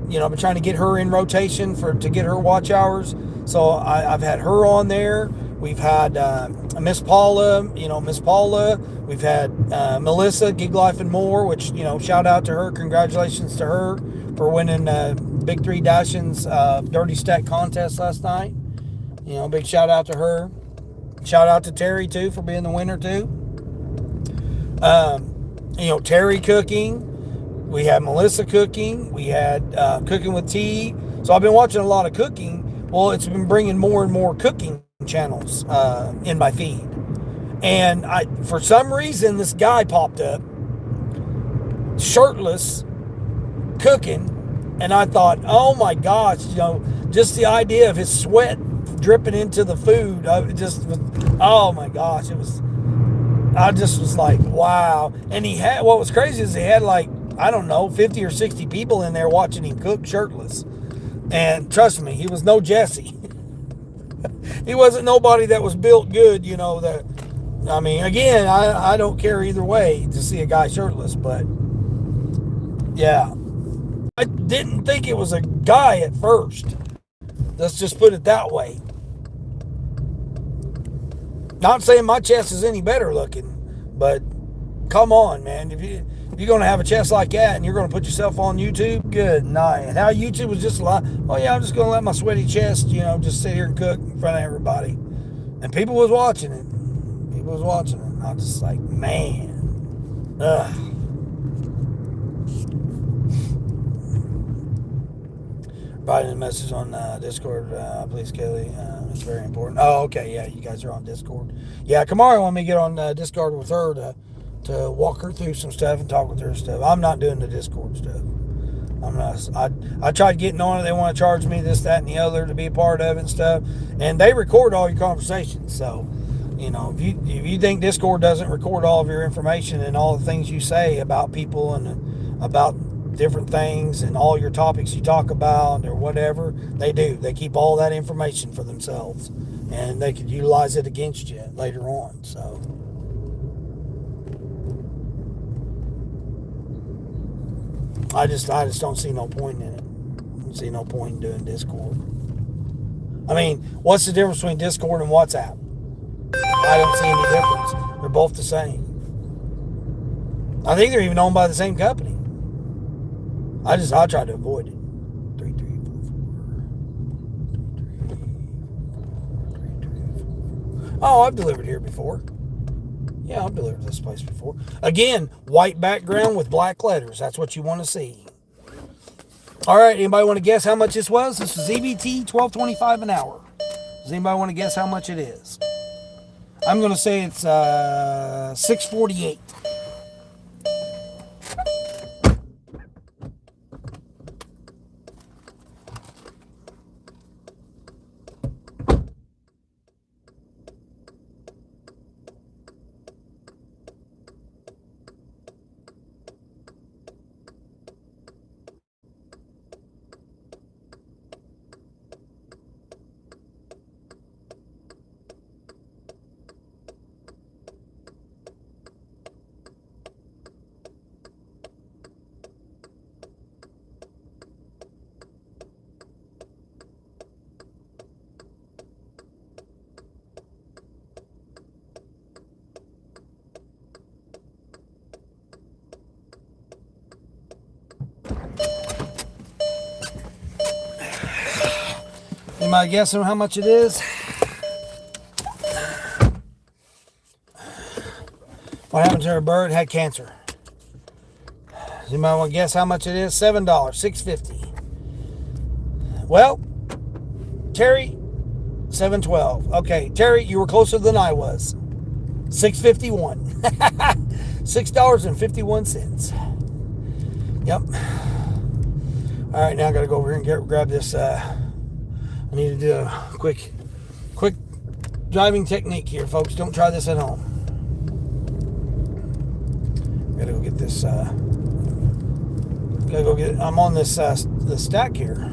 Speaker 1: I've been trying to get her in rotation to get her watch hours. So I've had her on there. We've had Miss Paula, Miss Paula. We've had Melissa, Gig Life and More, which, shout out to her. Congratulations to her for winning Big 3 Dashing's Dirty Stack contest last night. Big shout out to her. Shout out to Terry, too, for being the winner, too. Terry cooking. We had Melissa cooking. We had Cooking with Tea. So I've been watching a lot of cooking. Well, it's been bringing more and more cooking channels in my feed. And for some reason, this guy popped up, shirtless, cooking. And I thought, oh my gosh, just the idea of his sweat dripping into the food. Oh my gosh, it was I just was like, wow. And he had, what was crazy is he had like, I don't know, 50 or 60 people in there watching him cook shirtless. And trust me, he was no Jesse. He wasn't nobody that was built good, you know, that, I mean, again, I don't care either way to see a guy shirtless, but yeah. I didn't think it was a guy at first. Let's just put it that way. Not saying my chest is any better looking, but come on, man. If you're going to have a chest like that and you're going to put yourself on YouTube, good night. Now YouTube was just like, oh yeah, I'm just going to let my sweaty chest, you know, just sit here and cook in front of everybody. And people was watching it. People was watching it. I was just like, man. Ugh. Writing a message on Discord, please, Kelly. It's very important. Oh, okay, yeah, you guys are on Discord. Yeah, Kamara wanted me to get on Discord with her to walk her through some stuff and talk with her stuff. I'm not doing the Discord stuff. I'm not. I tried getting on it. They want to charge me this, that, and the other to be a part of it and stuff. And they record all your conversations. So, you know, if you think Discord doesn't record all of your information and all the things you say about people and about different things and all your topics you talk about or whatever, they do. They keep all that information for themselves, and they could utilize it against you later on. So I just don't see no point in it. I don't see no point in doing Discord. I mean, what's the difference between Discord and WhatsApp? I don't see any difference. They're both the same. I think they're even owned by the same company. I try to avoid it. 3344. Oh, I've delivered here before. Yeah, I've delivered this place before. Again, white background with black letters. That's what you want to see. All right, anybody want to guess how much this was? This was EBT, $12.25 an hour. Does anybody want to guess how much it is? I'm going to say it's $6.48. Anybody guessing how much it is? What happened to her bird? Had cancer. Does anybody want to guess how much it is? $7, $6.50. Well, Terry, $7.12. Okay, Terry, you were closer than I was. $6.51. $6.51. Yep. All right, now I got to go over here and grab this. I need to do a quick driving technique here, folks. Don't try this at home. Gotta go get this. I'm on this the stack here.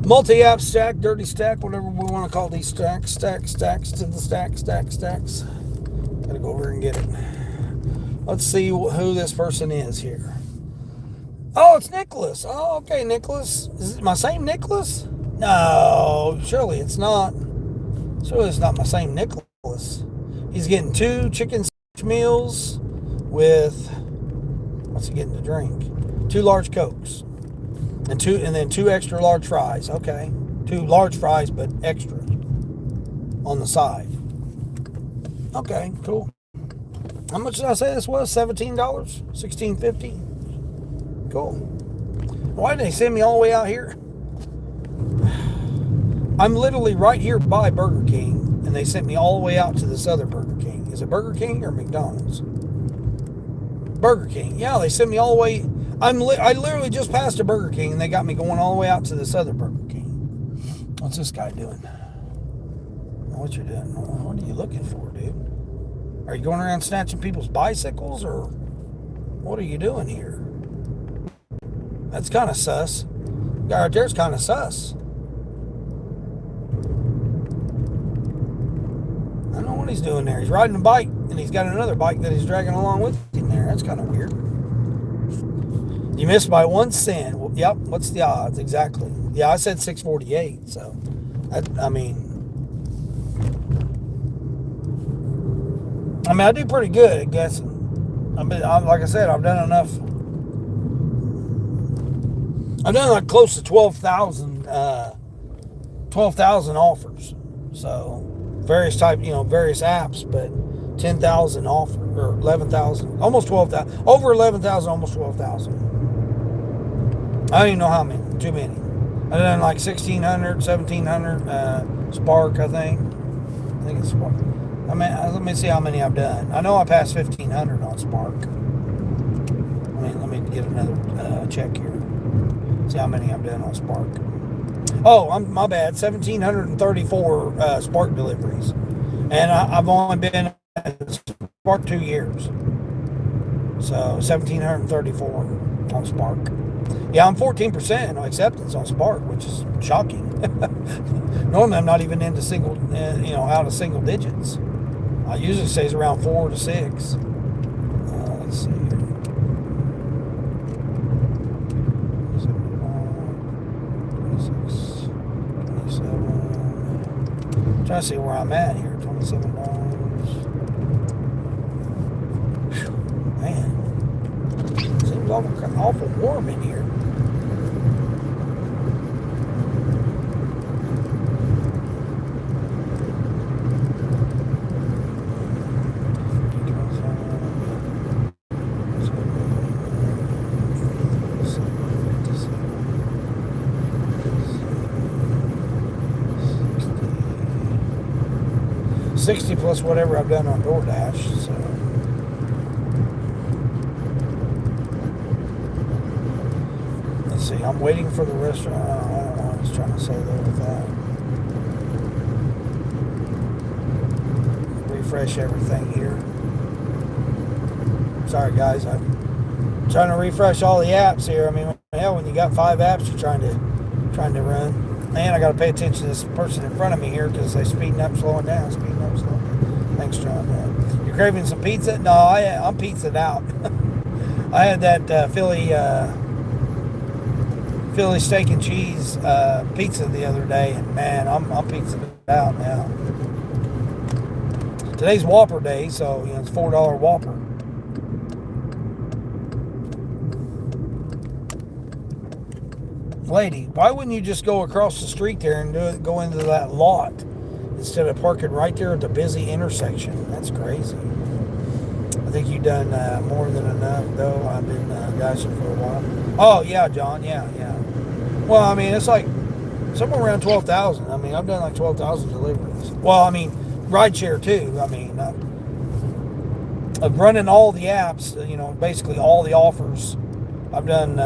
Speaker 1: Multi-app stack, dirty stack, whatever we want to call these stacks. Stacks to the stacks. Gotta go over and get it. Let's see who this person is here. Oh, it's Nicholas. Oh, okay, Nicholas. Is it my same Nicholas? No, surely it's not. Surely it's not my same Nicholas. He's getting 2 chicken sandwich meals with, what's he getting to drink? 2 large Cokes. And then 2 extra large fries. Okay. 2 large fries, but extra on the side. Okay, cool. How much did I say this was? $17? $16.50? Cool. Why did they send me all the way out here? I'm literally right here by Burger King, and they sent me all the way out to this other Burger King. Is it Burger King or McDonald's? Burger King. Yeah, they sent me all the way. I literally just passed a Burger King, and they got me going all the way out to this other Burger King. What's this guy doing? What you doing? What are you looking for, dude? Are you going around snatching people's bicycles, or what are you doing here? That's kind of sus. Guy right there's kind of sus. I don't know what he's doing there. He's riding a bike, and he's got another bike that he's dragging along with him there. That's kind of weird. You missed by 1 cent. Well, yep, what's the odds? Exactly. Yeah, I said 648, so, I mean, I do pretty good at guessing. Like I said, I've done enough. I've done like close to 12,000 offers. So various apps, but 10,000 offers, or 11,000, almost 12,000, over 11,000, almost 12,000. I don't even know how many, too many. I've done like 1,600, 1,700 Spark, I think it's Spark. Let me see how many I've done. I know I passed 1,500 on Spark. Let me get another check here. See how many I've done on Spark. Oh, my bad. 1,734 Spark deliveries, and I've only been at Spark 2 years. So 1,734 on Spark. Yeah, I'm 14% acceptance on Spark, which is shocking. Normally, I'm not even into out of single digits. I usually stays around 4 to 6. Let's see here. 26, 27. Trying to see where I'm at here. $27. Man, seems awful warm in here. $60 plus whatever I've done on Doordash. So let's see. I'm waiting for the restaurant. I don't know what I was trying to say there with that. Refresh everything here. Sorry guys, I'm trying to refresh all the apps here. I mean, hell, when you got 5 apps you're trying to run. And I got to pay attention to this person in front of me here because they're speeding up, slowing down, Thanks, John. You're craving some pizza? No, I'm pizzaed out. I had that Philly steak and cheese pizza the other day, and man, I'm pizzaed out now. Today's Whopper day, so it's $4 Whopper. Lady, why wouldn't you just go across the street there and go into that lot instead of parking right there at the busy intersection? That's crazy. I think you've done more than enough, though. I've been dashing for a while. Oh, yeah, John, yeah. Well, I mean, it's like somewhere around 12,000. I mean, I've done like 12,000 deliveries. Well, I mean, rideshare too. I mean, of running all the apps, basically all the offers, I've done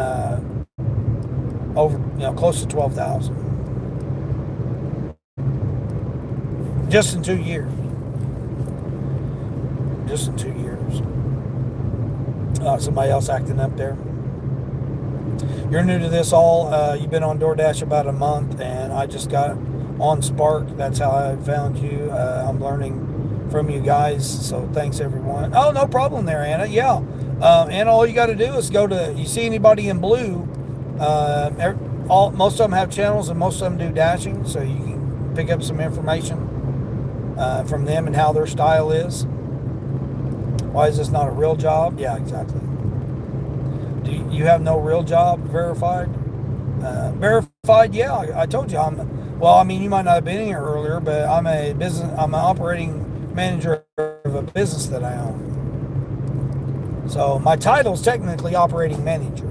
Speaker 1: over, close to 12,000. Just in 2 years. Somebody else acting up there. You're new to this all. You've been on Doordash about a month, and I just got on Spark. That's how I found you. I'm learning from you guys, so thanks everyone. Oh, no problem there, Anna. Yeah. Anna, all you got to do is go to, you see anybody in blue, most of them have channels and most of them do dashing, so you can pick up some information from them and how their style is. Why is this not a real job? Yeah, exactly. Do you have no real job verified? Verified, yeah. I told you you might not have been here earlier, but I'm an operating manager of a business that I own. So my title is technically operating manager.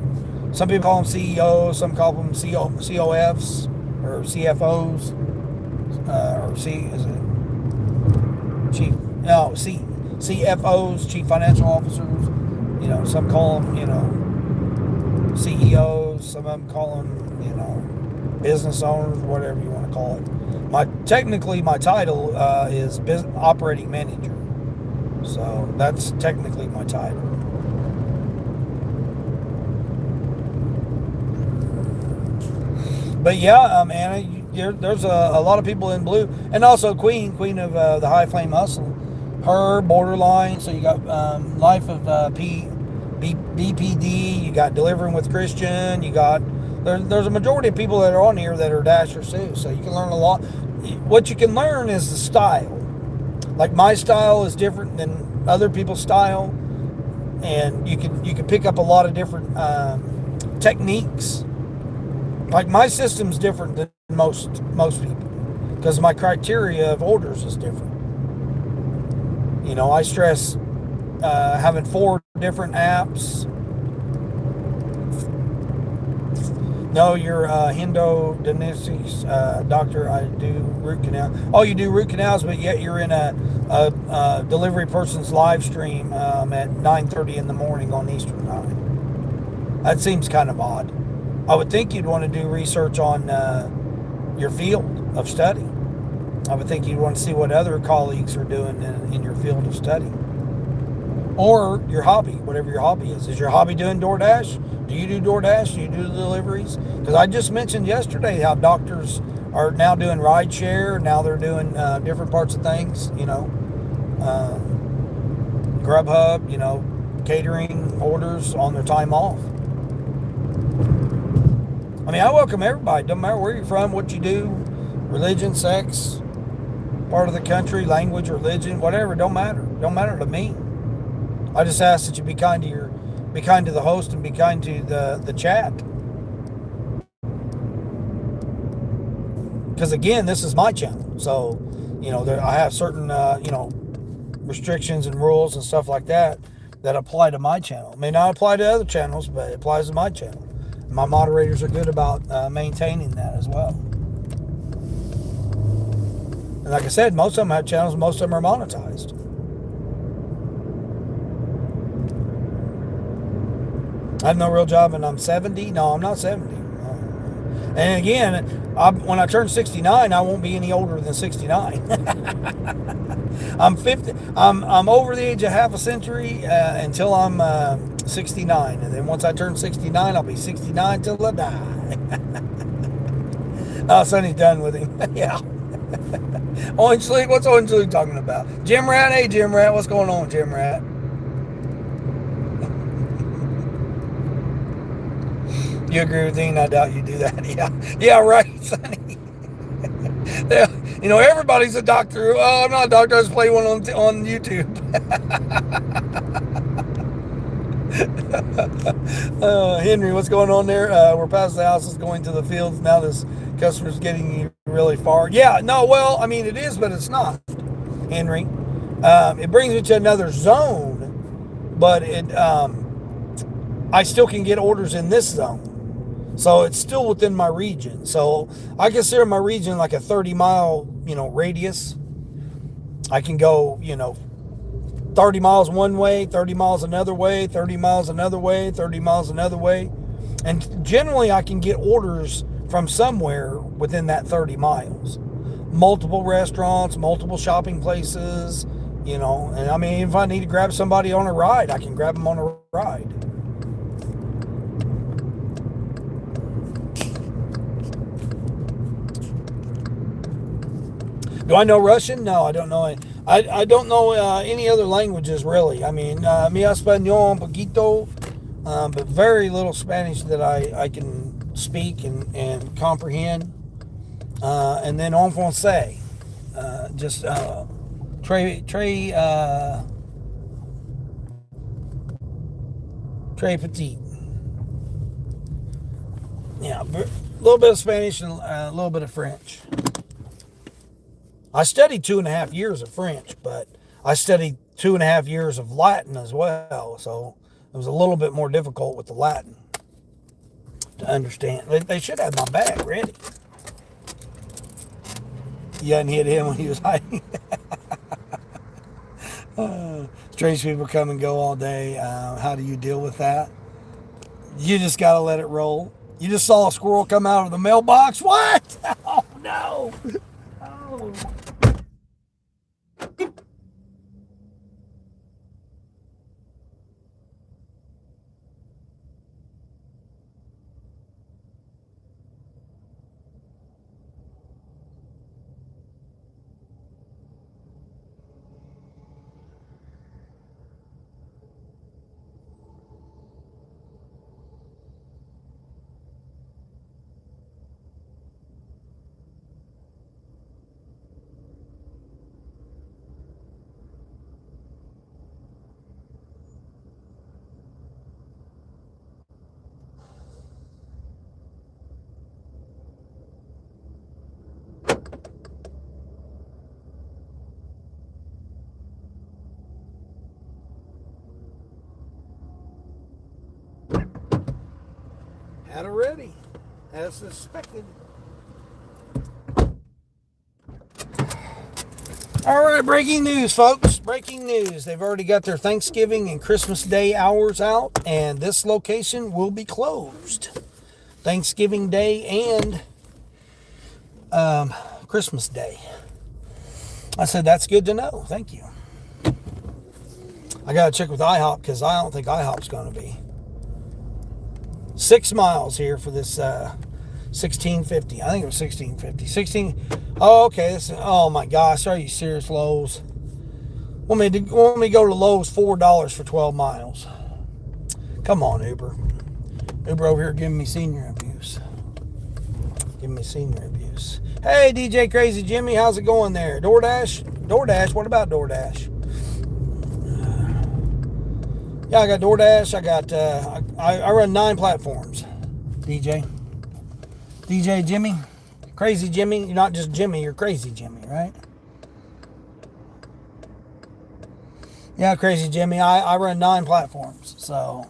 Speaker 1: Some people call them CEOs, some call them COFs or CFOs, CFOs, Chief Financial Officers. Some call them, CEOs. Some of them call them, business owners, whatever you want to call it. My title is operating manager. So that's technically my title. But yeah, Anna, there's a lot of people in blue, and also Queen of the High Flame Hustle, her borderline. So you got Life of BPD. You got Delivering with Christian. You got there's a majority of people that are on here that are dashers too. So you can learn a lot. What you can learn is the style. Like my style is different than other people's style, and you can pick up a lot of different techniques. Like my system's different than most people because my criteria of orders is different. I stress having 4 different apps. No, you're Hendo-Dentist doctor. I do root canal. Oh, you do root canals, but yet you're in a delivery person's live stream at 9:30 in the morning on Eastern time. That seems kind of odd. I would think you'd want to do research on your field of study. I would think you'd want to see what other colleagues are doing in your field of study. Or your hobby, whatever your hobby is. Is your hobby doing DoorDash? Do you do DoorDash? Do you do deliveries? Because I just mentioned yesterday how doctors are now doing rideshare. Now they're doing different parts of things, Grubhub, catering orders on their time off. I mean, I welcome everybody. Doesn't matter where you're from, what you do, religion, sex, part of the country, language, religion, whatever. Don't matter. Don't matter to me. I just ask that you be kind to the host and be kind to the chat. Because again, this is my channel, so I have certain restrictions and rules and stuff like that apply to my channel. It may not apply to other channels, but it applies to my channel. My moderators are good about maintaining that as well. And like I said, most of them have channels, most of them are monetized. I have no real job and I'm 70. No, I'm not 70. And again, when I turn 69, I won't be any older than 69. I'm 50. I'm over the age of half a century until I'm 69, and then once I turn 69, I'll be 69 till I die. Oh, Sonny's done with him. Yeah. Orange League. What's Orange League talking about? Jim Rat. Hey, Jim Rat. What's going on, Jim Rat? You agree with Dean? I doubt you do that. Yeah, right, Sonny. Yeah, everybody's a doctor. Oh, I'm not a doctor. I just play one on YouTube. Henry, what's going on there? We're past the houses, going to the fields. Now this customer's getting really far. Yeah, no, well, I mean, it is, but it's not, Henry. It brings me to another zone, but I still can get orders in this zone. So it's still within my region. So I consider my region like a 30-mile, radius. I can go, 30 miles one way, 30 miles another way, 30 miles another way, 30 miles another way. And generally I can get orders from somewhere within that 30 miles. Multiple restaurants, multiple shopping places, and I mean, if I need to grab somebody on a ride, I can grab them on a ride. Do I know Russian? No, I don't know. I don't know any other languages really. I mean, mi español un poquito, but very little Spanish that I can speak and comprehend. And then en français, just très petit. Yeah, a little bit of Spanish and a little bit of French. I studied 2.5 years of French, but I studied 2.5 years of Latin as well. So it was a little bit more difficult with the Latin to understand. They should have my bag ready. You hadn't hit him when he was hiding. Strange people come and go all day. How do you deal with that? You just got to let it roll. You just saw a squirrel come out of the mailbox. What? Oh, no. Oh. Had it ready, as suspected. All right, breaking news, folks. Breaking news. They've already got their Thanksgiving and Christmas Day hours out, and this location will be closed. Thanksgiving Day and Christmas Day. I said, that's good to know. Thank you. I got to check with IHOP because I don't think IHOP's going to be. 6 miles here for this 1650. I think it was 1650. 16. Oh, okay. Oh my gosh. Are you serious, Lowe's? Want me to go to Lowe's $4 for 12 miles? Come on, Uber. Uber over here giving me senior abuse. Giving me senior abuse. Hey, DJ Crazy Jimmy, how's it going there? Doordash? Doordash? What about Doordash? Yeah, I got Doordash. I got, I run 9 platforms. DJ Jimmy. Crazy Jimmy. You're not just Jimmy, you're Crazy Jimmy, right? Yeah, Crazy Jimmy. I run 9 platforms. So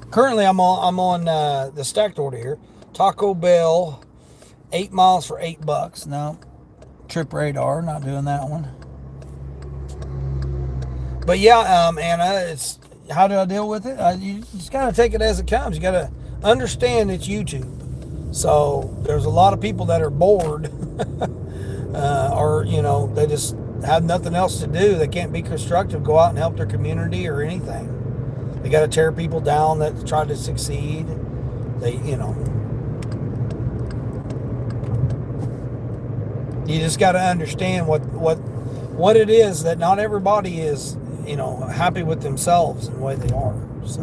Speaker 1: currently I'm on the stacked order here. Taco Bell, 8 miles for $8. No, Trip Radar, not doing that one. But yeah, Anna, it's how do I deal with it? You just gotta take it as it comes. You gotta understand it's YouTube. So there's a lot of people that are bored, or they just have nothing else to do. They can't be constructive, go out and help their community or anything. They got to tear people down that try to succeed. You just got to understand what it is that not everybody is, happy with themselves and the way they are. So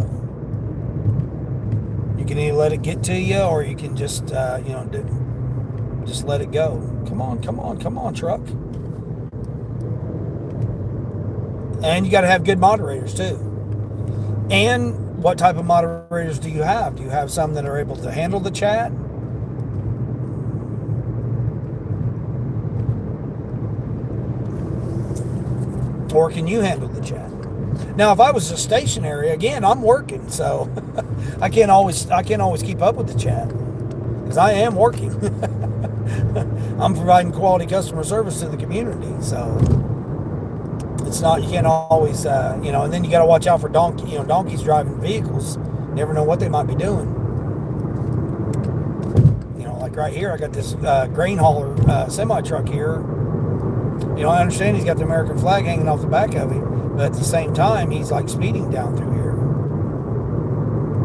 Speaker 1: you can either let it get to you, or you can just, just let it go. Come on, truck. And you got to have good moderators too. And what type of moderators do you have? Do you have some that are able to handle the chat? Or can you handle the chat? Now, if I was just stationary, again, I'm working, so I can't always keep up with the chat because I am working. I'm providing quality customer service to the community, so it's not, you can't always, and then you got to watch out for donkeys driving vehicles. Never know what they might be doing. Like right here, I got this grain hauler semi truck here. I understand he's got the American flag hanging off the back of him, but at the same time, he's like speeding down through here.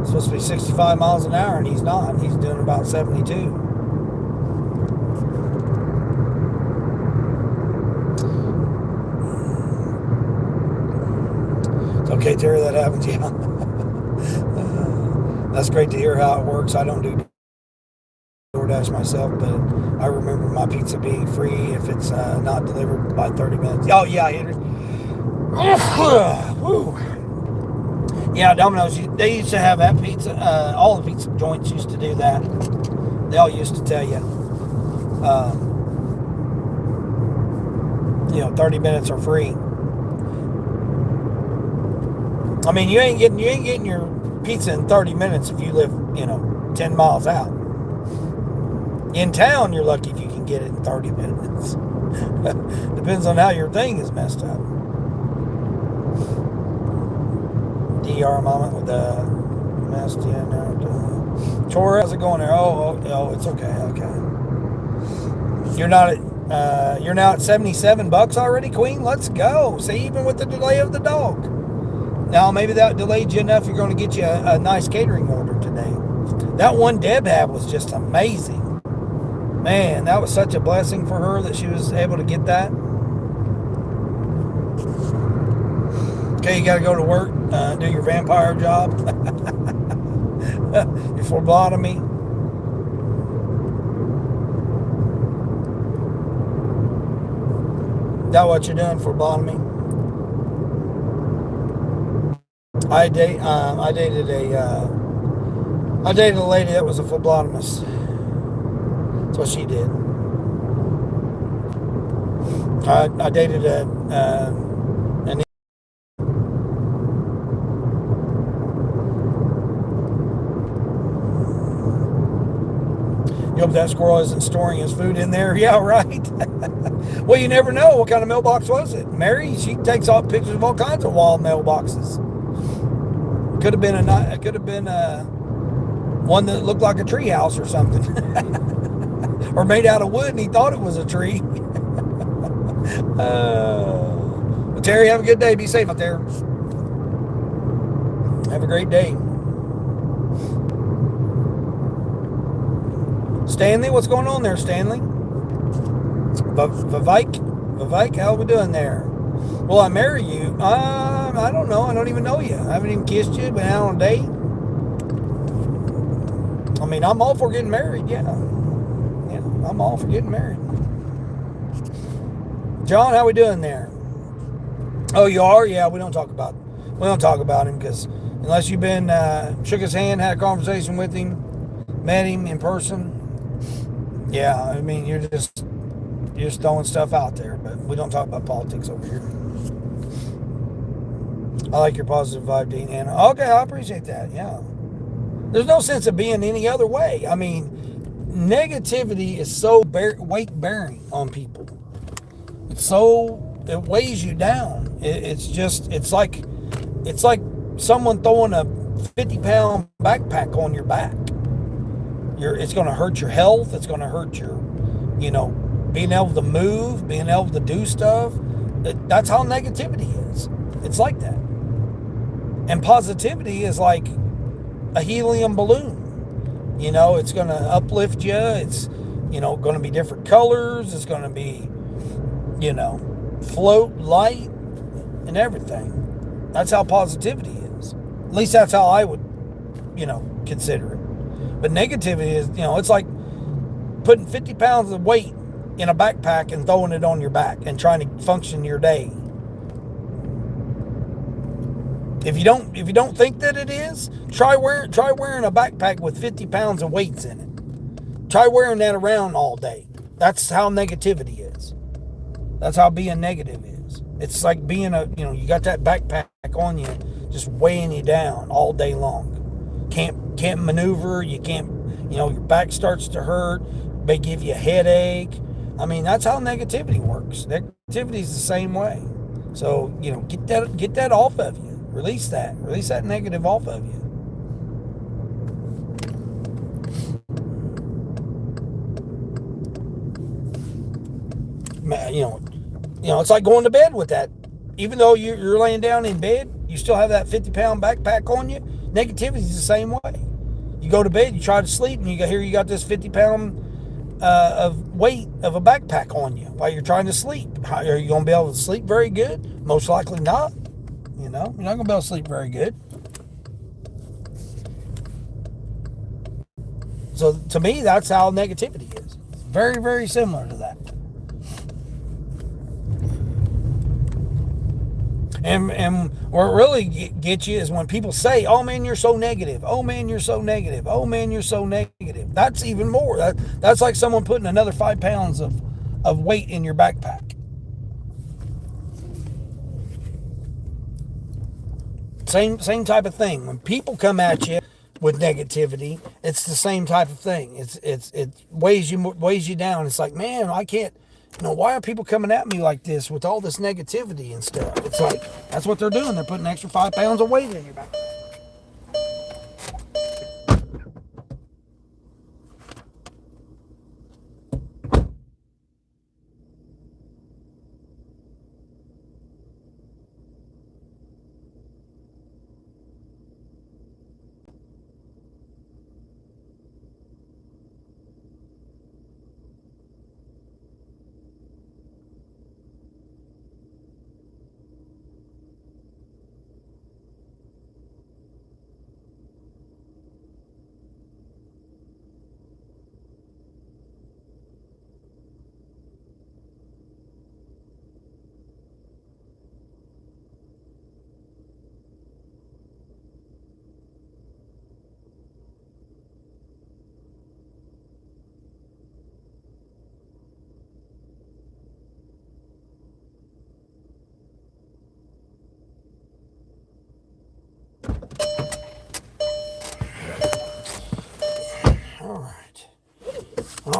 Speaker 1: It's supposed to be 65 miles an hour, and he's not. He's doing about 72. It's okay, Terry, that happens, yeah. That's great to hear how it works. I don't do Doordash myself, but I remember my pizza being free if it's not delivered by 30 minutes. Oh, yeah, I hit it. Yeah, Domino's, they used to have that pizza. All the pizza joints used to do that. They all used to tell you, 30 minutes are free. I mean, you ain't getting your pizza in 30 minutes if you live, 10 miles out. In town, you're lucky if you can get it in 30 minutes. Depends on how your thing is messed up. DR moment with the messed in there. Tor, how's it going there? Oh, it's okay. You're now at $77 already, Queen. Let's go. See, even with the delay of the dog. Now, maybe that delayed you enough. You're going to get you a nice catering order today. That one Deb had was just amazing. Man, that was such a blessing for her that she was able to get that. Okay, you got to go to work, do your vampire job, your phlebotomy. Is that what you're doing, phlebotomy? I dated a lady that was a phlebotomist. That's what she did. I dated an hope that squirrel isn't storing his food in there. Yeah, right. Well, you never know. What kind of mailbox was it? Mary, she takes all pictures of all kinds of wild mailboxes. Could have been one that looked like a tree house or something, or made out of wood, and he thought it was a tree. Well, Terry, have a good day. Be safe out there. Have a great day. Stanley, what's going on there, Stanley? Vivek, how are we doing there? Will I marry you? I don't know. I don't even know you. I haven't even kissed you. Been out on a date. I mean, I'm all for getting married. Yeah, I'm all for getting married. John, how we doing there? Oh, you are? Yeah, we don't talk about him because unless you've been shook his hand, had a conversation with him, met him in person. Yeah, I mean, you're just throwing stuff out there, but we don't talk about politics over here. I like your positive vibe, Dean. And okay, I appreciate that. Yeah, there's no sense of being any other way. I mean, negativity is so weight bearing on people. It weighs you down. It's like someone throwing a 50-pound backpack on your back. It's going to hurt your health. It's going to hurt your, being able to move, being able to do stuff. That's how negativity is. It's like that. And positivity is like a helium balloon. It's going to uplift you. It's, going to be different colors. It's going to be, float, light, and everything. That's how positivity is. At least that's how I would, consider it. But negativity is, it's like putting 50 pounds of weight in a backpack and throwing it on your back and trying to function your day. If you don't think that it is, try wearing a backpack with 50 pounds of weights in it. Try wearing that around all day. That's how negativity is. That's how being negative is. It's like being you got that backpack on you, just weighing you down all day long. Can't maneuver. You can't, your back starts to hurt. May give you a headache. I mean, that's how negativity works. Negativity is the same way. So, get that off of you. Release that negative off of you. It's like going to bed with that. Even though you're laying down in bed, you still have that 50-pound backpack on you. Negativity is the same way. You go to bed, you try to sleep, and you got this 50-pound of weight of a backpack on you while you're trying to sleep. Are you going to be able to sleep very good? Most likely not. You're not going to be able to sleep very good. So to me, that's how negativity is. Very, very similar to that. And what really gets you is when people say, "Oh man, you're so negative. Oh man, you're so negative. Oh man, you're so negative." That's even more. That's like someone putting another 5 pounds of weight in your backpack. Same type of thing. When people come at you with negativity, it's the same type of thing. It weighs you down. It's like, man, I can't. Why are people coming at me like this with all this negativity and stuff? It's like, that's what they're doing. They're putting an extra 5 pounds of weight in your back.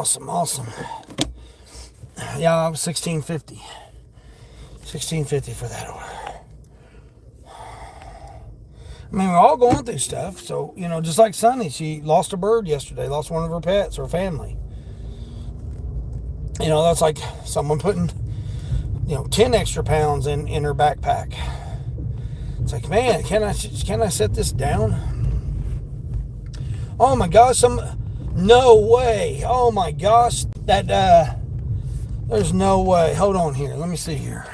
Speaker 1: Awesome. Yeah, I was $16.50. $16.50 for that order. I mean, we're all going through stuff. So, just like Sunny, she lost a bird yesterday, lost one of her pets, her family. That's like someone putting, 10 extra pounds in her backpack. It's like, man, can I set this down? Oh my gosh, no way. Oh my gosh, there's no way. Hold on here. Let me see here.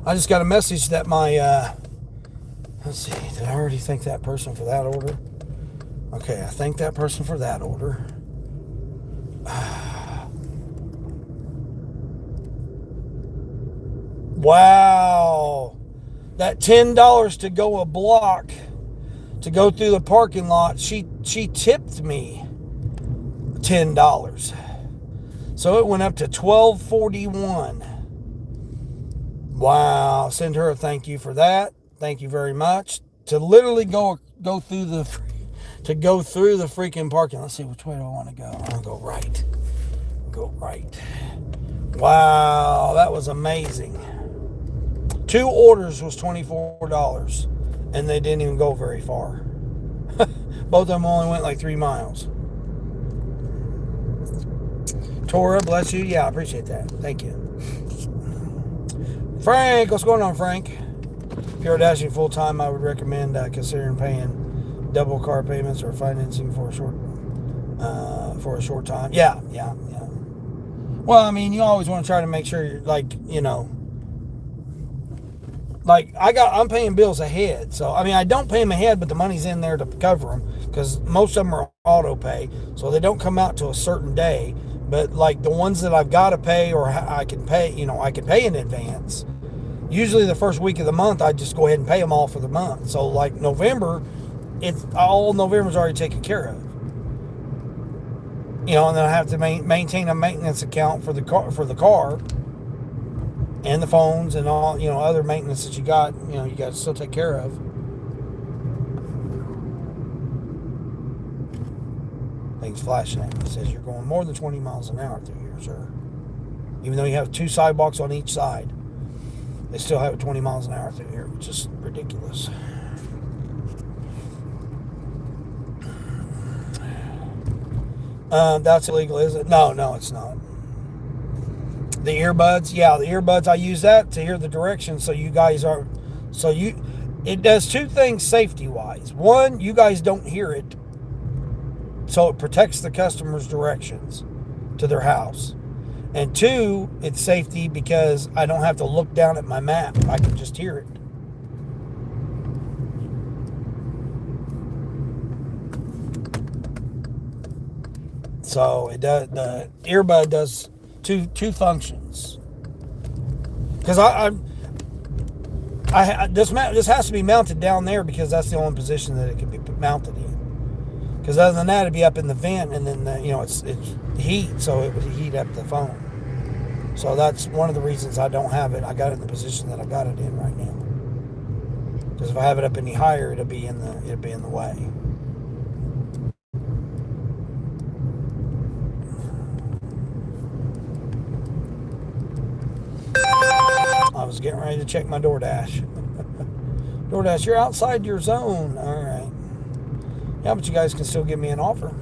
Speaker 1: I just got a message that my, let's see, did I already thank that person for that order? Okay, I thanked that person for that order. Wow. That $10 to go a block, to go through the parking lot, she tipped me $10. So it went up to $12.41. Wow. Send her a thank you for that. Thank you very much. To literally go through the freaking parking lot. Let's see, which way do I want to go? I want to go right. Wow, that was amazing. 2 orders was $24, and they didn't even go very far. Both of them only went like 3 miles. Tora, bless you. Yeah, I appreciate that. Thank you. Frank, what's going on, Frank? If you're dashing full time, I would recommend considering paying double car payments or financing for a short time. Yeah. Well, I mean, you always want to try to make sure you're I'm paying bills ahead. So, I mean, I don't pay them ahead, but the money's in there to cover them because most of them are auto pay. So they don't come out to a certain day. But like the ones that I've got to pay or I can pay, I can pay in advance. Usually the first week of the month, I just go ahead and pay them all for the month. So like November, all November's already taken care of. And then I have to maintain a maintenance account for the car and the phones and all, other maintenance that you got to still take care of. Things flashing at me. It says you're going more than 20 miles an hour through here, sir. Even though you have 2 sidewalks on each side, they still have 20 miles an hour through here, which is ridiculous. That's illegal, is it? No, it's not. The earbuds, I use that to hear the directions. So it does 2 things safety wise. One, you guys don't hear it, so it protects the customer's directions to their house. And 2, it's safety because I don't have to look down at my map. I can just hear it. So the earbud does two functions. Because this has to be mounted down there because that's the only position that it can be mounted in. Because other than that, it'd be up in the vent, and then it's heat, so it would heat up the phone. So that's one of the reasons I don't have it. I got it in the position that I got it in right now. Because if I have it up any higher, it'd be in the way. I was getting ready to check my Doordash. Doordash, you're outside your zone. All right. Yeah, but you guys can still give me an offer.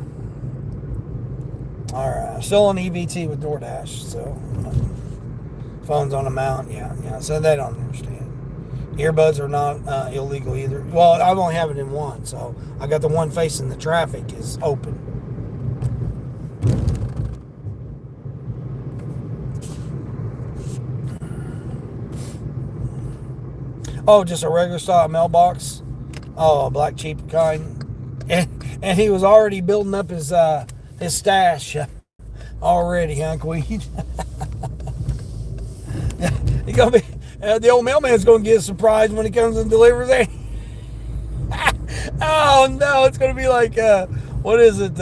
Speaker 1: All right. I'm still on EBT with Doordash, so phone's on a mount. Yeah. So they don't understand. Earbuds are not illegal either. Well, I only have it in one, so I got the one facing the traffic is open. Oh, just a regular style mailbox. Oh, a black cheap kind. And he was already building up his stash already, huh, Queen? He gonna be the old mailman's gonna get a surprise when he comes and delivers it. Oh no, it's gonna be like what is it?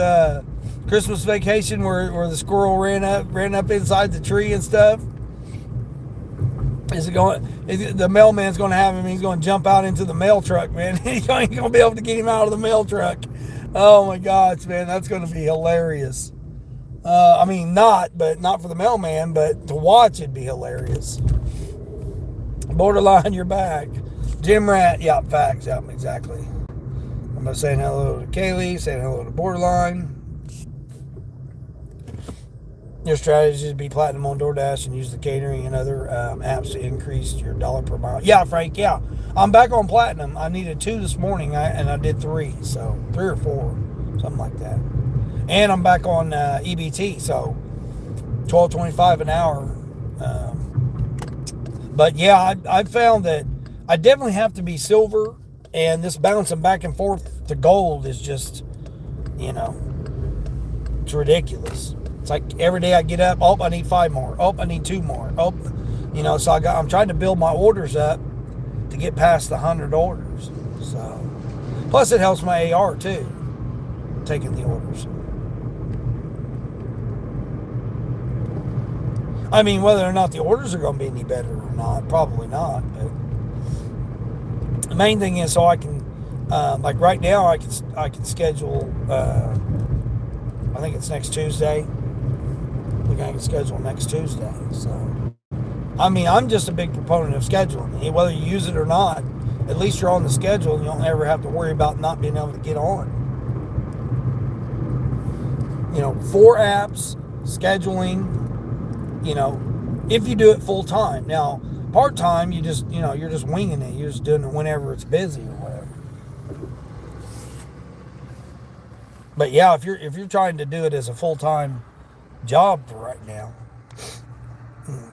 Speaker 1: Christmas Vacation where the squirrel ran up inside the tree and stuff. The mailman's going to have him. He's going to jump out into the mail truck, man. He ain't going to be able to get him out of the mail truck. Oh my gosh, man, that's going to be hilarious. I mean, not for the mailman, but to watch it'd be hilarious. Borderline, you're back. Jim Rat, yeah, facts, yeah, exactly. I'm going to say hello to Kaylee, saying hello to Borderline. Your strategy is to be platinum on Doordash and use the catering and other apps to increase your dollar per mile. Yeah, Frank, yeah. I'm back on platinum. I needed 2 this morning, and I did 3, so 3 or 4, something like that. And I'm back on EBT, so $12.25 an hour. But yeah, I found that I definitely have to be silver, and this bouncing back and forth to gold is just, it's ridiculous. It's like every day I get up, oh, I need 5 more. Oh, I need 2 more. Oh, so I'm trying to build my orders up to get past the 100 orders. So, plus it helps my AR too, taking the orders. I mean, whether or not the orders are going to be any better or not, probably not. But the main thing is so I can, like right now, I can schedule. I think it's next Tuesday. I can schedule next Tuesday. So, I mean, I'm just a big proponent of scheduling. Whether you use it or not, at least you're on the schedule, and you don't ever have to worry about not being able to get on. 4 apps, scheduling. If you do it full time. Now, part time, you just, you're just winging it. You're just doing it whenever it's busy or whatever. But yeah, if you're trying to do it as a full time job for right now,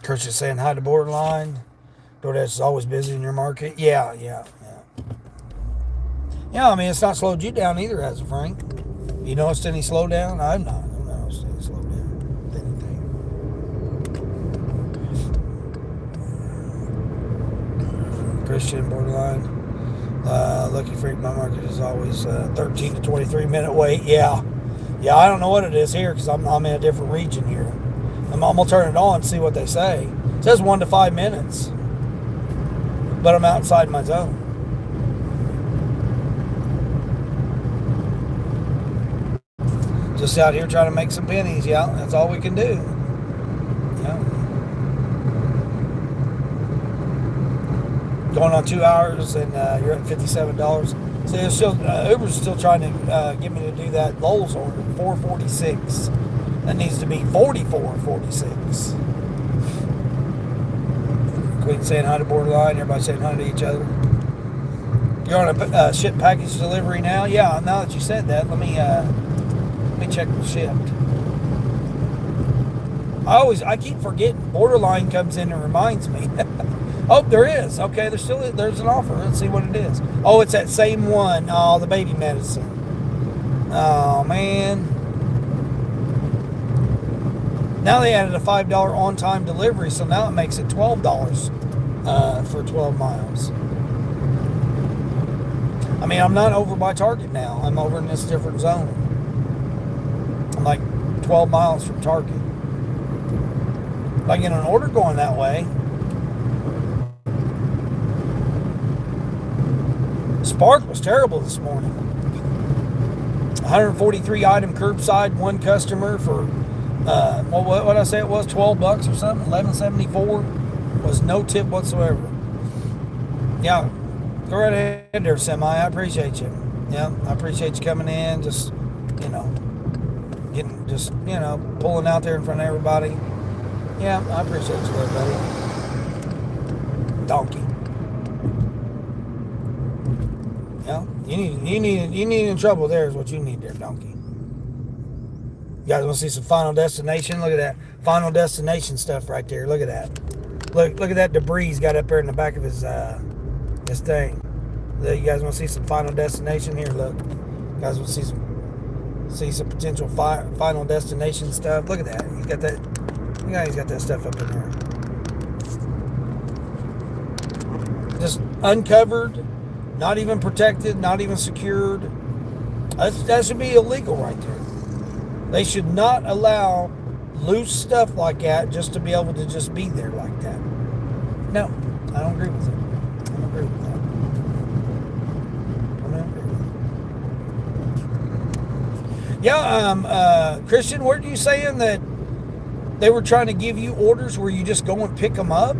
Speaker 1: Chris is saying hi to Borderline. DoorDash is always busy in your market. Yeah. Yeah, I mean, it's not slowed you down either, has it, Frank? You noticed any slowdown? I've not noticed any slowdown. Christian, Borderline. Lucky Freak, my market is always 13 to 23 minute wait. Yeah, I don't know what it is here because I'm in a different region here. I'm going to turn it on and see what they say. It says 1 to 5 minutes, but I'm outside my zone. Just out here trying to make some pennies. Yeah, that's all we can do. Yeah. Going on 2 hours and you're at $57. So it's still, Uber's still trying to get me to do that Lowe's order, $4.46. That needs to be $44.46. Queen saying hi to Borderline. Everybody saying hi to each other. You're on a ship package delivery now? Yeah, now that you said that, let me check the shipped. I keep forgetting. Borderline comes in and reminds me. Oh, there is. Okay, there's an offer. Let's see what it is. Oh, it's that same one. Oh, the baby medicine. Oh, man. Now they added a $5 on-time delivery, so now it makes it $12 for 12 miles. I mean, I'm not over by Target now. I'm over in this different zone. I'm like 12 miles from Target. If I get an order going that way, Spark was terrible this morning. 143 item curbside, one customer for what did I say it was? $12 or something? $11.74 was no tip whatsoever. Yeah, go right ahead there, Semi. I appreciate you. Yeah, I appreciate you coming in. Just pulling out there in front of everybody. Yeah, I appreciate you, everybody. Donkey. Yeah, you need in trouble there is what you need there, donkey. You guys want to see some Final Destination? Look at that Final Destination stuff right there. Look at that. Look at that debris he's got up there in the back of his thing. You guys want to see some Final Destination? Here, look. You guys want to see some potential Final Destination stuff? Look at that. He's got that. He's got that stuff up in there. Just uncovered. Not even protected, not even secured. That should be illegal right there. They should not allow loose stuff like that just to be able to just be there like that. No, I don't agree with it. I don't agree with that. I don't agree with Yeah, Christian, weren't you saying that they were trying to give you orders where you just go and pick them up?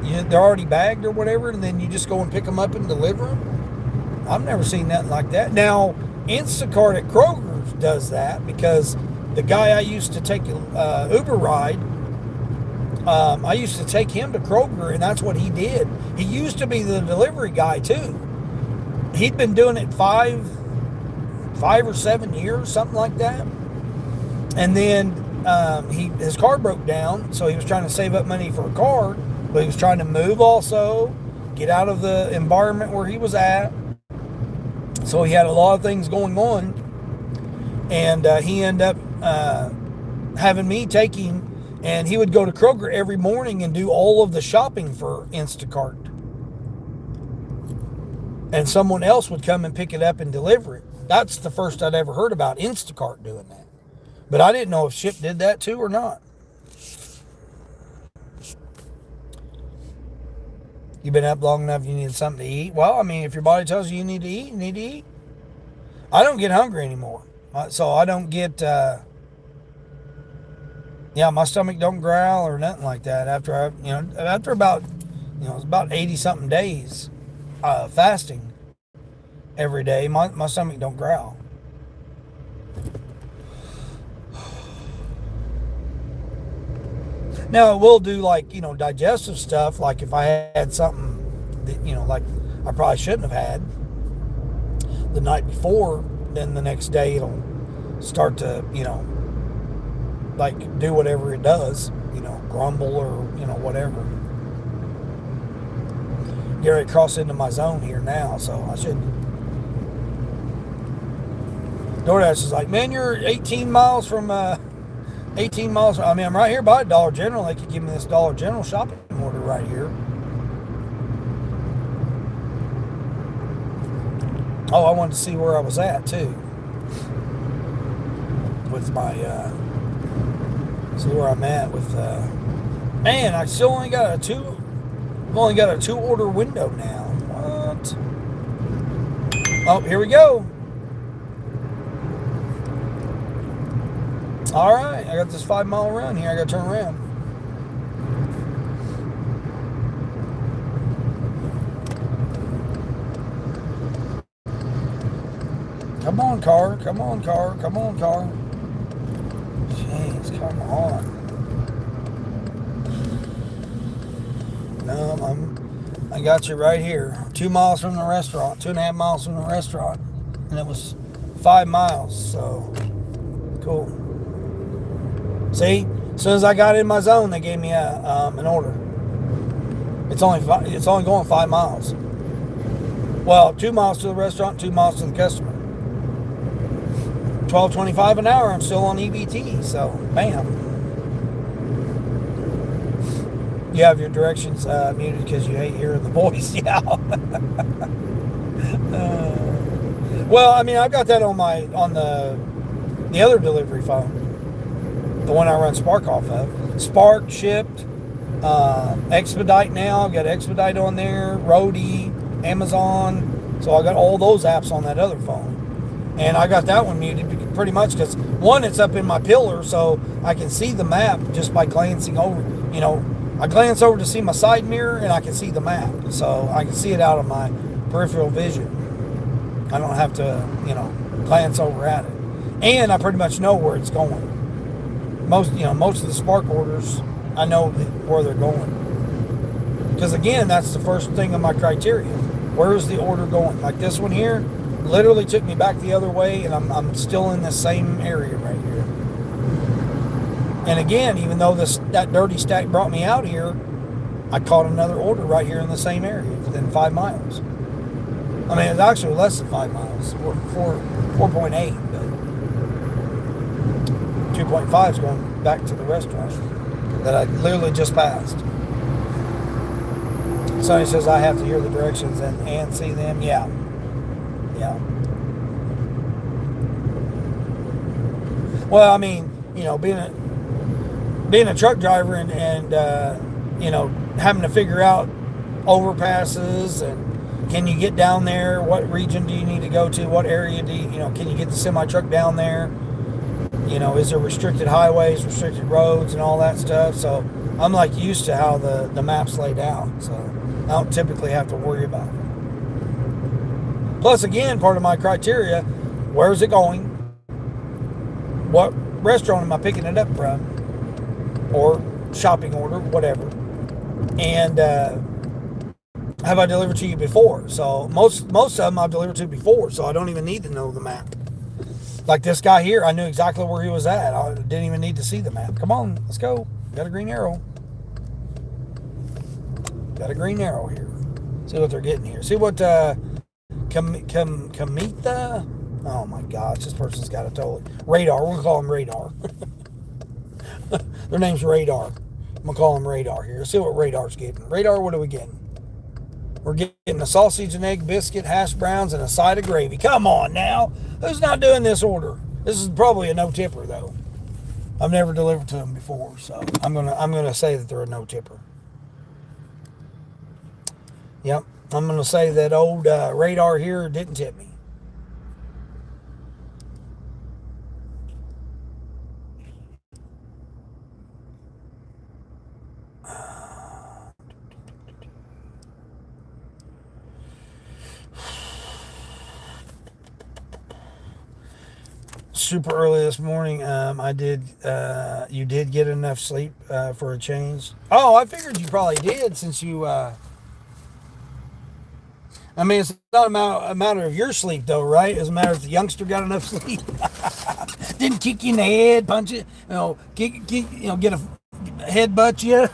Speaker 1: They're already bagged or whatever, and then you just go and pick them up and deliver them? I've never seen nothing like that. Now, Instacart at Kroger's does that because the guy I used to take Uber ride, I used to take him to Kroger, and that's what he did. He used to be the delivery guy too. He'd been doing it five or 7 years, something like that. And then his car broke down, so he was trying to save up money for a car, but he was trying to move also, get out of the environment where he was at. So he had a lot of things going on, and he ended up having me take him, and he would go to Kroger every morning and do all of the shopping for Instacart. And someone else would come and pick it up and deliver it. That's the first I'd ever heard about Instacart doing that. But I didn't know if Ship did that too or not. You been up long enough, you need something to eat? Well, I mean, if your body tells you you need to eat, you need to eat. I don't get hungry anymore. So I don't get, my stomach don't growl or nothing like that after about, it's about 80 something days fasting every day. My stomach don't growl. Now, it will do digestive stuff. Like if I had something that, like I probably shouldn't have had the night before, then the next day it'll start to, do whatever it does, grumble or, whatever. Get ready to cross into my zone here now, so I should. Doordash is like, man, you're 18 miles from, 18 miles. I mean, I'm right here by Dollar General. They could give me this Dollar General shopping order right here. Oh, I wanted to see where I was at too. With my, see where I'm at with, man, I still only got I've only got a 2 order window now. What? Oh, here we go. All right, I got this 5 mile run here. I got to turn around. Come on, car. Come on, car. Come on, car. Jeez, come on. No, I got you right here. 2 miles from the restaurant. 2.5 miles from the restaurant. And it was 5 miles, so cool. See, as soon as I got in my zone, they gave me an order. It's only going 5 miles. Well, 2 miles to the restaurant, 2 miles to the customer. $12.25 an hour. I'm still on EBT, so bam. You have your directions muted because you hate hearing the voice. Yeah. Well, I mean, I've got that on the other delivery phone. The one I run Spark off of. Spark, Shipped, Expedite now. I've got Expedite on there, Roadie, Amazon. So I got all those apps on that other phone. And I got that one muted pretty much because, one, it's up in my pillar, so I can see the map just by glancing over. I glance over to see my side mirror, and I can see the map. So I can see it out of my peripheral vision. I don't have to, glance over at it. And I pretty much know where it's going. Most of the Spark orders, I know where they're going. Because again, that's the first thing on my criteria. Where is the order going? Like this one here, literally took me back the other way, and I'm still in the same area right here. And again, even though that dirty stack brought me out here, I caught another order right here in the same area within 5 miles. I mean, it's actually less than 5 miles, 4.8. 2.5 is going back to the restaurant that I literally just passed. Sonny says I have to hear the directions and see them. Yeah. Well, I mean, being a truck driver and having to figure out overpasses and Can you get down there? What region do you need to go to? What area do you, can you get the semi truck down there? Is there restricted highways, restricted roads, and all that stuff? So I'm like used to how the map's laid out. So I don't typically have to worry about it. Plus, again, part of my criteria, where's it going? What restaurant am I picking it up from? Or shopping order, whatever. And have I delivered to you before? So most of them I've delivered to before, so I don't even need to know the map. Like this guy here, I knew exactly where he was at. I didn't even need to see the map. Come on, let's go. Got a green arrow. Got a green arrow here. See what they're getting here. See what Kamitha. Oh my gosh, this person's got a totally Radar. We're gonna call him Radar. Their name's Radar. I'm gonna call him Radar here. See what Radar's getting. Radar, what are we getting? We're getting a sausage and egg biscuit, hash browns, and a side of gravy. Come on now. Who's not doing this order? This is probably a no tipper though. I've never delivered to them before, so I'm gonna say that they're a no tipper. Yep, I'm gonna say that old Radar here didn't tip me. Super early this morning. You did get enough sleep for a change. Oh, I figured you probably did since you. I mean, it's not a matter of your sleep though, right? It's a matter if the youngster got enough sleep. Didn't kick you in the head, punch you, get a headbutt you.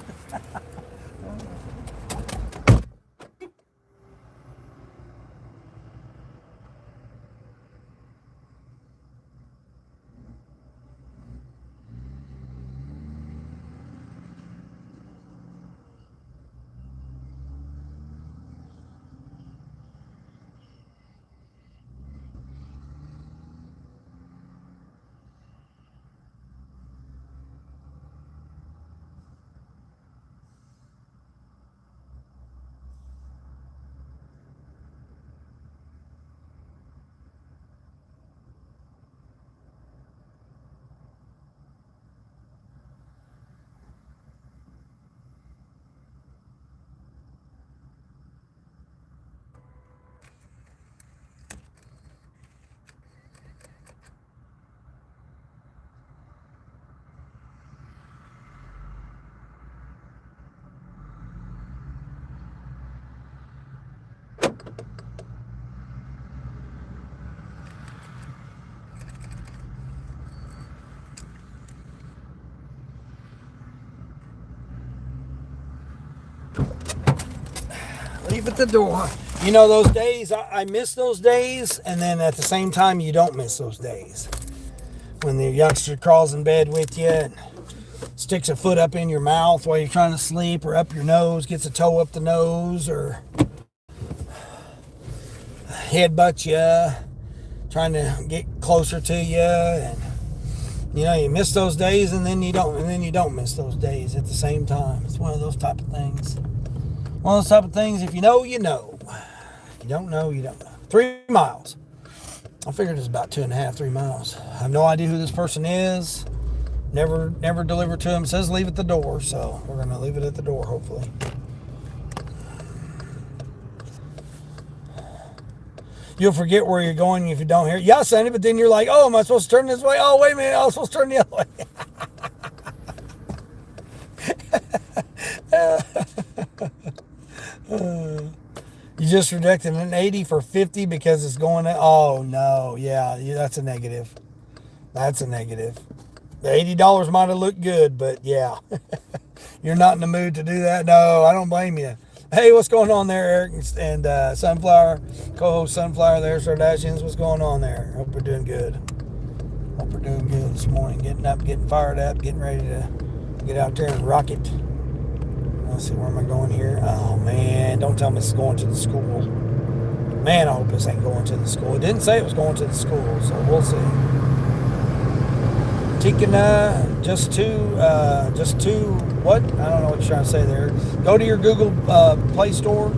Speaker 1: Leave at the door. Those days, I miss those days, and then at the same time, you don't miss those days. When the youngster crawls in bed with you and sticks a foot up in your mouth while you're trying to sleep, or up your nose, gets a toe up the nose, or headbutts you, trying to get closer to you, and you miss those days, and then you don't miss those days at the same time. It's one of those type of things. One of those type of things, if you know, you know. If you don't know, you don't know. 3 miles. I figured it's about 2.5, 3 miles. I have no idea who this person is. Never delivered to him. It says leave at the door, so we're going to leave it at the door, hopefully. You'll forget where you're going if you don't hear it. Yeah, Sandy, but then you're like, oh, am I supposed to turn this way? Oh, wait a minute, I was supposed to turn the other way. You just rejected an 80 for 50 because it's going to, oh no, yeah, that's a negative. That's a negative. The $80 might have looked good, but yeah, you're not in the mood to do that. No, I don't blame you. Hey, what's going on there, Eric and Sunflower, co-host Sunflower there, Doordash. What's going on there? Hope we're doing good. Hope we're doing good this morning. Getting up, getting fired up, getting ready to get out there and rock it. Let's see, where am I going here? Oh, man, don't tell me it's going to the school. Man, I hope this ain't going to the school. It didn't say it was going to the school, so we'll see. Tikana, just two, what? I don't know what you're trying to say there. Go to your Google Play Store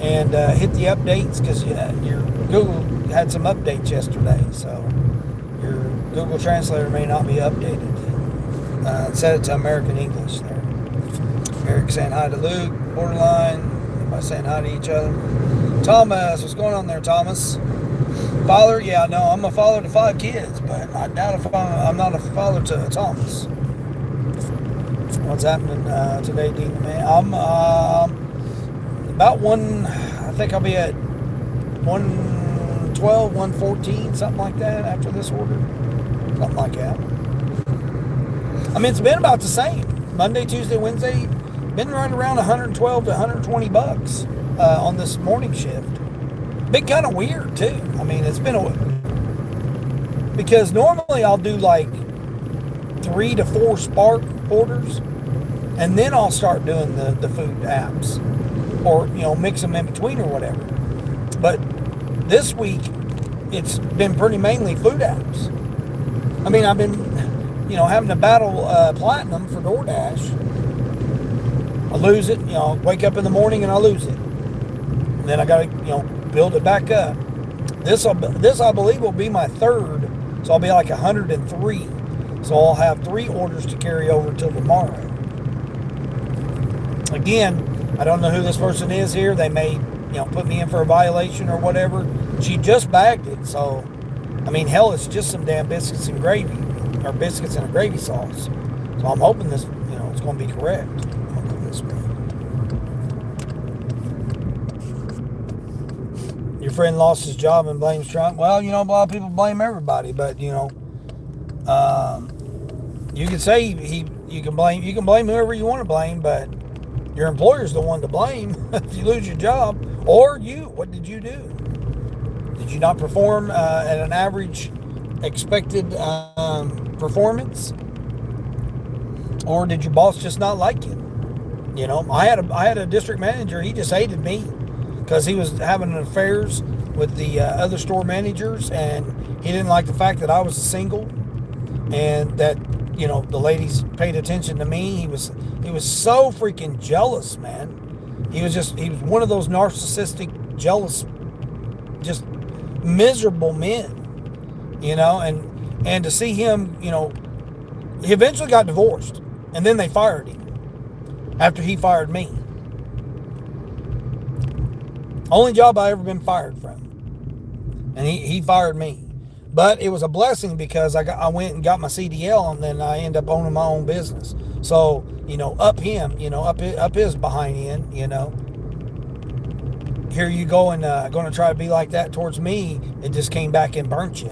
Speaker 1: and hit the updates, because your Google had some updates yesterday, so your Google Translator may not be updated. Set it to American English there. Eric saying hi to Luke, Borderline, everybody saying hi to each other. Thomas, what's going on there, Thomas? Father, yeah, no, I'm a father to 5 kids, but I doubt if I'm not a father to Thomas. What's happening today, Dean? Man, I'm about I think I'll be at 112, 114, something like that after this order. Something like that. I mean, it's been about the same. Monday, Tuesday, Wednesday, been right around 112 to 120 bucks on this morning shift. Been kind of weird too. I mean, it's been because normally I'll do like 3 to 4 Spark orders, and then I'll start doing the food apps, or mix them in between or whatever. But this week it's been pretty mainly food apps. I mean, I've been having to battle platinum for Doordash. I lose it, wake up in the morning and I lose it, and then I gotta build it back up. This I believe will be my 3rd, so I'll be like 103. So I'll have 3 orders to carry over till tomorrow. Again, I don't know who this person is here. They may put me in for a violation or whatever. She just bagged it, so I mean, hell, it's just some damn biscuits and gravy, or biscuits and a gravy sauce. So I'm hoping this it's going to be correct. I'll go this way. Your friend lost his job and blames Trump. Well, a lot of people blame everybody, but you can say you can blame whoever you want to blame, but your employer's the one to blame if you lose your job. Or what did you do? Did you not perform at an average expected performance? Or did your boss just not like you? I had a district manager. He just hated me because he was having affairs with the other store managers, and he didn't like the fact that I was single, and that the ladies paid attention to me. He was so freaking jealous, man. He was one of those narcissistic, jealous, just miserable men, and to see him, he eventually got divorced, and then they fired him after he fired me. Only job I ever been fired from, and he fired me. But it was a blessing because I went and got my CDL, and then I ended up owning my own business. So up him, up his behind end, Here you go and going to try to be like that towards me. It just came back and burnt you.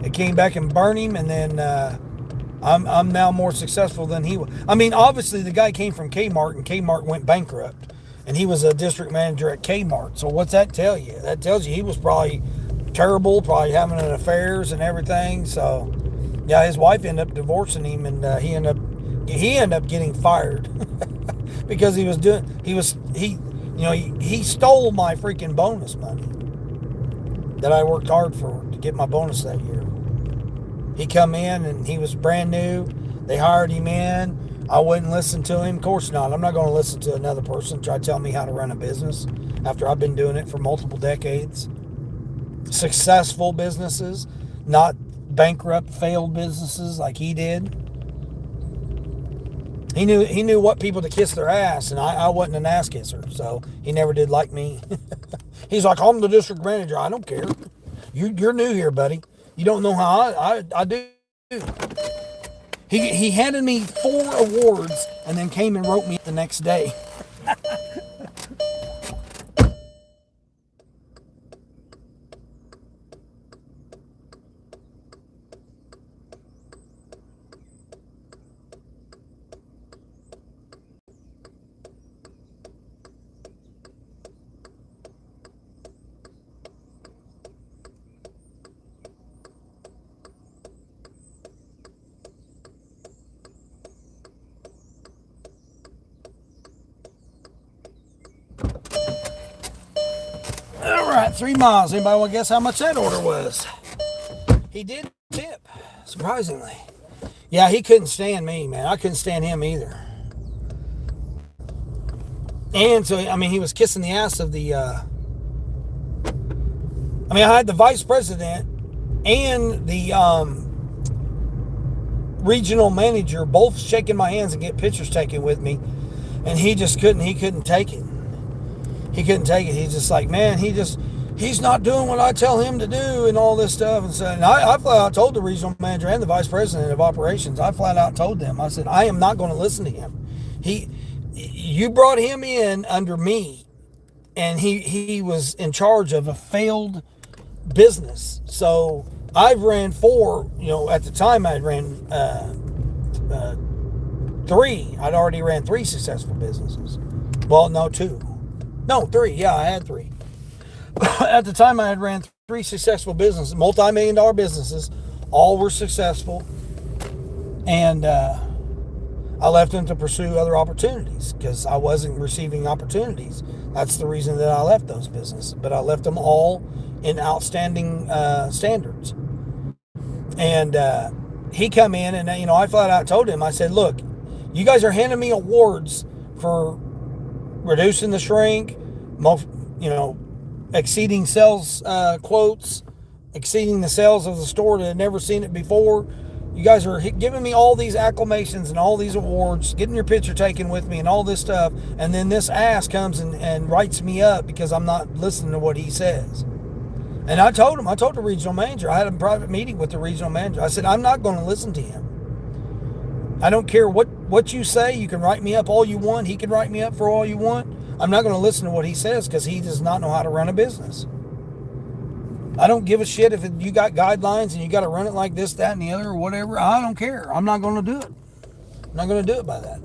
Speaker 1: It came back and burned him, and then I'm now more successful than he was. I mean, obviously the guy came from Kmart, and Kmart went bankrupt, and he was a district manager at Kmart. So what's that tell you? That tells you he was probably terrible, probably having affairs and everything. So yeah, his wife ended up divorcing him, and he ended up getting fired because he stole my freaking bonus money that I worked hard for to get my bonus that year. He come in and he was brand new. They hired him in. I wouldn't listen to him. Of course not. I'm not going to listen to another person try to tell me how to run a business after I've been doing it for multiple decades. Successful businesses, not bankrupt, failed businesses like he did. He knew what people to kiss their ass, and I wasn't an ass kisser, so he never did like me. He's like, I'm the district manager. I don't care. You're new here, buddy. You don't know how I do. He handed me 4 awards and then came and wrote me the next day. All right, 3 miles. Anybody want to guess how much that order was? He did tip, surprisingly. Yeah, he couldn't stand me, man. I couldn't stand him either. And so, I mean, he was kissing the ass of the, I had the vice president and the regional manager both shaking my hands and get pictures taken with me. And he couldn't take it. He couldn't take it. He's just like, man, he's not doing what I tell him to do and all this stuff. And so, and I flat out told the regional manager and the vice president of operations, I flat out told them, I said, I am not going to listen to him. You brought him in under me, and he was in charge of a failed business. So I've ran four, at the time I'd ran three. I'd already ran three successful businesses. Well, no, two. No, three. Yeah, I had three. At the time I had ran three successful businesses, multi-million-dollar businesses. All were successful. And I left them to pursue other opportunities because I wasn't receiving opportunities. That's the reason that I left those businesses. But I left them all in outstanding standards. And he come in and, I flat out told him, I said, look, you guys are handing me awards for reducing the shrink, exceeding sales quotes, exceeding the sales of the store that had never seen it before. You guys are giving me all these acclamations and all these awards, getting your picture taken with me and all this stuff. And then this ass comes and writes me up because I'm not listening to what he says. And I told the regional manager, I had a private meeting with the regional manager. I said, I'm not going to listen to him. I don't care what you say. You can write me up all you want. He can write me up for all you want. I'm not going to listen to what he says because he does not know how to run a business. I don't give a shit if you got guidelines and you got to run it like this, that, and the other, or whatever. I don't care. I'm not going to do it. I'm not going to do it by that.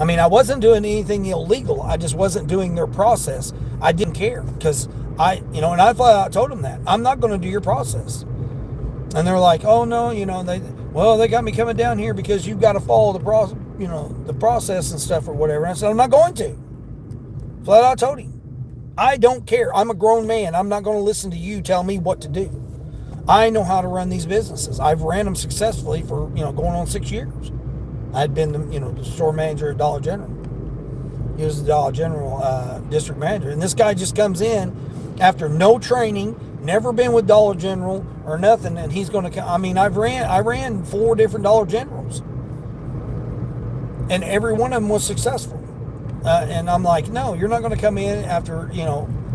Speaker 1: I wasn't doing anything illegal. I just wasn't doing their process. I didn't care because and I flat out told them that. I'm not going to do your process. And they're like, oh no, they got me coming down here because you've got to follow the process, the process and stuff or whatever. And I said, I'm not going to. Flat out told him. I don't care. I'm a grown man. I'm not going to listen to you tell me what to do. I know how to run these businesses. I've ran them successfully for, going on 6 years. I'd been, the store manager at Dollar General. He was the Dollar General district manager. And this guy just comes in after no training, never been with Dollar General or nothing, and he's going to. I ran 4 different Dollar Generals, and every one of them was successful. And I'm like, no, you're not going to come in after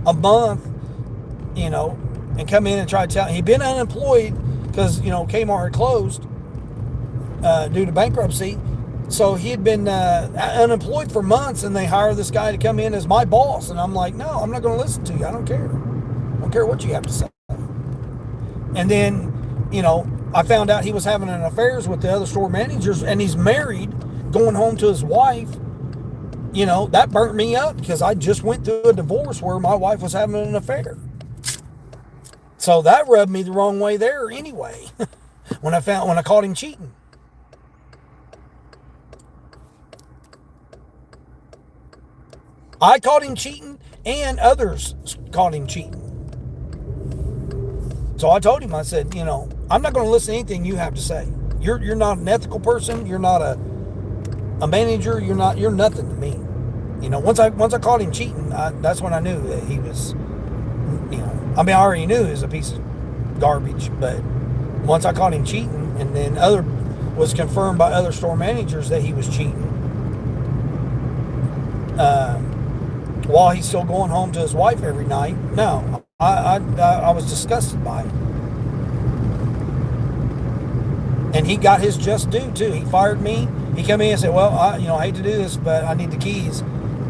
Speaker 1: a month, and come in and try to tell. He'd been unemployed because Kmart had closed due to bankruptcy. So he had been unemployed for months, and they hired this guy to come in as my boss. And I'm like, no, I'm not going to listen to you. I don't care. I don't care what you have to say. And then, I found out he was having an affairs with the other store managers, and he's married, going home to his wife. That burnt me up because I just went through a divorce where my wife was having an affair. So that rubbed me the wrong way there anyway. when I caught him cheating. I caught him cheating, and others caught him cheating. So I told him, I said, I'm not going to listen to anything you have to say. You're not an ethical person. You're not a manager. You're nothing to me. Once I caught him cheating, that's when I knew that he was, I already knew he was a piece of garbage, but once I caught him cheating, and then was confirmed by other store managers that he was cheating, while he's still going home to his wife every night. No, I was disgusted by it. And he got his just due too. He fired me. He came in and said, well, I hate to do this, but I need the keys.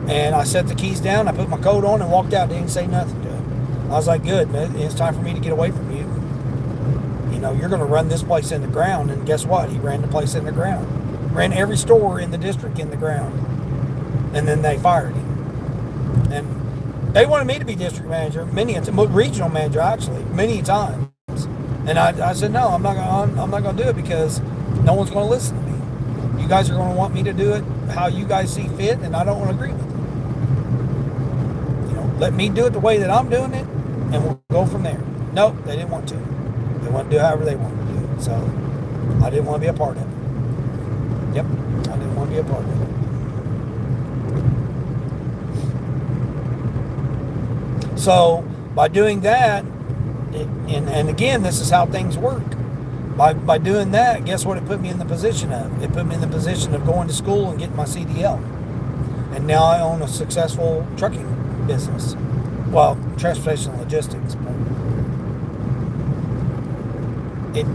Speaker 1: And I set the keys down. I put my coat on and walked out. Didn't say nothing to him. I was like, good, man. It's time for me to get away from you. You're going to run this place in the ground. And guess what? He ran the place in the ground. Ran every store in the district in the ground. And then they fired him. And they wanted me to be district manager, regional manager actually, many times. And I said, no, I'm not going to do it because no one's going to listen to me. You guys are going to want me to do it how you guys see fit, and I don't want to agree with it. Let me do it the way that I'm doing it, and we'll go from there. Nope, they didn't want to. They want to do it however they wanted to do it. So I didn't want to be a part of it. Yep, I didn't want to be a part of it. So by doing that, and again, this is how things work. By doing that, guess what it put me in the position of? It put me in the position of going to school and getting my CDL. And now I own a successful trucking business. Well, transportation and logistics. But it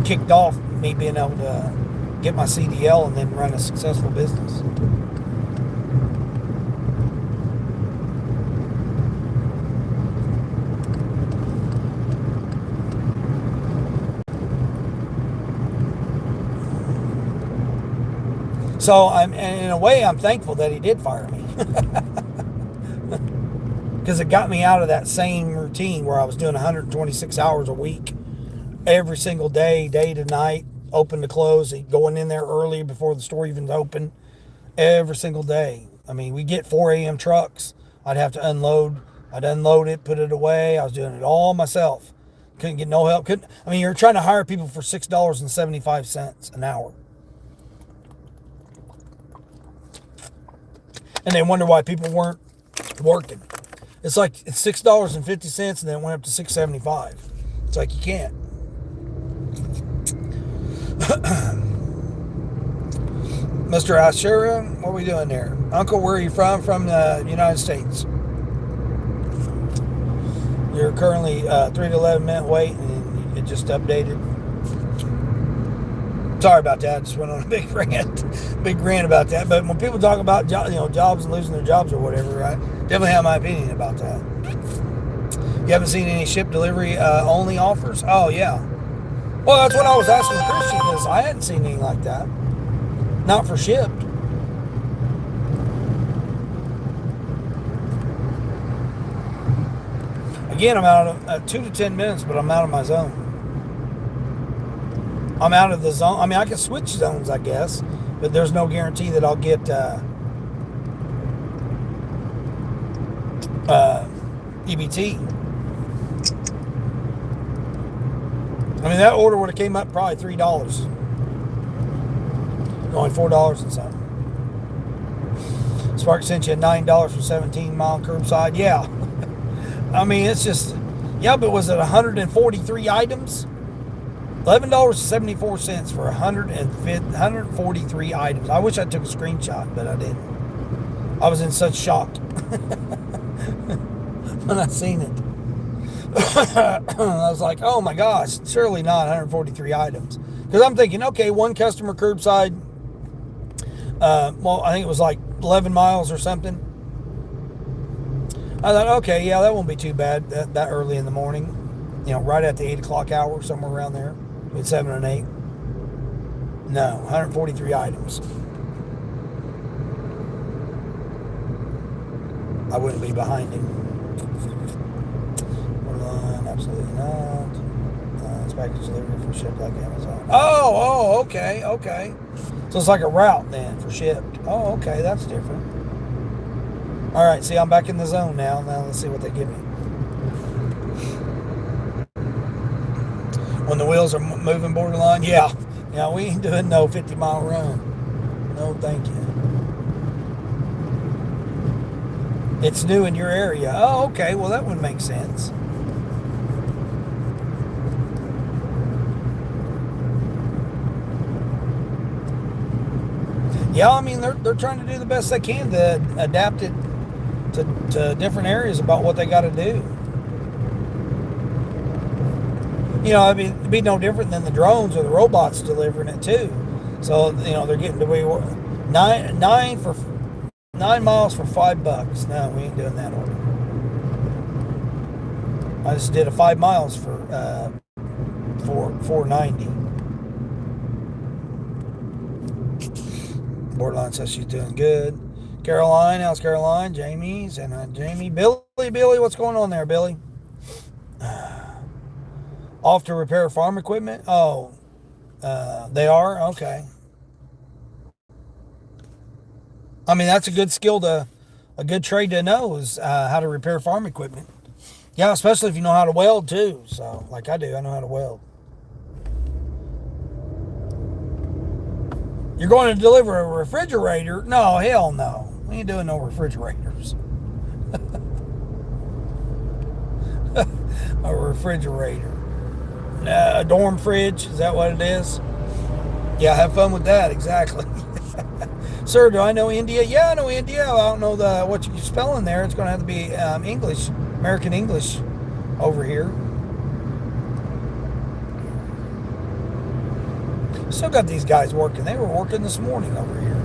Speaker 1: kicked off me being able to get my CDL and then run a successful business. So in a way, I'm thankful that he did fire me. Because it got me out of that same routine where I was doing 126 hours a week, every single day, day to night, open to close, going in there early before the store even opened, every single day. I mean, we get 4 a.m. trucks. I'd have to unload. I'd unload it, put it away. I was doing it all myself. Couldn't get no help. You're trying to hire people for $6.75 an hour. And they wonder why people weren't working. It's like it's $6.50 and then it went up to $6.75. It's like you can't. Mr. Ashura, what are we doing there? Uncle, where are you from? From the United States. You're currently 3 to 11 minute wait and it just updated. Sorry about that. I just went on a big rant about that. But when people talk about jobs and losing their jobs or whatever, I definitely have my opinion about that. You haven't seen any ship delivery only offers? Oh yeah. Well, that's what I was asking Christian because I hadn't seen anything like that. Not for shipped. Again, I'm out of 2 to 10 minutes, but I'm out of my zone. I'm out of the zone. I mean, I can switch zones, I guess, but there's no guarantee that I'll get EBT. I mean, that order would have came up probably $3. Only $4 and something. Spark sent you $9 for 17-mile curbside. Yeah. I mean, it's just, yeah, but was it 143 items? $11.74 for 143 items. I wish I took a screenshot, but I didn't. I was in such shock when I seen it. I was like, oh my gosh, surely not 143 items. Because I'm thinking, okay, one customer curbside, well, I think it was like 11 miles or something. I thought, okay, yeah, that won't be too bad that early in the morning. Right at the 8 o'clock hour, somewhere around there. Between 7 and 8. No, 143 items. I wouldn't be behind him. Absolutely not. It's package delivery for shipped like Amazon. Oh, okay. So it's like a route then for shipped. Oh, okay, that's different. All right, see, I'm back in the zone now. Now let's see what they give me. When the wheels are moving borderline, yeah, we ain't doing no 50-mile run. No, thank you. It's new in your area. Oh, okay, well, that would make sense. Yeah, I mean, they're trying to do the best they can to adapt it to different areas about what they got to do. It'd be no different than the drones or the robots delivering it too. So, they're getting to be 9 miles for $5. No, we ain't doing that order. I just did a 5 miles for $4.90. Borderline says she's doing good. Caroline, how's Caroline? Jamie's and Jamie. Billy, what's going on there, Billy? Off to repair farm equipment? Oh, they are? Okay. I mean, that's a good skill a good trade to know is how to repair farm equipment. Yeah, especially if you know how to weld too. So, like I do, I know how to weld. You're going to deliver a refrigerator? No, hell no. We ain't doing no refrigerators. A refrigerator. A dorm fridge, is that what it is? Yeah, have fun with that, exactly. Sir, do I know India? Yeah, I know India. I don't know what you're spelling there. It's going to have to be English, American English over here. Still got these guys working. They were working this morning over here.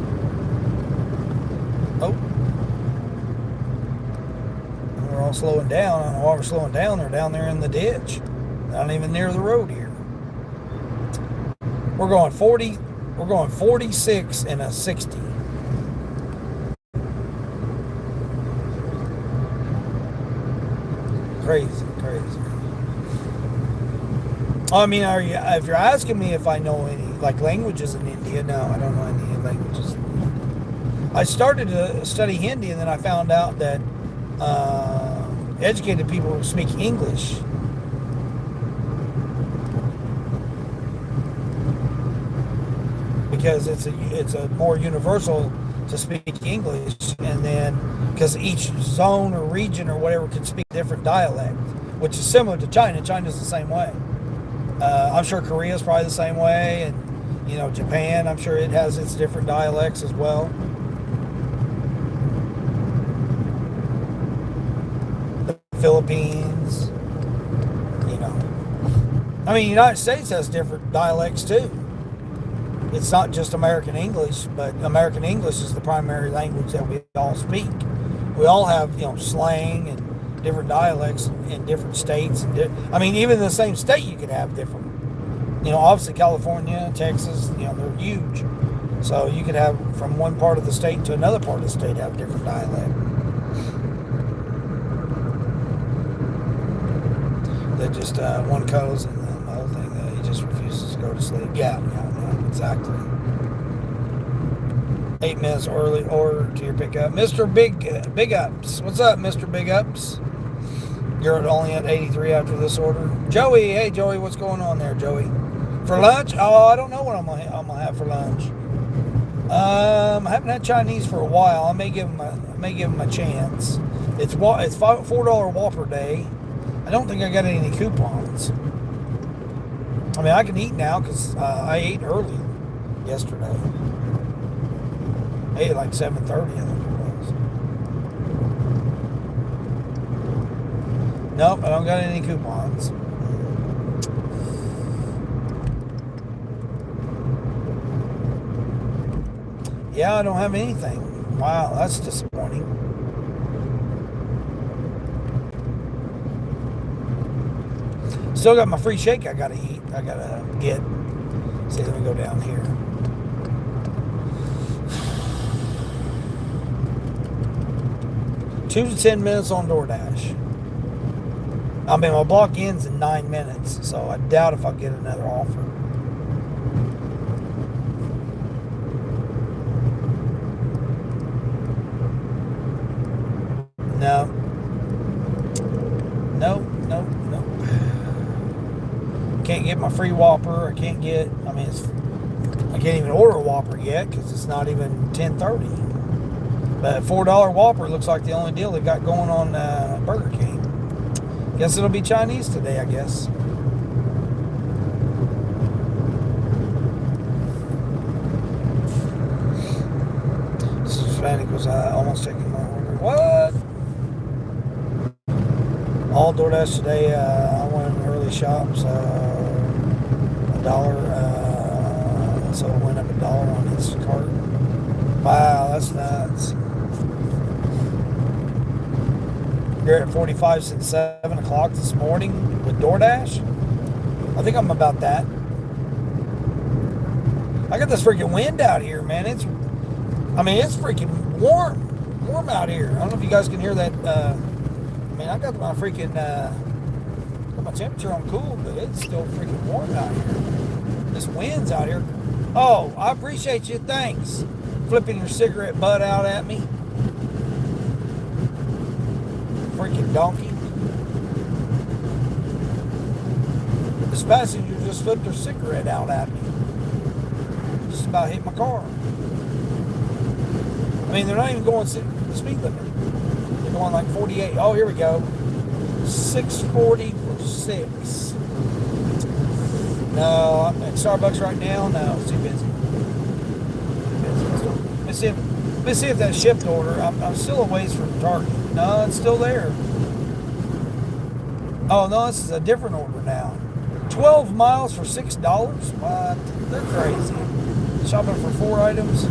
Speaker 1: Oh. And we're all slowing down. I don't know why we're slowing down. They're down there in the ditch. Not even near the road here. We're going 40. We're going 46 and a 60. Crazy. I mean, if you're asking me if I know any languages in India, no, I don't know any languages. I started to study Hindi, and then I found out that educated people speak English. Because it's a more universal to speak English, and then because each zone or region or whatever can speak different dialect, which is similar to China. China's the same way. I'm sure Korea's probably the same way, and Japan, I'm sure it has its different dialects as well. The Philippines, I mean, the United States has different dialects too. It's not just American English, but American English is the primary language that we all speak. We all have, slang and different dialects in different states. I mean, even in the same state, you could have different. Obviously California, Texas, they're huge. So you could have from one part of the state to another part of the state have different dialect. That just one cuddles and the whole thing. He just refuses to go to sleep. Yeah, exactly. 8 minutes early order to your pickup. Mr. Big Ups. What's up, Mr. Big Ups? You're only at 83 after this order. Joey, hey Joey, what's going on there, Joey? For lunch? Oh, I don't know what I'm gonna have for lunch. I haven't had Chinese for a while. I may give him a chance. It's $4 Whopper Day. I don't think I got any coupons. I mean, I can eat now because I ate early yesterday. I ate like 7:30, I think it was. Nope, I don't got any coupons. Yeah, I don't have anything. Wow, that's disappointing. Still got my free shake I gotta eat. I gotta get. See, let me go down here. Two to 10 minutes on Doordash. I mean, my block ends in 9 minutes, so I doubt if I'll get another offer. No. Can't get my free Whopper. I can't even order a Whopper yet because it's not even 10:30. But $4 Whopper looks like the only deal they got going on Burger King. Guess it'll be Chinese today, I guess. Hispanic was almost taking my order. What? All DoorDash today. I went in early shops. $1. So it went up $1 on Instacart. Wow, that's nuts. You're at 45 since 7 o'clock this morning with DoorDash? I think I'm about that. I got this freaking wind out here, man. It's freaking warm. Warm out here. I don't know if you guys can hear that. I got my freaking, got my temperature on cool, but it's still freaking warm out here. This wind's out here. Oh, I appreciate you. Thanks. Flipping your cigarette butt out at me. Freaking donkey. This passenger just flipped her cigarette out at me. just about hit my car. I mean, they're not even going the speed limit. They're going like 48. Oh, here we go. 640 for 6. No, I'm at Starbucks right now. No, it's too busy. Let's see if that shipped order. I'm still a ways from Target. No, it's still there. Oh no, this is a different order now. 12 miles for $6. What? They're crazy. Shopping for 4 items.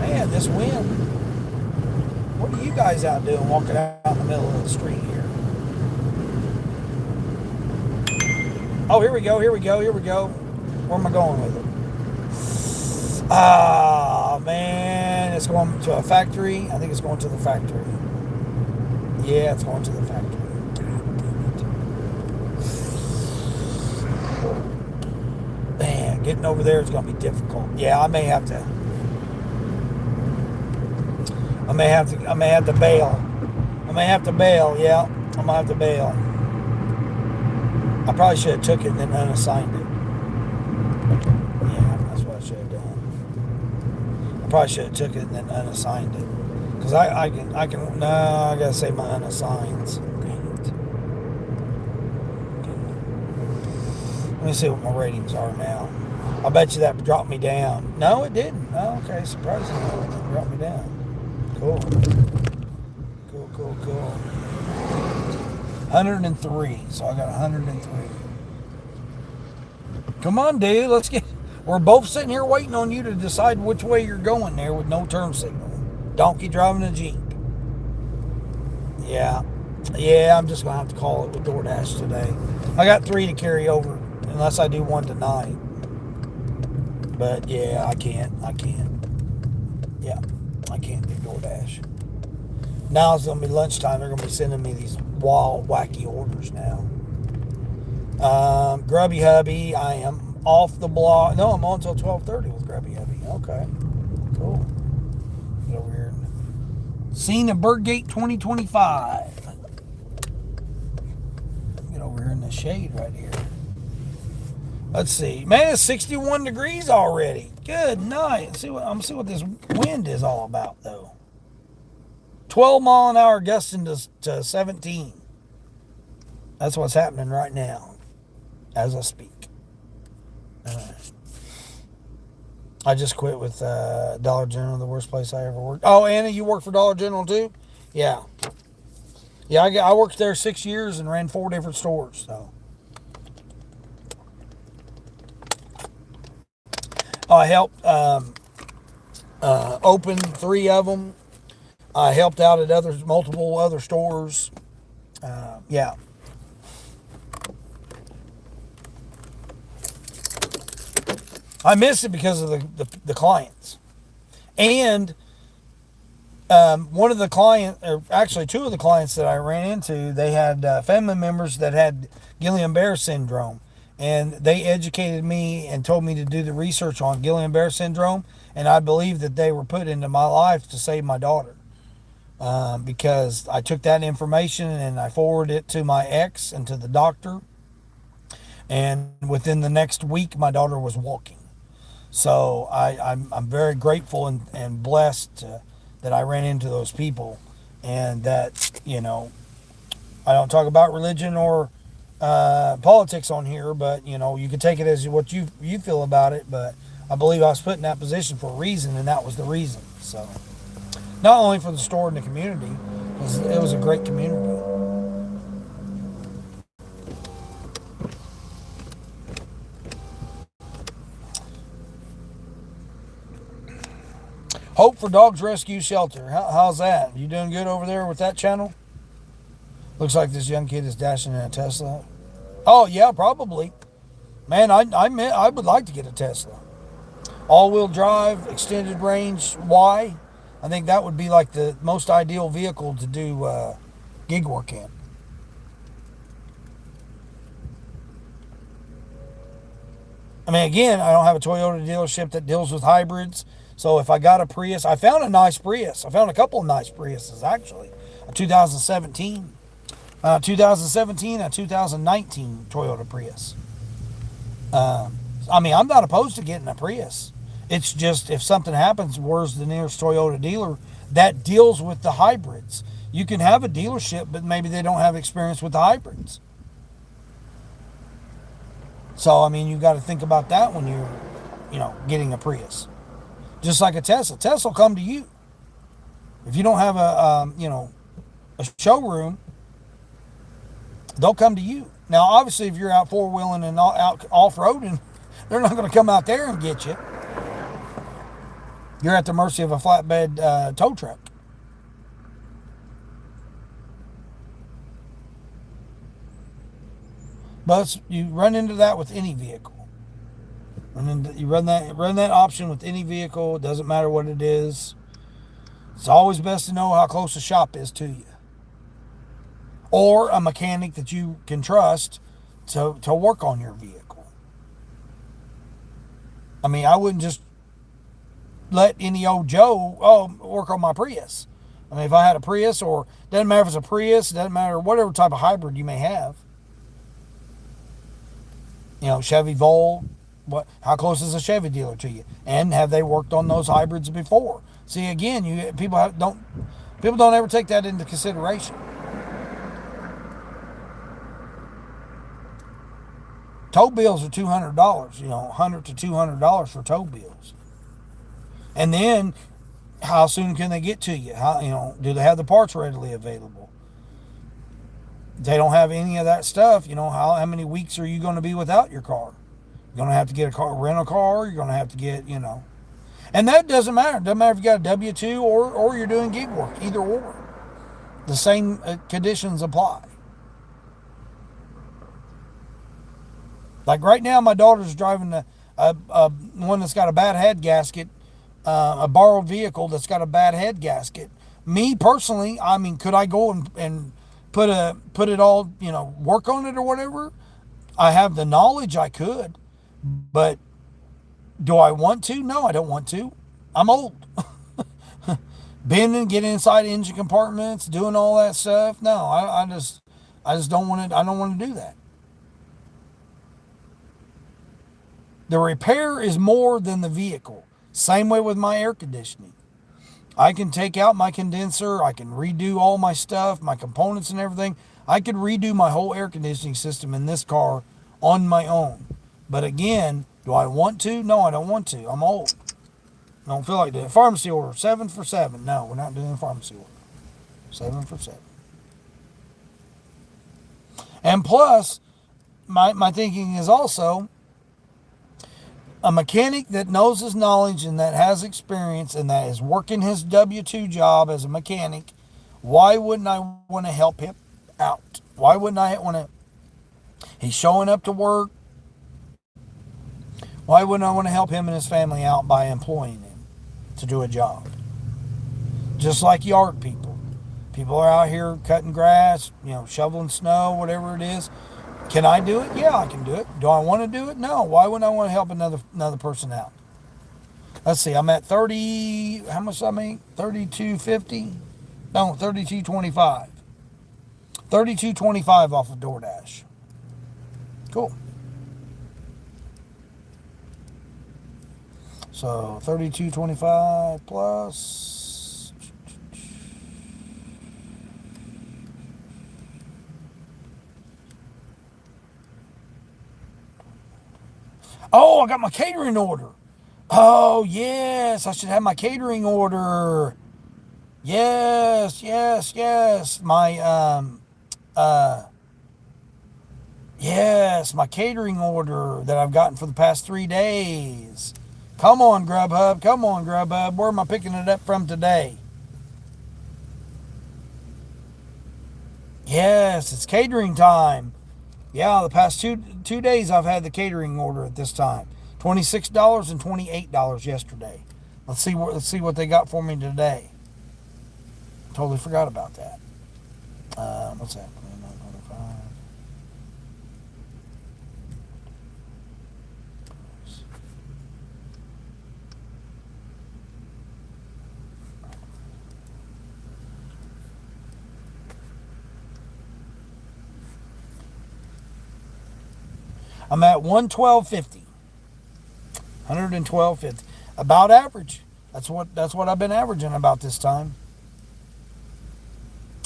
Speaker 1: Man, this wind. What are you guys out doing walking out in the middle of the street here? Oh, here we go. Where am I going with it? Ah, man. It's going to a factory. I think it's going to the factory. Yeah, it's going to the factory. Man, getting over there is going to be difficult. Yeah, I may have to bail. Yeah, I'm gonna have to bail. I probably should have took it and then unassigned it. Yeah, that's what I should have done. I probably should have took it and then unassigned it. Because I gotta say my unassigns. Dang it. Let me see what my ratings are now. I bet you that dropped me down. No, it didn't. Oh, okay, surprisingly, it didn't drop me down. Cool. 103. So I got 103. Come on, dude. We're both sitting here waiting on you to decide which way you're going there with no turn signal. Donkey driving a Jeep. Yeah, I'm just going to have to call it with Doordash today. I got 3 to carry over unless I do one tonight. But yeah, I can't. Yeah, I can't do Doordash. Now it's going to be lunchtime. They're going to be sending me these wild, wacky orders now. Grubby Hubby, I am off the block. No, I'm on until 12:30 with Grubby Hubby. Okay, cool. Get over here. Scene of Birdgate 2025. Get over here in the shade right here. Let's see. Man, it's 61 degrees already. Good night. I'm gonna see what this wind is all about, though. 12 mile an hour gusting to 17. That's what's happening right now, as I speak. I just quit with Dollar General, the worst place I ever worked. Oh, Anna, you work for Dollar General too? Yeah. Yeah, I worked there 6 years and ran 4 different stores. So. I helped open 3 of them. I helped out at multiple other stores. Yeah. I miss it because of the clients. And one of the clients, or actually 2 of the clients that I ran into, they had family members that had Guillain-Barré syndrome. And they educated me and told me to do the research on Guillain-Barré syndrome. And I believe that they were put into my life to save my daughter. Because I took that information and I forwarded it to my ex and to the doctor. And within the next week, my daughter was walking. So I'm very grateful and blessed that I ran into those people. And that, I don't talk about religion or politics on here, but you can take it as what you feel about it. But I believe I was put in that position for a reason, and that was the reason. So not only for the store and the community, it was a great community. Hope for Dogs Rescue Shelter. How's that? You doing good over there with that channel? Looks like this young kid is dashing in a Tesla. Oh yeah, probably. Man, I would like to get a Tesla. All-wheel drive, extended range. Why? I think that would be like the most ideal vehicle to do gig work in. I mean, again, I don't have a Toyota dealership that deals with hybrids. So if I got a Prius, I found a nice Prius. I found a couple of nice Priuses, actually. A 2017. 2017 and 2019 Toyota Prius. I mean, I'm not opposed to getting a Prius. It's just if something happens, where's the nearest Toyota dealer that deals with the hybrids? You can have a dealership, but maybe they don't have experience with the hybrids. So, I mean, you got to think about that when you're, getting a Prius. Just like a Tesla. Tesla will come to you. If you don't have a showroom, they'll come to you. Now, obviously, if you're out four-wheeling and out off-roading, they're not going to come out there and get you. You're at the mercy of a flatbed tow truck. But you run into that with any vehicle. You run that option with any vehicle. It doesn't matter what it is. It's always best to know how close the shop is to you, or a mechanic that you can trust to work on your vehicle. I mean, I wouldn't just let any old Joe work on my Prius. I mean, if I had a Prius, or doesn't matter if it's a Prius, doesn't matter whatever type of hybrid you may have. Chevy Volt. How close is a Chevy dealer to you? And have they worked on those hybrids before? See, again, people don't ever take that into consideration. Tow bills are $200. $100 to $200 for tow bills. And then, how soon can they get to you? Do they have the parts readily available? If they don't have any of that stuff, how many weeks are you going to be without your car? You're going to have to get a rental car. You're going to have to get, And that doesn't matter. It doesn't matter if you got a W-2 or you're doing gig work. Either or. The same conditions apply. Like right now, my daughter's driving a one that's got a bad head gasket, a borrowed vehicle that's got a bad head gasket. Me personally, I mean, could I go and put it all, work on it or whatever? I have the knowledge, I could. But do I want to? No, I don't want to. I'm old. Bending, getting inside engine compartments, doing all that stuff. No, I just don't want to. I don't want to do that. The repair is more than the vehicle. Same way with my air conditioning. I can take out my condenser. I can redo all my stuff, my components and everything. I could redo my whole air conditioning system in this car on my own. But again, do I want to? No, I don't want to. I'm old. I don't feel like doing it. Pharmacy order, 7 for 7. No, we're not doing a pharmacy order. 7 for 7. And plus, my thinking is also, a mechanic that knows his knowledge and that has experience and that is working his W-2 job as a mechanic, why wouldn't I want to help him out? Why wouldn't I want to? He's showing up to work. Why wouldn't I want to help him and his family out by employing him to do a job? Just like yard people. People are out here cutting grass, shoveling snow, whatever it is. Can I do it? Yeah, I can do it. Do I want to do it? No. Why wouldn't I want to help another person out? Let's see. I'm at 30. How much I make? 32.50. No, 32.25. 32.25 off of Doordash. Cool. So 32.25 plus. Oh, I got my catering order. Oh, yes, I should have my catering order. Yes. Yes, my catering order that I've gotten for the past 3 days. Come on, Grubhub. Where am I picking it up from today? Yes, it's catering time. Yeah, the past two days I've had the catering order at this time. $26 and $28 yesterday. Let's see what they got for me today. Totally forgot about that. What's that? I'm at $112.50. 112.50, about average. That's what I've been averaging about this time.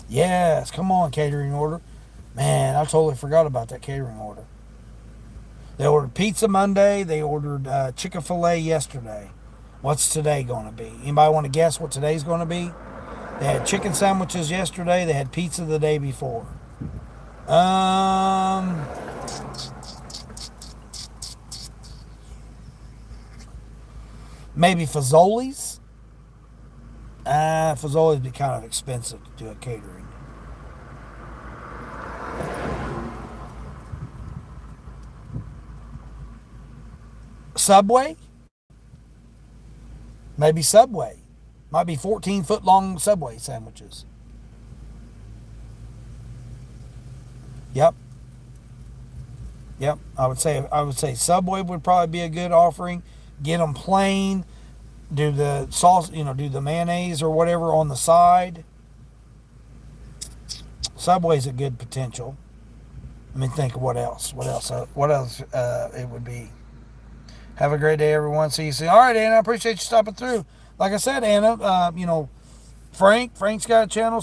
Speaker 1: Yes, come on, catering order. Man, I totally forgot about that catering order. They ordered pizza Monday. They ordered Chick-fil-A yesterday. What's today going to be? Anybody want to guess what today's going to be? They had chicken sandwiches yesterday. They had pizza the day before. Um, Maybe Fazoli's. Fazoli's be kind of expensive to do a catering. Subway. Maybe Subway. Might be 14-foot long Subway sandwiches. Yep. Yep. I would say Subway would probably be a good offering. Get them plain. Do the sauce, do the mayonnaise or whatever on the side. Subway's a good potential. Let me think of what else. What else it would be. Have a great day, everyone. See you soon. All right, Anna. I appreciate you stopping through. Like I said, Anna, Frank's got a channel.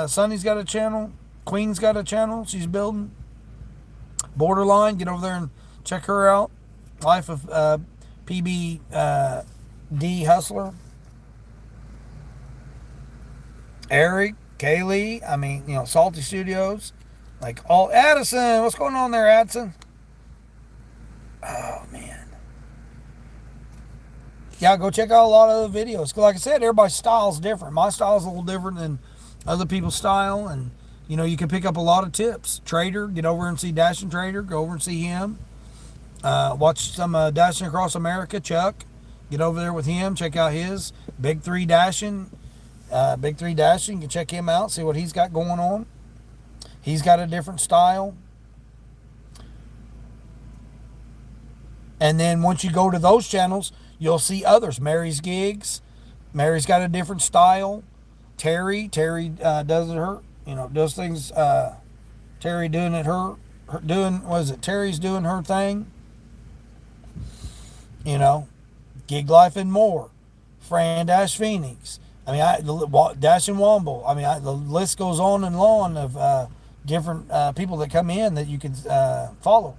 Speaker 1: Sonny's got a channel. Queen's got a channel. She's building. Borderline. Get over there and check her out. Life of PB D Hustler. Eric, Kaylee. Salty Studios. Like all Addison. What's going on there, Addison? Oh man. Yeah, go check out a lot of the videos. Like I said, everybody's style is different. My style is a little different than other people's style, and you can pick up a lot of tips. Trader, get over and see Dashing Trader. Go over and see him. Watch some Dashing Across America. Chuck, get over there with him. Check out his Big Three Dashing. Big Three Dashing. You can check him out. See what he's got going on. He's got a different style. And then once you go to those channels, you'll see others. Mary's Gigs. Mary's got a different style. Terry does it her, does things. Terry doing it Terry's doing her thing. Gig Life and More. Fran Dash Phoenix. Dash and Womble. The list goes on and on of different people that come in that you can follow.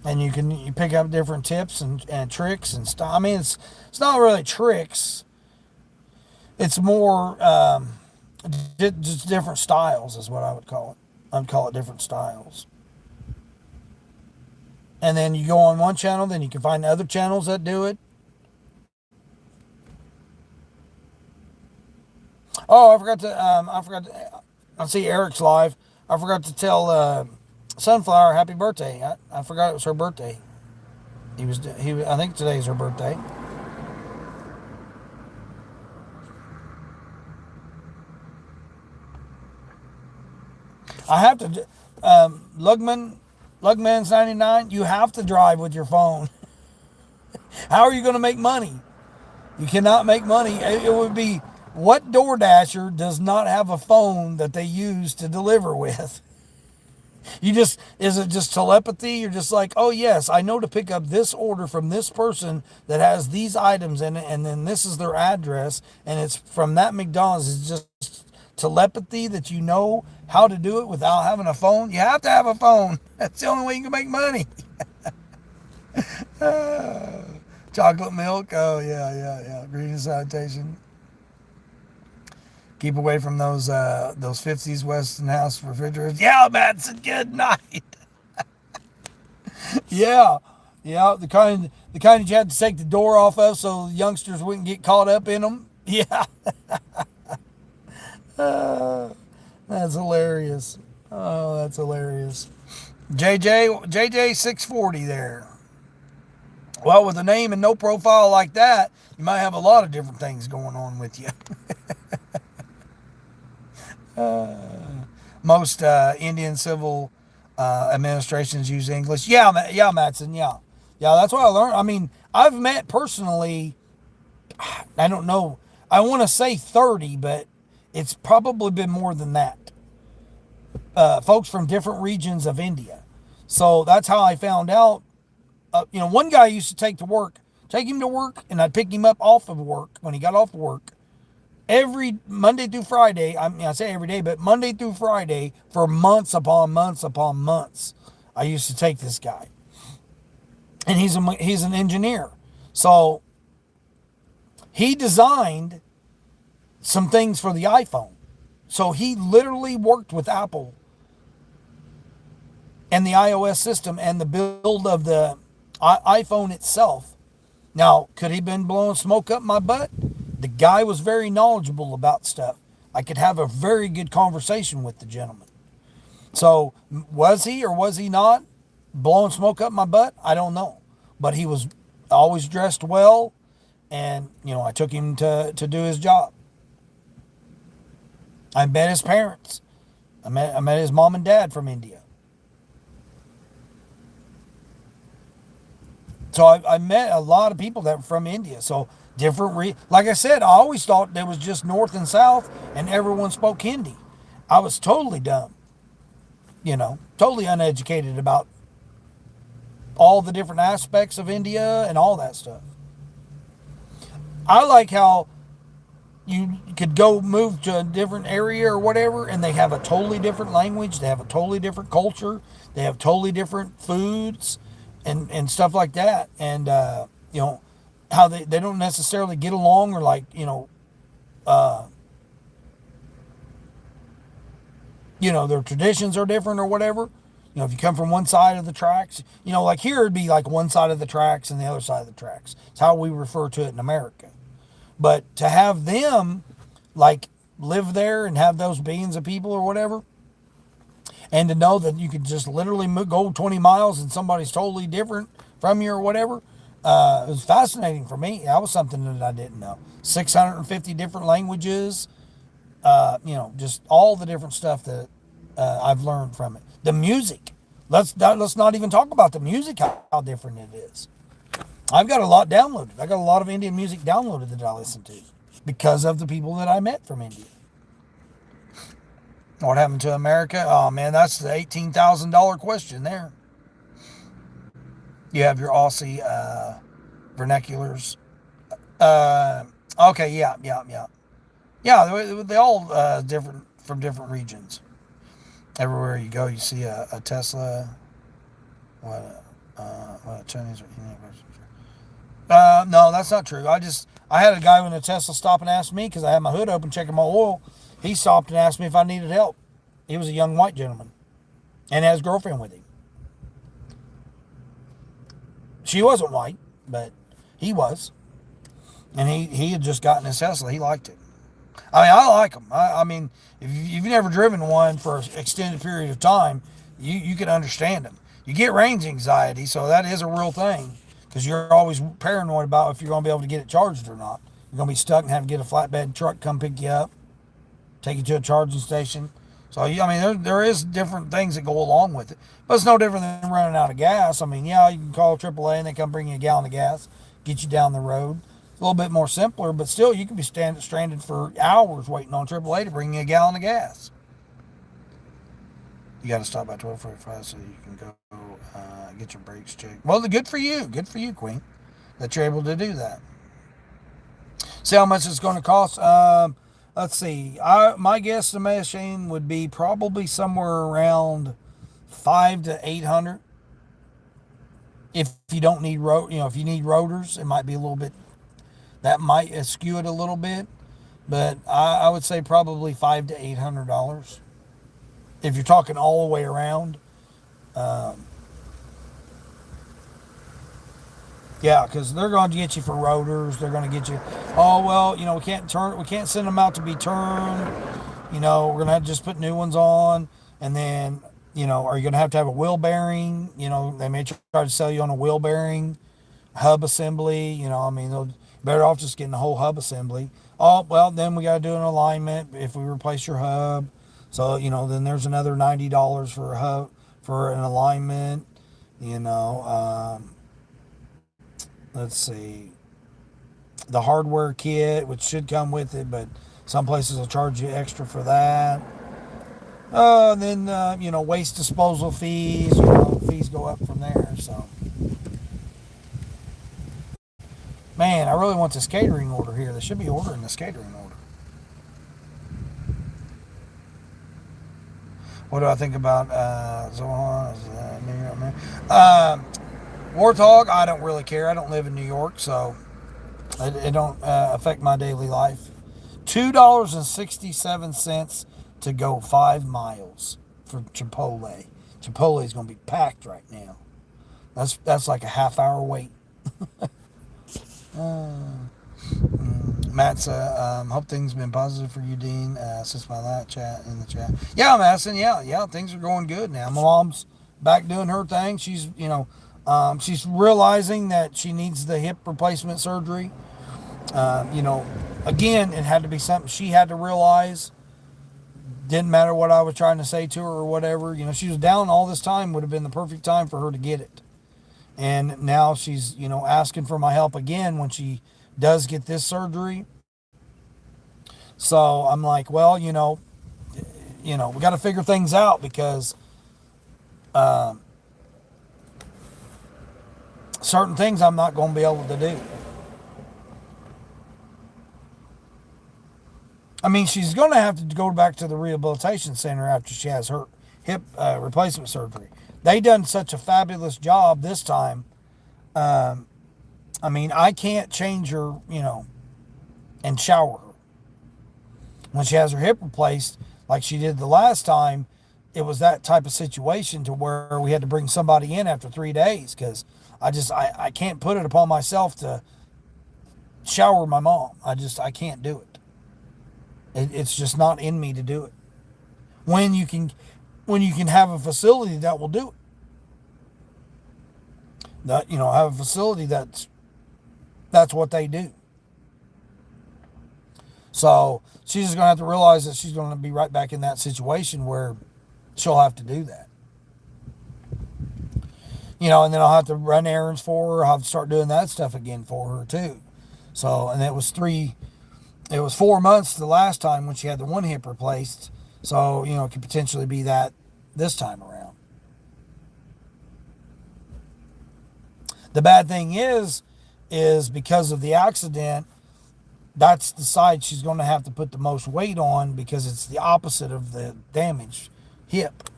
Speaker 1: And you pick up different tips and tricks and stuff. It's not really tricks. It's more just different styles is what I would call it. I'd call it different styles. And then you go on one channel, then you can find other channels that do it. Oh, I see Eric's live. I forgot to tell Sunflower happy birthday. I forgot it was her birthday. I think today's her birthday. I have to, Lugman's 99. You have to drive with your phone. How are you going to make money? You cannot make money. It would be, what DoorDasher does not have a phone that they use to deliver with? Is it just telepathy? You're just like, oh yes, I know to pick up this order from this person that has these items in it, and then this is their address, and it's from that McDonald's. It's just telepathy that you know how to do it without having a phone. You have to have a phone. That's the only way you can make money. Chocolate milk. Oh yeah. Greetings, salutation. Keep away from those 50s Westinghouse refrigerators. Yeah, Madison, good night. Yeah. The kind that you had to take the door off of so the youngsters wouldn't get caught up in them. Yeah. That's hilarious. Oh, that's hilarious. JJ 640 there. Well, with a name and no profile like that, you might have a lot of different things going on with you. Most Indian civil administrations use English. Yeah, Matson. Yeah. That's what I learned. I've met personally I don't know. I want to say 30, but it's probably been more than that. Folks from different regions of India. So that's how I found out. One guy I used to take him to work, and I'd pick him up off of work when he got off work every Monday through Friday. I mean, I say every day, but Monday through Friday for months upon months upon months. I used to take this guy, and he's an engineer, so he designed some things for the iPhone. So he literally worked with Apple and the iOS system and the build of the iPhone itself. Now, could he been blowing smoke up my butt? The guy was very knowledgeable about stuff. I could have a very good conversation with the gentleman. So, was he or was he not blowing smoke up my butt? I don't know. But he was always dressed well, and, I took him to do his job. I met his parents. I met his mom and dad from India. So I met a lot of people that were from India. So like I said, I always thought there was just North and South and everyone spoke Hindi. I was totally dumb, totally uneducated about all the different aspects of India and all that stuff. I like how you could go move to a different area or whatever, and they have a totally different language. They have a totally different culture. They have totally different foods and stuff like that. And, how they don't necessarily get along, or like, their traditions are different or whatever. If you come from one side of the tracks, like here it'd be like one side of the tracks and the other side of the tracks. It's how we refer to it in America. But to have them like live there and have those billions of people or whatever, and to know that you could just literally go 20 miles and somebody's totally different from you or whatever, it was fascinating for me. That was something that I didn't know. 650 different languages, just all the different stuff that I've learned from it. The music. Let's not even talk about the music, how different it is. I've got a lot downloaded. I got a lot of Indian music downloaded that I listen to because of the people that I met from India. What happened to America? Oh man, that's the $18,000 question there. You have your Aussie vernaculars. Okay, yeah. Yeah, they all different from different regions. Everywhere you go, you see a Tesla. What Chinese or Indian person? No, that's not true. I had a guy when a Tesla stop and asked me, because I had my hood open checking my oil. He stopped and asked me if I needed help. He was a young white gentleman and had his girlfriend with him. She wasn't white, but he was. And he had just gotten his Tesla. He liked it. I mean, I like them. I mean, if you've never driven one for an extended period of time, you can understand them. You get range anxiety, so that is a real thing, because you're always paranoid about if you're going to be able to get it charged or not. You're going to be stuck and have to get a flatbed truck come pick you up, take you to a charging station. So, I mean, there is different things that go along with it. But it's no different than running out of gas. I mean, yeah, you can call AAA and they come bring you a gallon of gas, get you down the road. It's a little bit more simpler, but still, you can be stranded for hours waiting on AAA to bring you a gallon of gas. You got to stop by 12:45 so you can go get your brakes checked. Well, good for you. Good for you, Queen, that you're able to do that. See how much it's going to cost? Let's see. My guesstimation would be probably somewhere around 500 to 800. If you don't need if you need rotors, it might be a little bit. That might skew it a little bit, but I would say probably $500 to $800 if you're talking all the way around. Yeah, because they're going to get you for rotors. They're going to get you. Oh well, we can't send them out to be turned. We're going to have to just put new ones on, and then are you going to have a wheel bearing? They may try to sell you on a wheel bearing, hub assembly. I mean, they're better off just getting the whole hub assembly. Oh well, then we got to do an alignment if we replace your hub. So then there's another $90 for a hub for an alignment. Let's see. the hardware kit, which should come with it, but some places will charge you extra for that. Then waste disposal fees. Fees go up from there. So, man, I really want this catering order here. They should be ordering this catering order. What do I think about Warthog? I don't really care. I don't live in New York, so it don't affect my daily life. $2.67 to go 5 miles for Chipotle. Chipotle is going to be packed right now. That's like a half-hour wait. Matt said, hope things have been positive for you, Dean, since my last chat in the chat. Yeah, Madison, yeah, things are going good now. My mom's back doing her thing. She's realizing that she needs the hip replacement surgery. Again, it had to be something she had to realize. Didn't matter what I was trying to say to her or whatever. She was down all this time. Would have been the perfect time for her to get it. And now she's, asking for my help again when she does get this surgery. So I'm like, well, we got to figure things out because certain things I'm not going to be able to do. I mean, she's going to have to go back to the rehabilitation center after she has her hip replacement surgery. They done such a fabulous job this time. I mean, I can't change her, and shower her. When she has her hip replaced, like she did the last time, it was that type of situation to where we had to bring somebody in after 3 days because I can't put it upon myself to shower my mom. I can't do it. It's just not in me to do it. When you can have a facility that will do it. That have a facility that's what they do. So she's just gonna have to realize that she's gonna be right back in that situation where she'll have to do that. And then I'll have to run errands for her. I'll have to start doing that stuff again for her too. So, and it was 4 months the last time when she had the one hip replaced. So, it could potentially be that this time around. The bad thing is because of the accident, that's the side she's going to have to put the most weight on because it's the opposite of the damaged hip.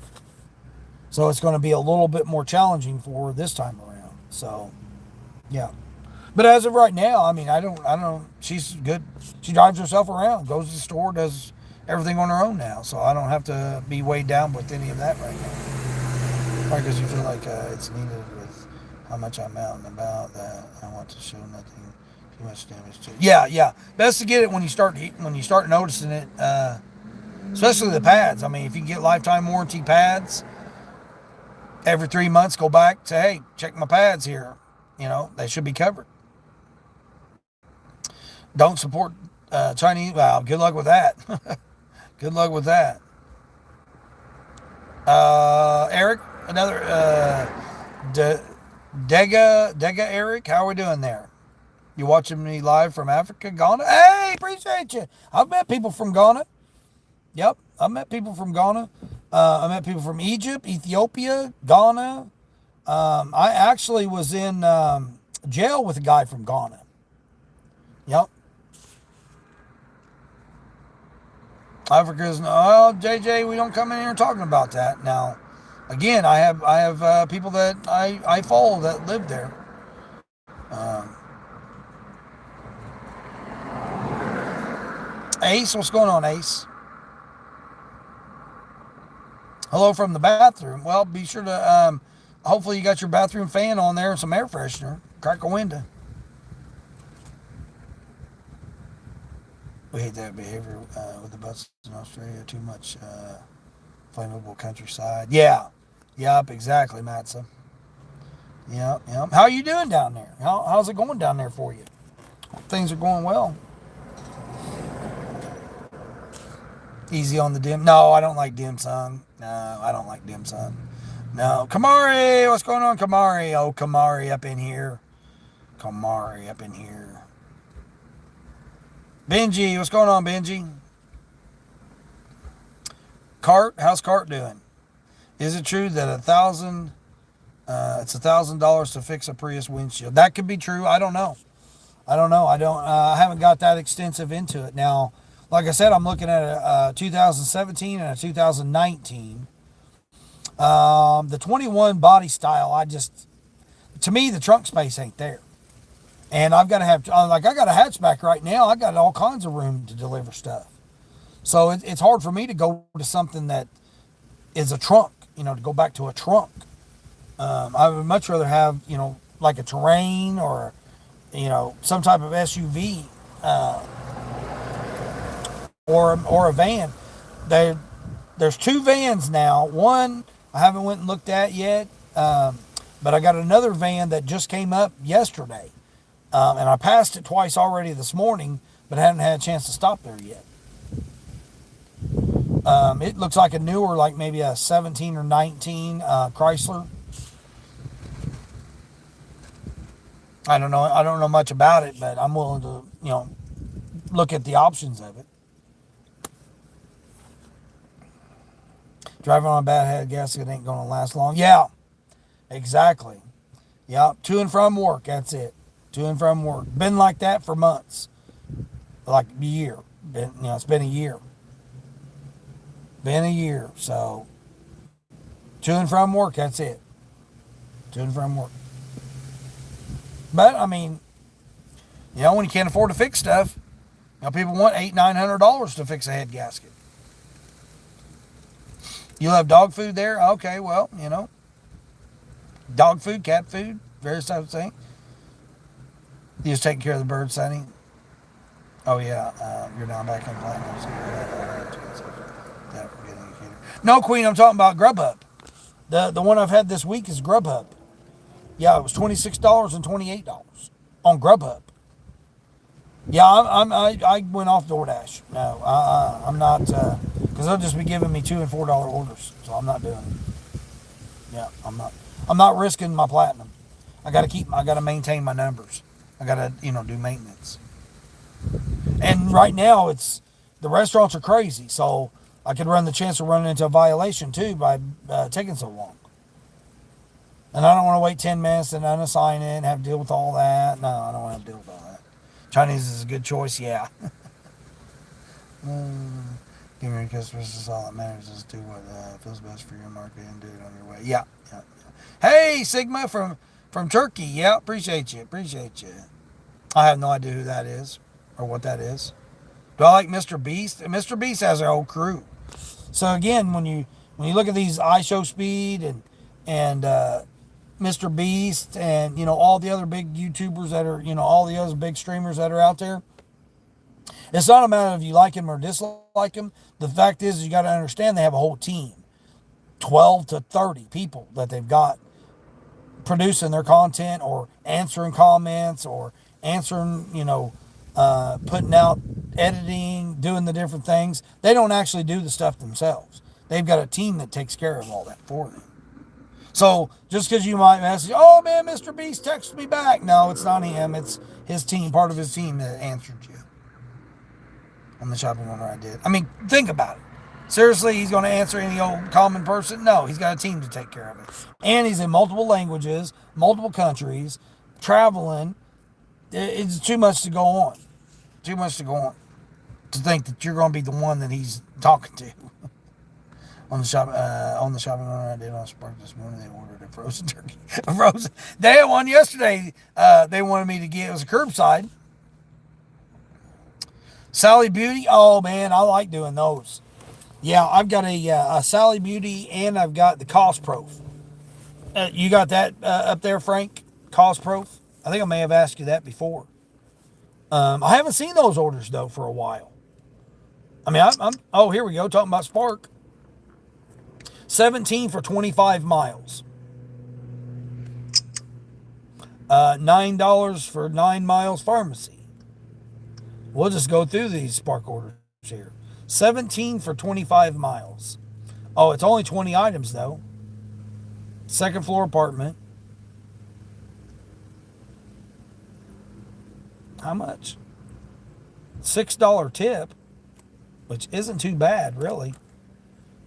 Speaker 1: So it's going to be a little bit more challenging for her this time around. So, yeah. But as of right now, I mean, I don't, she's good. She drives herself around, goes to the store, does everything on her own now. So I don't have to be weighed down with any of that right now. Probably because you feel like it's needed with how much I'm out and about that I want to show nothing too much damage to. Yeah. Best to get it when you start noticing it, especially the pads. I mean, if you can get lifetime warranty pads, every 3 months go back, say, hey, check my pads here. They should be covered. Don't support Chinese. Well, good luck with that. Good luck with that. Eric, another Dega Eric, how are we doing there? You watching me live from Africa, Ghana? Hey, appreciate you. I've met people from Ghana. Yep, I've met people from Ghana. I met people from Egypt, Ethiopia, Ghana. I actually was in jail with a guy from Ghana. Yep. Africa's JJ. We don't come in here talking about that. Now, again, I have people that I follow that live there. Ace, what's going on, Ace? Hello from the bathroom. Well, be sure to hopefully you got your bathroom fan on there and some air freshener. Crack a window. We hate that behavior with the buses in Australia. Too much flammable countryside. Yeah. Yep, exactly, Matza. Yep. How are you doing down there? How's it going down there for you? Things are going well. Easy on the dim. No, I don't like dim sum. No, I don't like dim sum. No. Kamari, what's going on, Kamari? Oh, Kamari up in here. Kamari up in here. Benji, what's going on, Benji? Cart, how's Cart doing? Is it true that it's $1,000 to fix a Prius windshield? That could be true. I don't know. I don't know. I haven't got that extensive into it. Now, like I said, I'm looking at a 2017 and a 2019. The 21 body style, to me, the trunk space ain't there. And I've got to have, like, I got a hatchback right now. I got all kinds of room to deliver stuff. So it's hard for me to go to something that is a trunk, to go back to a trunk. I would much rather have, like a terrain or, some type of SUV, or a van. There's two vans now. One I haven't went and looked at yet, but I got another van that just came up yesterday, and I passed it twice already this morning, but haven't had a chance to stop there yet. It looks like a newer, like maybe a 17 or 19 Chrysler. I don't know much about it, but I'm willing to, look at the options of it. Driving on a bad head gasket ain't going to last long. Yeah, exactly. Yeah, to and from work, that's it. To and from work. Been like that for months. Like a year. It's been a year. Been a year. So, to and from work, that's it. To and from work. But, when you can't afford to fix stuff, people want $800-900 to fix a head gasket. You'll have dog food there? Okay, well, dog food, cat food, various types of things. You just taking care of the birds, Sonny? Oh, yeah, you're down back in Platinum. No, Queen, I'm talking about Grubhub. The one I've had this week is Grubhub. Yeah, it was $26 and $28 on Grubhub. Yeah, I went off Doordash. No, I'm not, because they'll just be giving me $2 and $4 orders, so I'm not doing it. Yeah, I'm not risking my platinum. I got to maintain my numbers. I got to, do maintenance. And right now the restaurants are crazy, so I could run the chance of running into a violation too by taking so long. And I don't want to wait 10 minutes and unassign it and have to deal with all that. No, I don't want to have to deal with all that. Chinese is a good choice, yeah. Give me customers, is all that matters, is do what feels best for your market and do it on your way. Yeah. Hey, Sigma from Turkey. Yeah, appreciate you. I have no idea who that is or what that is. Do I like Mr. Beast? Mr. Beast has a whole crew. So again, when you look at these iShowSpeed and Mr. Beast and all the other big YouTubers that are all the other big streamers that are out there, it's not a matter of you like him or dislike him. The fact is you got to understand they have a whole team, 12 to 30 people that they've got producing their content or answering comments or answering, putting out editing, doing the different things. They don't actually do the stuff themselves. They've got a team that takes care of all that for them. So just because you might message, oh man, Mr. Beast texted me back. No, it's not him. It's his team, part of his team that answered you on the shopping order I did. Think about it. Seriously, he's going to answer any old common person? No, he's got a team to take care of it. And he's in multiple languages, multiple countries, traveling. It's too much to go on. Too much to go on to think that you're going to be the one that he's talking to. On the shopping order I did on Spark this morning, they ordered a frozen turkey. They had one yesterday. They wanted me to get. It was a curbside. Sally Beauty. Oh man, I like doing those. Yeah, I've got a Sally Beauty and I've got the Cost Proof. You got that up there, Frank? Cost Proof. I think I may have asked you that before. I haven't seen those orders though for a while. Oh, here we go. Talking about Spark. 17 for 25 miles. $9 for 9 miles pharmacy. We'll just go through these Spark orders here. 17 for 25 miles. Oh, it's only 20 items though. Second floor apartment. How much? $6 tip, which isn't too bad, really.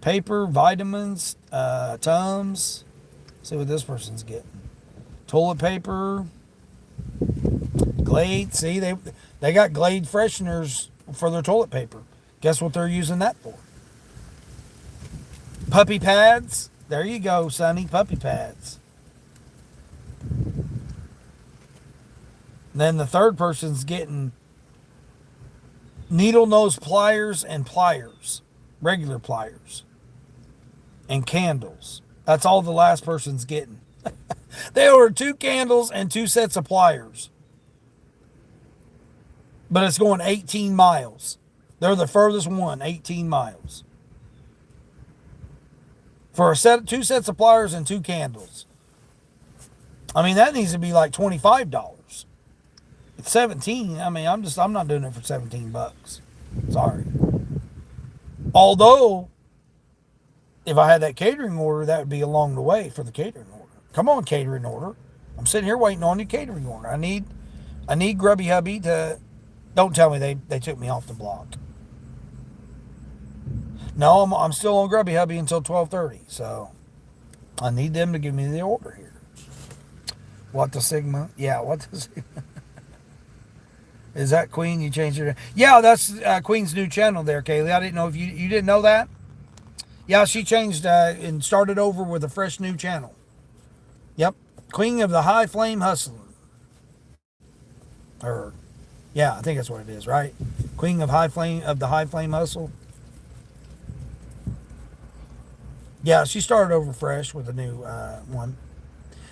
Speaker 1: Paper, vitamins, Tums. See what this person's getting. Toilet paper, Glade. See, they got Glade fresheners for their toilet paper. Guess what they're using that for? Puppy pads. There you go, Sonny. Puppy pads. And then the third person's getting needle nose pliers and pliers. Regular pliers. And candles. That's all the last person's getting. They ordered 2 candles and 2 sets of pliers. But it's going 18 miles. They're the furthest one, 18 miles. For 2 sets of pliers and 2 candles. I mean, that needs to be like $25. It's 17. I mean, I'm not doing it for 17 bucks. Sorry. Although, if I had that catering order, that would be along the way for the catering order. Come on, catering order. I'm sitting here waiting on your catering order. I need Grubby Hubby to. Don't tell me they took me off the block. No, I'm still on Grubby Hubby until 12:30. So I need them to give me the order here. What the Sigma? Yeah, what the Sigma? Is that Queen? You changed your. Yeah, that's Queen's new channel there, Kaylee. I didn't know if you didn't know that. Yeah, she changed and started over with a fresh new channel. Yep. Queen of the High Flame Hustler. Or, yeah, I think that's what it is, right? Queen of the High Flame Hustle. Yeah, she started over fresh with a new one.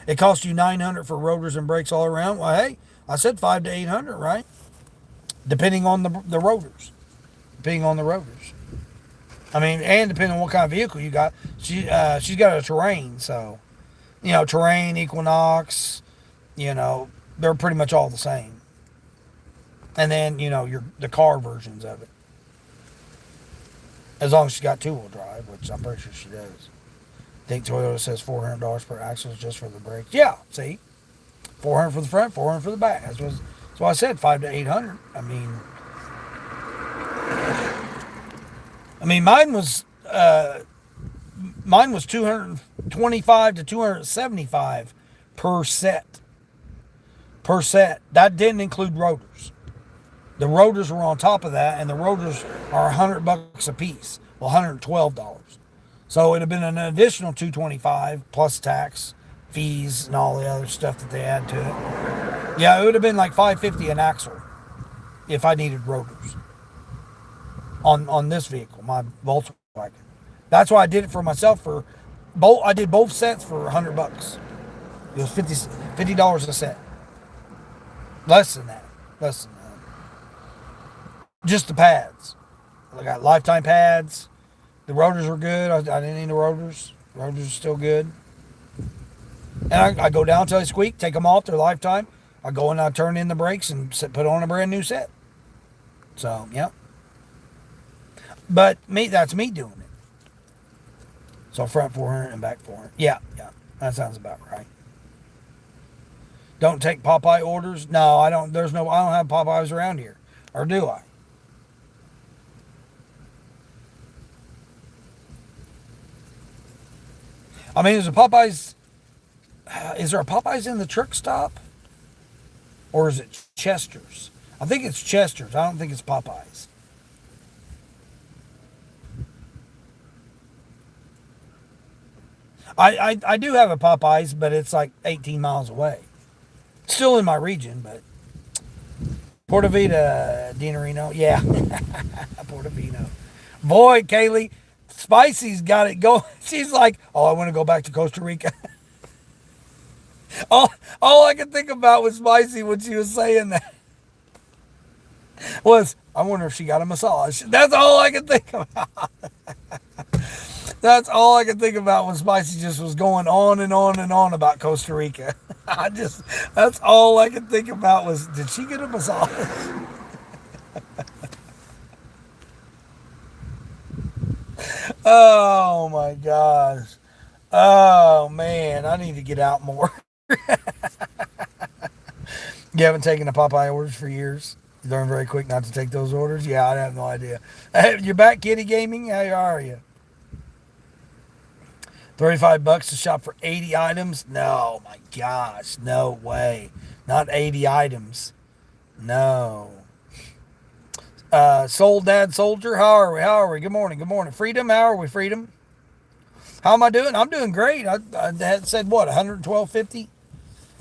Speaker 1: It cost you $900 for rotors and brakes all around. Well, hey, I said $500 to $800, right? Depending on the rotors. Depending on the rotors. I mean, and depending on what kind of vehicle you got. She's got a Terrain, so Terrain, Equinox, they're pretty much all the same. And then the car versions of it, as long as she's got 2-wheel drive, which I'm pretty sure she does. I think Toyota says $400 per axle just for the brakes. Yeah, see, $400 for the front, $400 for the back. That's what I said, $500 to $800. I mean, mine was $225 to $275 per set. Per set. That didn't include rotors. The rotors were on top of that, and the rotors are $100 a piece. Well, $112. So it'd have been an additional $225 plus tax, fees, and all the other stuff that they add to it. Yeah, it would have been like $550 an axle if I needed rotors on this vehicle, my Volkswagen. That's why I did it for myself for both. I did both sets for $100. It was $50 a set. Less than that. Just the pads. I got lifetime pads. The rotors were good. I didn't need the rotors. Rotors are still good. And I go down till they squeak, take them off, they're lifetime. I go and I turn in the brakes and put on a brand new set. So, yeah. But that's me doing it. So front 400 and back 400. Yeah. That sounds about right. Don't take Popeye orders? No, I don't. I don't have Popeyes around here. Or do I? I mean, is there a Popeyes in the truck stop? Or is it Chester's? I think it's Chester's. I don't think it's Popeyes. I do have a Popeyes, but it's like 18 miles away. Still in my region, but Porta Vida, Dinorino. Yeah. Porta Vida. Boy, Kaylee, Spicy's got it going. She's like, I want to go back to Costa Rica. all I could think about with Spicy when she was saying that was, I wonder if she got a massage. That's all I could think about. That's all I could think about when Spicy just was going on and on and on about Costa Rica. That's all I could think about was, did she get a massage? Oh my gosh. Oh man, I need to get out more. You haven't taken the Popeye orders for years? You learn very quick not to take those orders? Yeah, I have no idea. You're back, Kitty Gaming? How are you? $35 to shop for 80 items? No, my gosh, no way. Not 80 items. No. Soul Dad Soldier, how are we? How are we? Good morning, good morning. Freedom, how are we, Freedom? How am I doing? I'm doing great. I had said what, 112.50?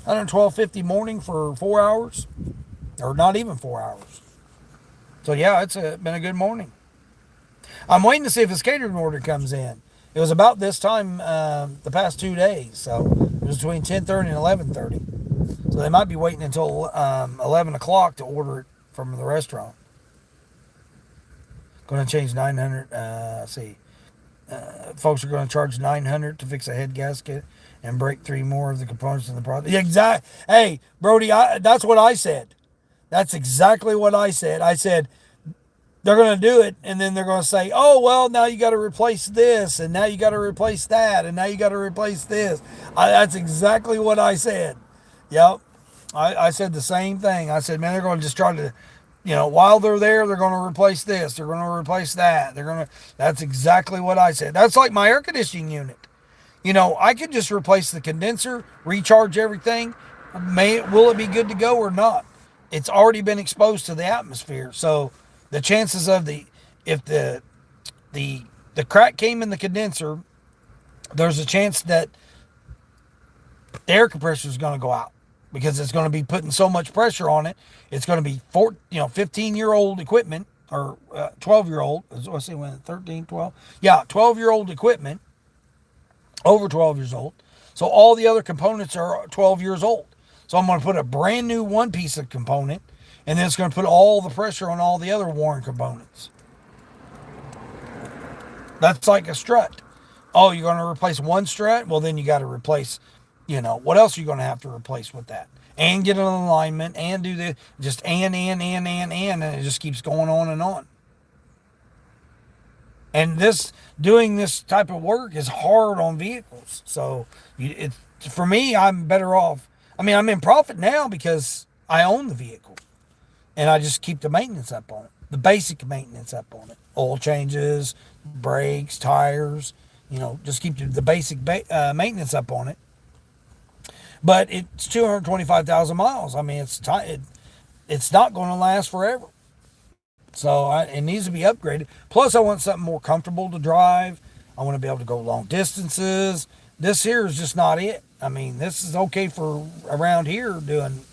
Speaker 1: 112.50 morning for 4 hours? Or not even 4 hours. So yeah, it's been a good morning. I'm waiting to see if his catering order comes in. It was about this time the past 2 days, so it was between 10:30 and 11:30. So they might be waiting until 11 o'clock to order it from the restaurant. Going to change 900. Let's see. Folks are going to charge 900 to fix a head gasket and break 3 more of the components in the product. Yeah, exactly. Hey, Brody, that's what I said. That's exactly what I said. I said, they're going to do it, and then they're going to say, oh, well, now you got to replace this, and now you got to replace that, and now you got to replace this. That's exactly what I said. Yep. I said the same thing. I said, man, they're going to just try to, while they're there, they're going to replace this. They're going to replace that. That's exactly what I said. That's like my air conditioning unit. I could just replace the condenser, recharge everything. Will it be good to go or not? It's already been exposed to the atmosphere. So the chances of if the crack came in the condenser, there's a chance that the air compressor is going to go out because it's going to be putting so much pressure on it. It's going to be 15-year-old equipment or 12-year-old. Let's see, when 13, 12. Yeah, 12-year-old equipment, over 12 years old. So all the other components are 12 years old. So I'm going to put a brand new one piece of component, and then it's going to put all the pressure on all the other worn components. That's like a strut. Oh, you're going to replace one strut? Well, then you got to replace, what else are you going to have to replace with that? And get an alignment and do the, just and it just keeps going on and on. And doing this type of work is hard on vehicles. So for me, I'm better off. I mean, I'm in profit now because I own the vehicle and I just keep the maintenance up on it, the basic maintenance up on it. Oil changes, brakes, tires, just keep the basic maintenance up on it. But it's 225,000 miles. I mean, it's not going to last forever. So it needs to be upgraded. Plus, I want something more comfortable to drive. I want to be able to go long distances. This here is just not it. I mean, this is okay for around here doing,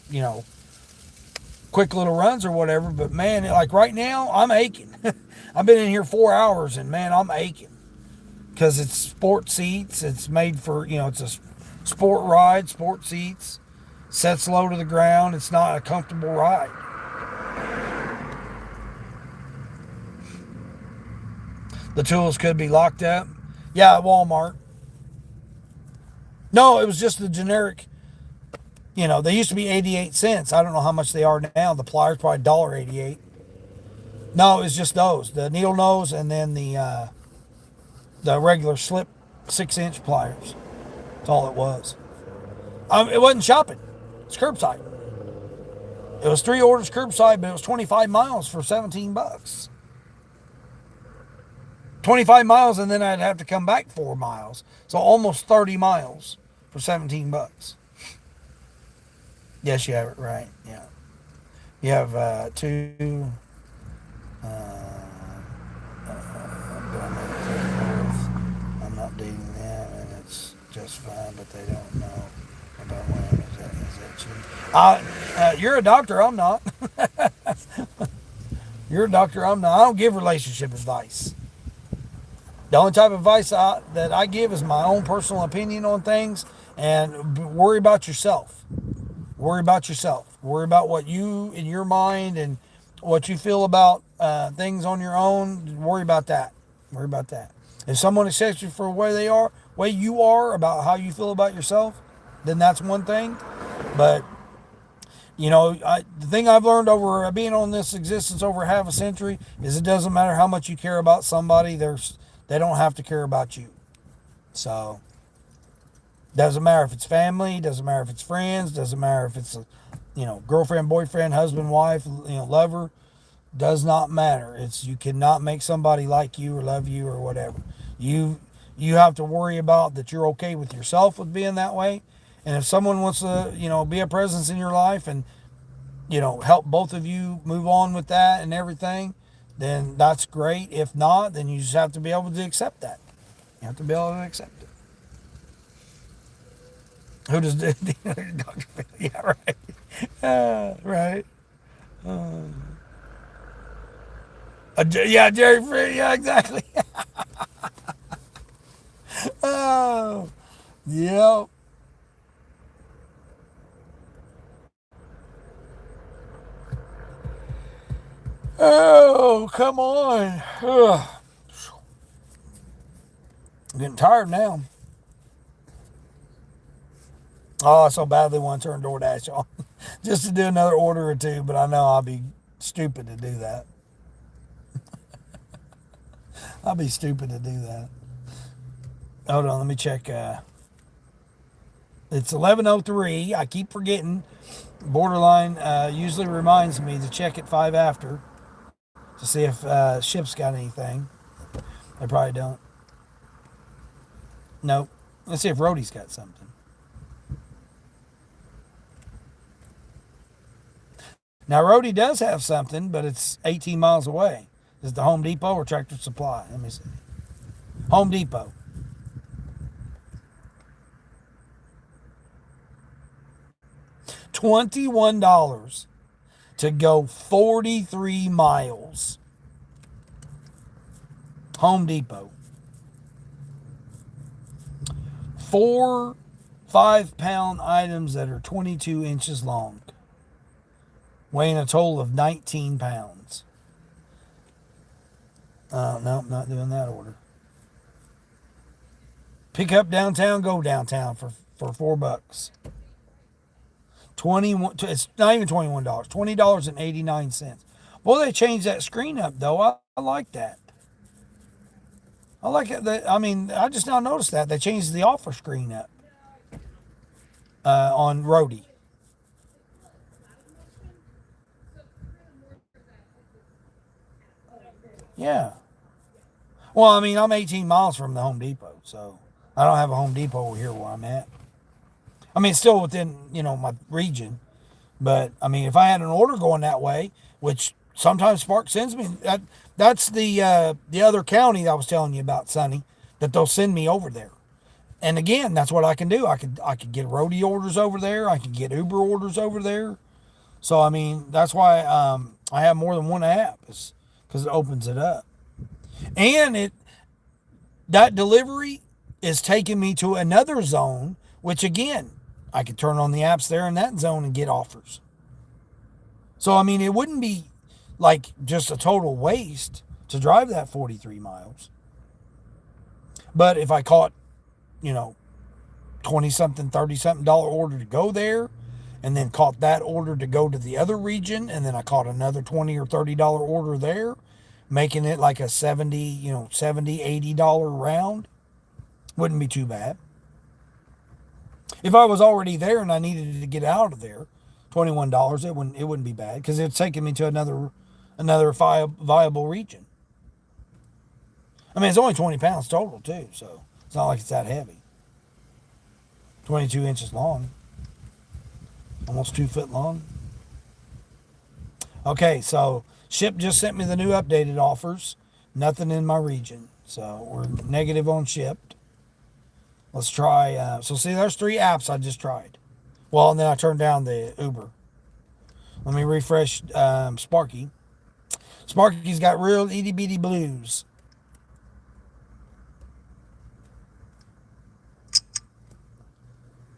Speaker 1: quick little runs or whatever. But man, like right now, I'm aching. I've been in here 4 hours and man, I'm aching because it's sport seats. It's made for, it's a sport ride, sport seats, sets low to the ground. It's not a comfortable ride. The tools could be locked up. Yeah, at Walmart. No, it was just the generic. They used to be 88 cents. I don't know how much they are now. The pliers probably $1.88. No, it was just those. The needle nose and then the regular slip 6-inch pliers. That's all it was. It wasn't shopping. It's curbside. It was 3 orders curbside, but it was 25 miles for $17. 25 miles, and then I'd have to come back 4 miles. So almost 30 miles for $17. Yes, you have it right. Yeah. You have 2. I'm not dating them, and it's just fine, but they don't know about women. Is that cheating? You're a doctor, I'm not. You're a doctor, I'm not. I don't give relationship advice. The only type of advice that I give is my own personal opinion on things, and worry about yourself. Worry about yourself. Worry about what you, in your mind, and what you feel about things on your own. Worry about that. Worry about that. If someone accepts you for the way you are about how you feel about yourself, then that's one thing. But, the thing I've learned over being on this existence over half a century is it doesn't matter how much you care about somebody, they don't have to care about you. So, doesn't matter if it's family, doesn't matter if it's friends, doesn't matter if it's girlfriend, boyfriend, husband, wife, lover, does not matter. You cannot make somebody like you or love you or whatever. You you have to worry about that you're okay with yourself with being that way. And if someone wants to, be a presence in your life and, help both of you move on with that and everything, then that's great. If not, then you just have to be able to accept that. You have to be able to accept it. Who does Dr. Phil? Yeah, right. Right. Yeah, Jerry Free. Yeah, exactly. Oh, yep. Oh, come on. Ugh. I'm getting tired now. Oh, I so badly want to turn Doordash on just to do another order or two, but I know I'll be stupid to do that. I'll be stupid to do that. Hold on, let me check. It's 11:03. I keep forgetting. Borderline usually reminds me to check at 5 after to see if ship's got anything. They probably don't. Nope. Let's see if Rhodey's got something. Now, Rhodey does have something, but it's 18 miles away. Is it the Home Depot or Tractor Supply? Let me see. Home Depot. $21 to go 43 miles. Home Depot. 4 5-pound items that are 22 inches long, weighing a total of 19 pounds. No, not doing that order. Pick up downtown, go downtown for $4. 21. It's not even $21. $20.89. Boy, they changed that screen up though. I like that. I like it. I mean, I just now noticed that they changed the offer screen up on Rhodey. Yeah. Well, I mean, I'm 18 miles from the Home Depot, so I don't have a Home Depot over here where I'm at. I mean, it's still within my region, but I mean, if I had an order going that way, which sometimes Spark sends me, that's the other county that I was telling you about, Sonny, that they'll send me over there. And again, that's what I can do. I could get roadie orders over there. I can get Uber orders over there. So I mean, that's why I have more than one app, is because it opens it up. And that delivery is taking me to another zone, which again, I could turn on the apps there in that zone and get offers. So I mean, it wouldn't be like just a total waste to drive that 43 miles. But if I caught, you know, 20 something, 30 something dollar order to go there, and then caught that order to go to the other region, and then I caught another 20 or $30 order there, making it like a 70, 70, $80 round, wouldn't be too bad. If I was already there and I needed to get out of there, $21, it wouldn't be bad because it's taking me to another viable region. I mean, it's only 20 pounds total too, so it's not like it's that heavy. 22 inches long, almost 2 foot long. Okay, so Ship just sent me the new updated offers. Nothing in my region, so we're negative on Shipped. Let's try. So see, there's 3 apps I just tried. Well, and then I turned down the Uber. Let me refresh Sparky. Sparky's got real itty bitty blues.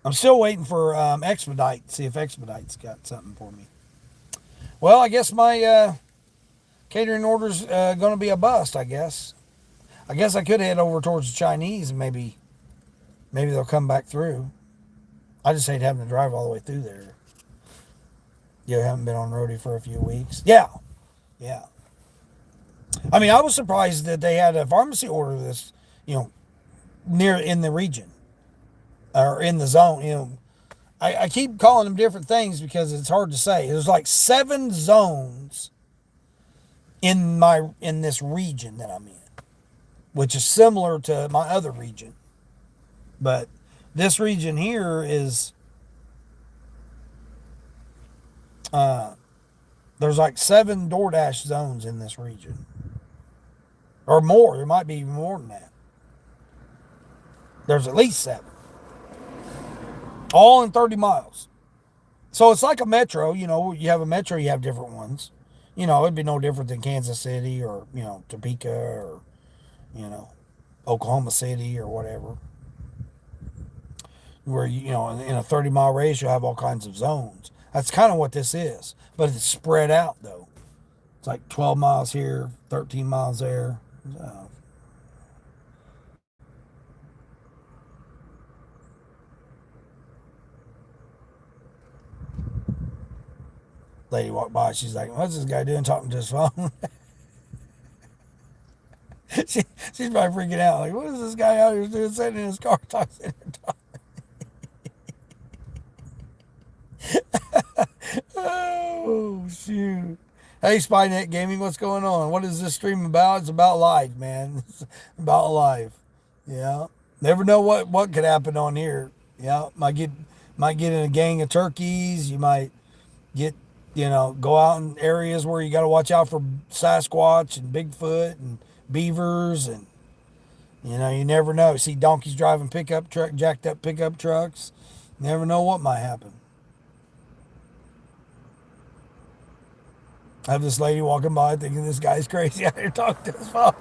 Speaker 1: I'm still waiting for Expedite. See if Expedite's got something for me. Well, I guess my catering order's going to be a bust. I guess I could head over towards the Chinese and maybe they'll come back through. I just hate having to drive all the way through there. You haven't been on roadie for a few weeks. Yeah, yeah. I mean, I was surprised that they had a pharmacy order this, near in the region or in the zone. I keep calling them different things because it's hard to say. There's like 7 zones in this region that I'm in, which is similar to my other region. But this region here is there's like 7 Doordash zones in this region, or more. There might be even more than that. There's at least 7, all in 30 miles. So it's like a metro. You know, you have a metro, you have different ones. You know, it'd be no different than Kansas City or, you know, Topeka or, you know, Oklahoma City or whatever. Where, you know, in a 30-mile radius, you have all kinds of zones. That's kind of what this is. But it's spread out, though. It's like 12 miles here, 13 miles there. Lady walked by. She's like, "What's this guy doing talking to his phone?" She's probably freaking out. Like, what is this guy out here doing, sitting in his car talking? Oh, shoot. Hey, Spynet Gaming, what's going on? What is this stream about? It's about life, man. It's about life. Yeah. Never know what could happen on here. Yeah. Might get in a gang of turkeys. You might get, you know, go out in areas where you got to watch out for Sasquatch and Bigfoot and beavers, and you know, you never know. See donkeys driving jacked up pickup trucks. Never know what might happen. I have this lady walking by thinking this guy's crazy out here talking to his phone.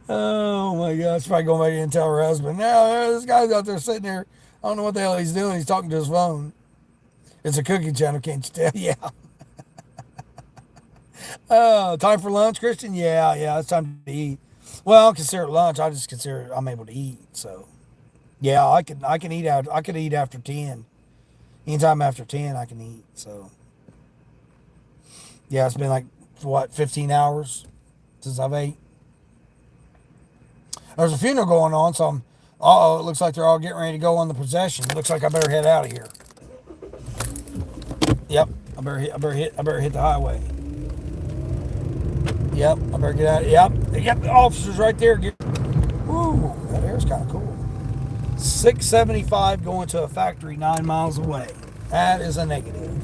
Speaker 1: Oh my gosh, probably going back in and tell her husband, no, this guy's out there sitting there. I don't know what the hell he's doing. He's talking to his phone. It's a cooking channel, can't you tell? Yeah. Time for lunch, Christian? Yeah, it's time to eat. Well, I don't consider it lunch. I just consider I'm able to eat. So, yeah, I can eat out. I could eat after 10. Anytime after 10, I can eat. So, yeah, it's been like what 15 hours since I've ate. There's a funeral going on, so I'm. It looks like they're all getting ready to go on the procession. It looks like I better head out of here. Yep, I better hit the highway. Yep, I better get out. Yep, they got the officers right there. Woo, that air's kind of cool. 675 going to a factory 9 miles away. That is a negative.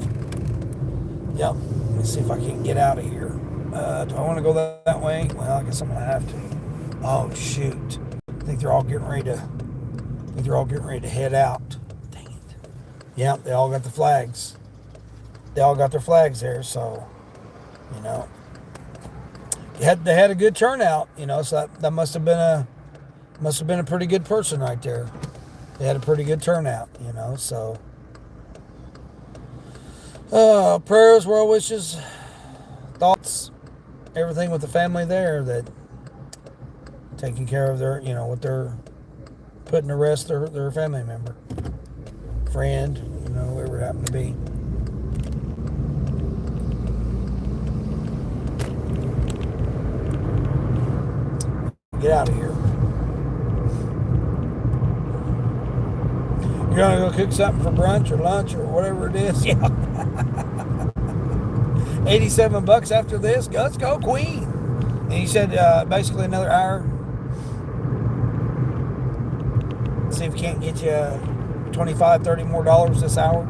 Speaker 1: Yep, let's see if I can get out of here. Do I want to go that way? Well, I guess I'm gonna have to. Oh shoot! I think they're all getting ready to head out. Dang it! Yep, they all got the flags. They all got their flags there, so you know. They had a good turnout, you know, so that must have been a pretty good person right there. They had a pretty good turnout, you know, so prayers, well wishes, thoughts, everything with the family there, that taking care of their, you know, what they're putting to rest their family member, friend, you know, whoever it happened to be. Get out of here. You're gonna go cook something for brunch or lunch or whatever it is. Yeah. $87 after this. Let's go, Queen. And he said basically another hour. See if we can't get you $25, $30 more this hour.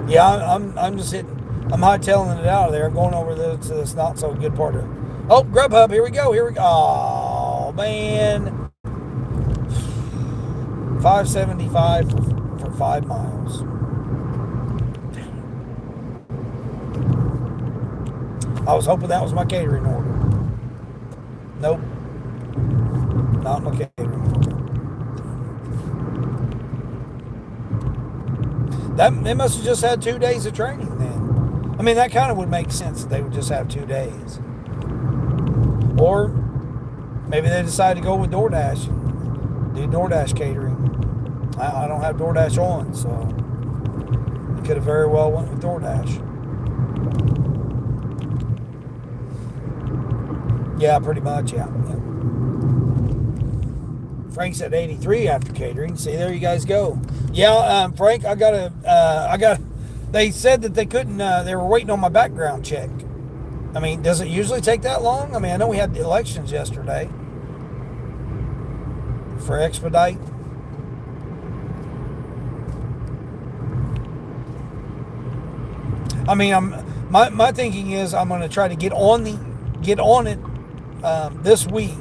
Speaker 1: Yeah, I'm just hitting. I'm hightailing it out of there. I'm going over to this not so good part of it. Oh, Grubhub, here we go. Oh, man. $5.75 for 5 miles. I was hoping that was my catering order. Nope. Not my catering order. They must have just had 2 days of training then. I mean, that kind of would make sense that they would just have 2 days. Or maybe they decided to go with DoorDash and do DoorDash catering. I don't have DoorDash on, so you could have very well went with DoorDash. Yeah, pretty much. Yeah. Frank's at 83 after catering. See, there you guys go. Yeah, Frank, I got. They said that they couldn't. They were waiting on my background check. I mean, does it usually take that long? I mean, I know we had the elections yesterday for expedite. I mean, my thinking is I'm going to try to get on it this week,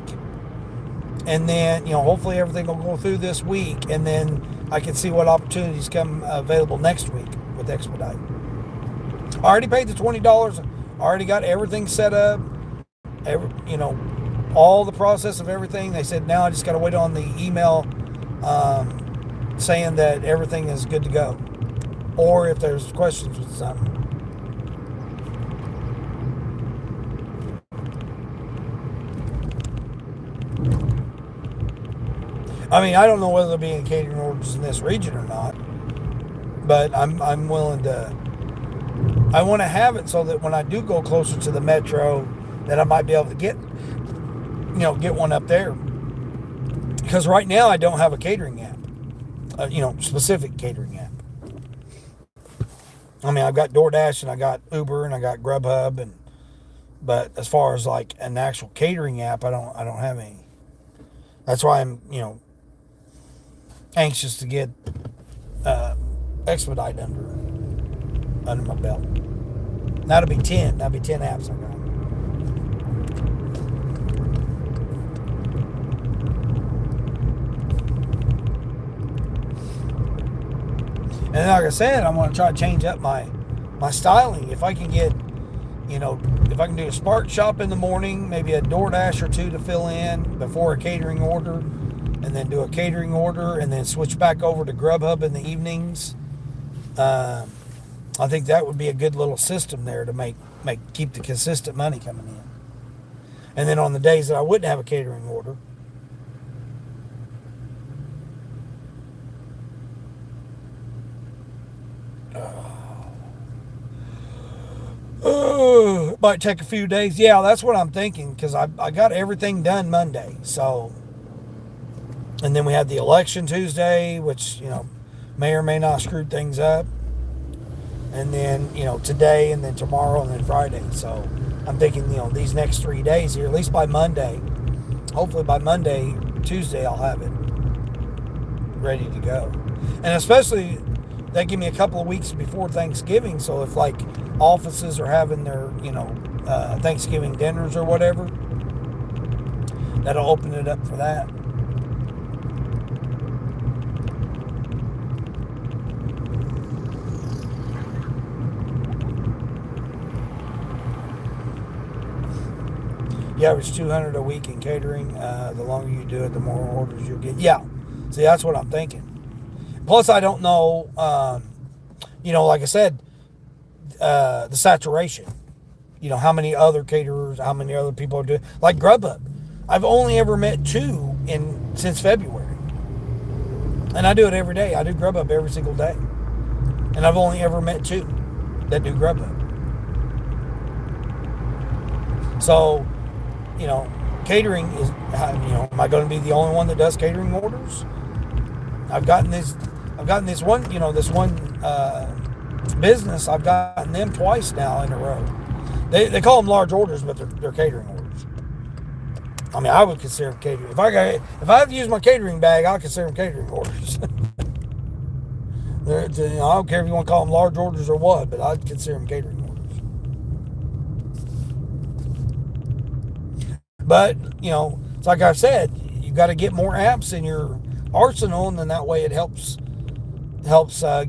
Speaker 1: and then hopefully everything will go through this week, and then I can see what opportunities come available next week with expedite. I already paid the $20. I already got everything set up. All the process of everything. They said now I just got to wait on the email saying that everything is good to go, or if there's questions with something. I mean, I don't know whether there'll be any catering orders in this region or not, but I'm willing to. I want to have it so that when I do go closer to the metro, that I might be able to get one up there. Because right now I don't have a catering app, specific catering app. I mean, I've got Doordash and I got Uber and I got Grubhub, but as far as like an actual catering app, I don't have any. That's why I'm anxious to get expedite under my belt. That'll be 10. That'll be 10 apps I got. And like I said, I'm going to try to change up my styling. If I can get, if I can do a Spark Shop in the morning, maybe a DoorDash or two to fill in before a catering order, and then do a catering order, and then switch back over to Grubhub in the evenings. I think that would be a good little system there to keep the consistent money coming in. And then on the days that I wouldn't have a catering order, might take a few days. Yeah, that's what I'm thinking, because I got everything done Monday. So, and then we had the election Tuesday, which may or may not screw things up. And then today, and then tomorrow, and then Friday. So I'm thinking these next 3 days here, at least by Monday. Hopefully by Monday, Tuesday, I'll have it ready to go. And especially they give me a couple of weeks before Thanksgiving, so if like offices are having their Thanksgiving dinners or whatever, that'll open it up for that. You average 200 a week in catering. The longer you do it, the more orders you'll get. Yeah, see, that's what I'm thinking. Plus, I don't know, like I said, the saturation. How many other caterers, how many other people are doing. Like Grubhub. I've only ever met 2 since February. And I do it every day. I do Grubhub every single day. And I've only ever met 2 that do Grubhub. So, catering is, am I going to be the only one that does catering orders? I've gotten this one, this one business. I've gotten them twice now in a row. They call them large orders, but they're catering orders. I mean, I would consider them catering. If I have to use my catering bag, I'll consider them catering orders. I don't care if you want to call them large orders or what, but I'd consider them catering orders. But, it's like I've said, you've got to get more apps in your arsenal, and then that way it helps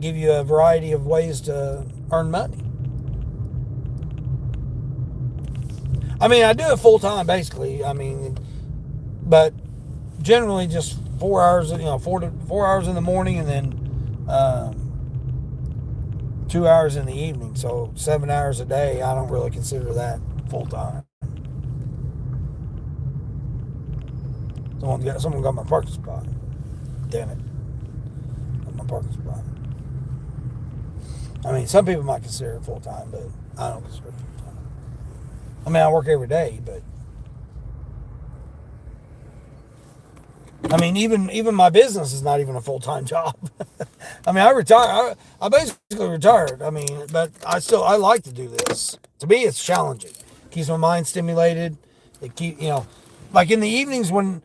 Speaker 1: give you a variety of ways to earn money. I mean, I do it full time, basically. I mean, but generally just 4 hours, 4 hours in the morning, and then 2 hours in the evening. So 7 hours a day. I don't really consider that full time. Someone got my parking spot. Damn it. Got my parking spot. I mean, some people might consider it full time, but I don't consider it full time. I mean, I work every day, but I mean, even my business is not even a full-time job. I mean, I retired. I basically retired. I mean, but I like to do this. To me, it's challenging. Keeps my mind stimulated. It like in the evenings when,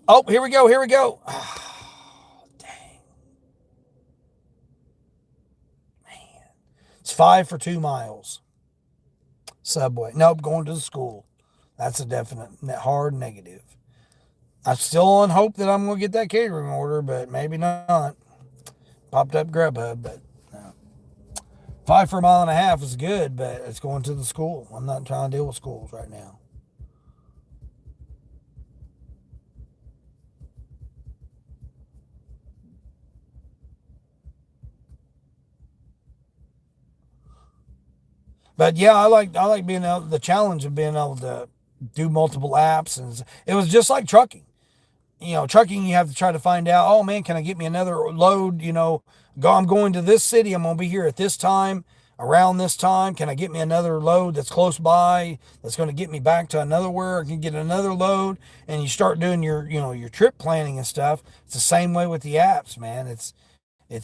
Speaker 1: oh, here we go, here we go. Oh, dang, man. It's 5 for 2 miles. Subway. Nope, going to the school. That's a definite hard negative. I'm still on hope that I'm going to get that catering order, but maybe not. Popped up Grubhub, but no. 5 for a mile and a half is good, but it's going to the school. I'm not trying to deal with schools right now. But yeah, I like being able, the challenge of being able to do multiple apps, and it was just like trucking. Trucking, you have to try to find out, oh man, can I get me another load? I'm going to this city. I'm going to be here at this time, around this time. Can I get me another load that's close by, that's going to get me back to another where I can get another load? And you start doing your trip planning and stuff. It's the same way with the apps, man. It's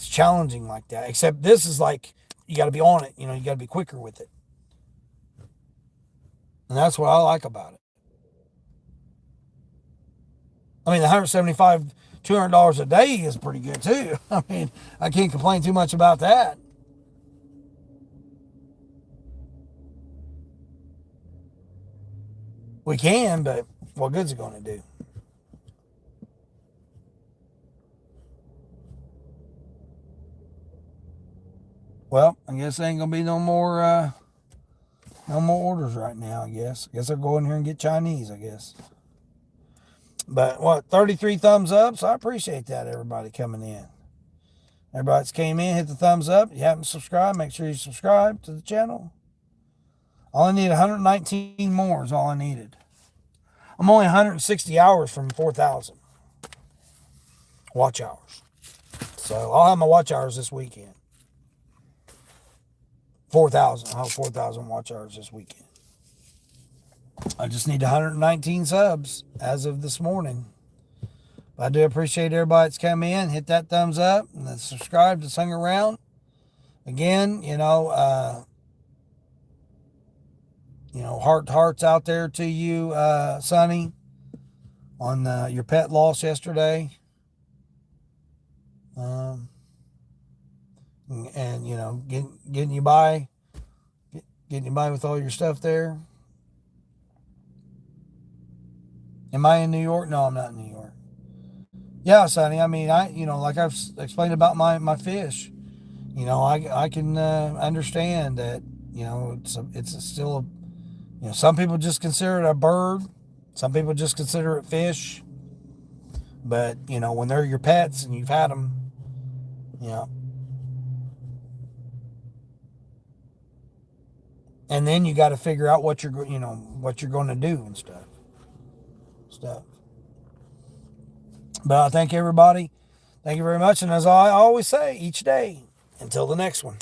Speaker 1: challenging like that. Except this is like, you got to be on it. You got to be quicker with it. And that's what I like about it. I mean, the 175, $200 a day is pretty good too. I mean, I can't complain too much about that. We can, but what good's it going to do? Well, I guess there ain't gonna be no more orders right now. I guess I'll go in here and get Chinese. I guess. But what, 33 thumbs up? So I appreciate that, everybody coming in. Everybody that's came in, hit the thumbs up. If you haven't subscribed, make sure you subscribe to the channel. All I need 119 more is all I needed. I'm only 160 hours from 4,000 watch hours. So I'll have my watch hours this weekend. 4,000. I'll have 4,000 watch hours this weekend. I just need 119 subs as of this morning. But I do appreciate everybody that's come in. Hit that thumbs up and then subscribe to Hung Around. Again, hearts out there to you, Sonny, on your pet loss yesterday. And getting you by with all your stuff there. Am I in New York? No, I'm not in New York. Yeah, Sonny. I mean, like I've explained about my fish. I can understand that. It's still some people just consider it a bird. Some people just consider it fish. But when they're your pets and you've had them, and then you got to figure out what you're going to do and stuff. But I thank everybody. Thank you very much. And as I always say, each day, until the next one.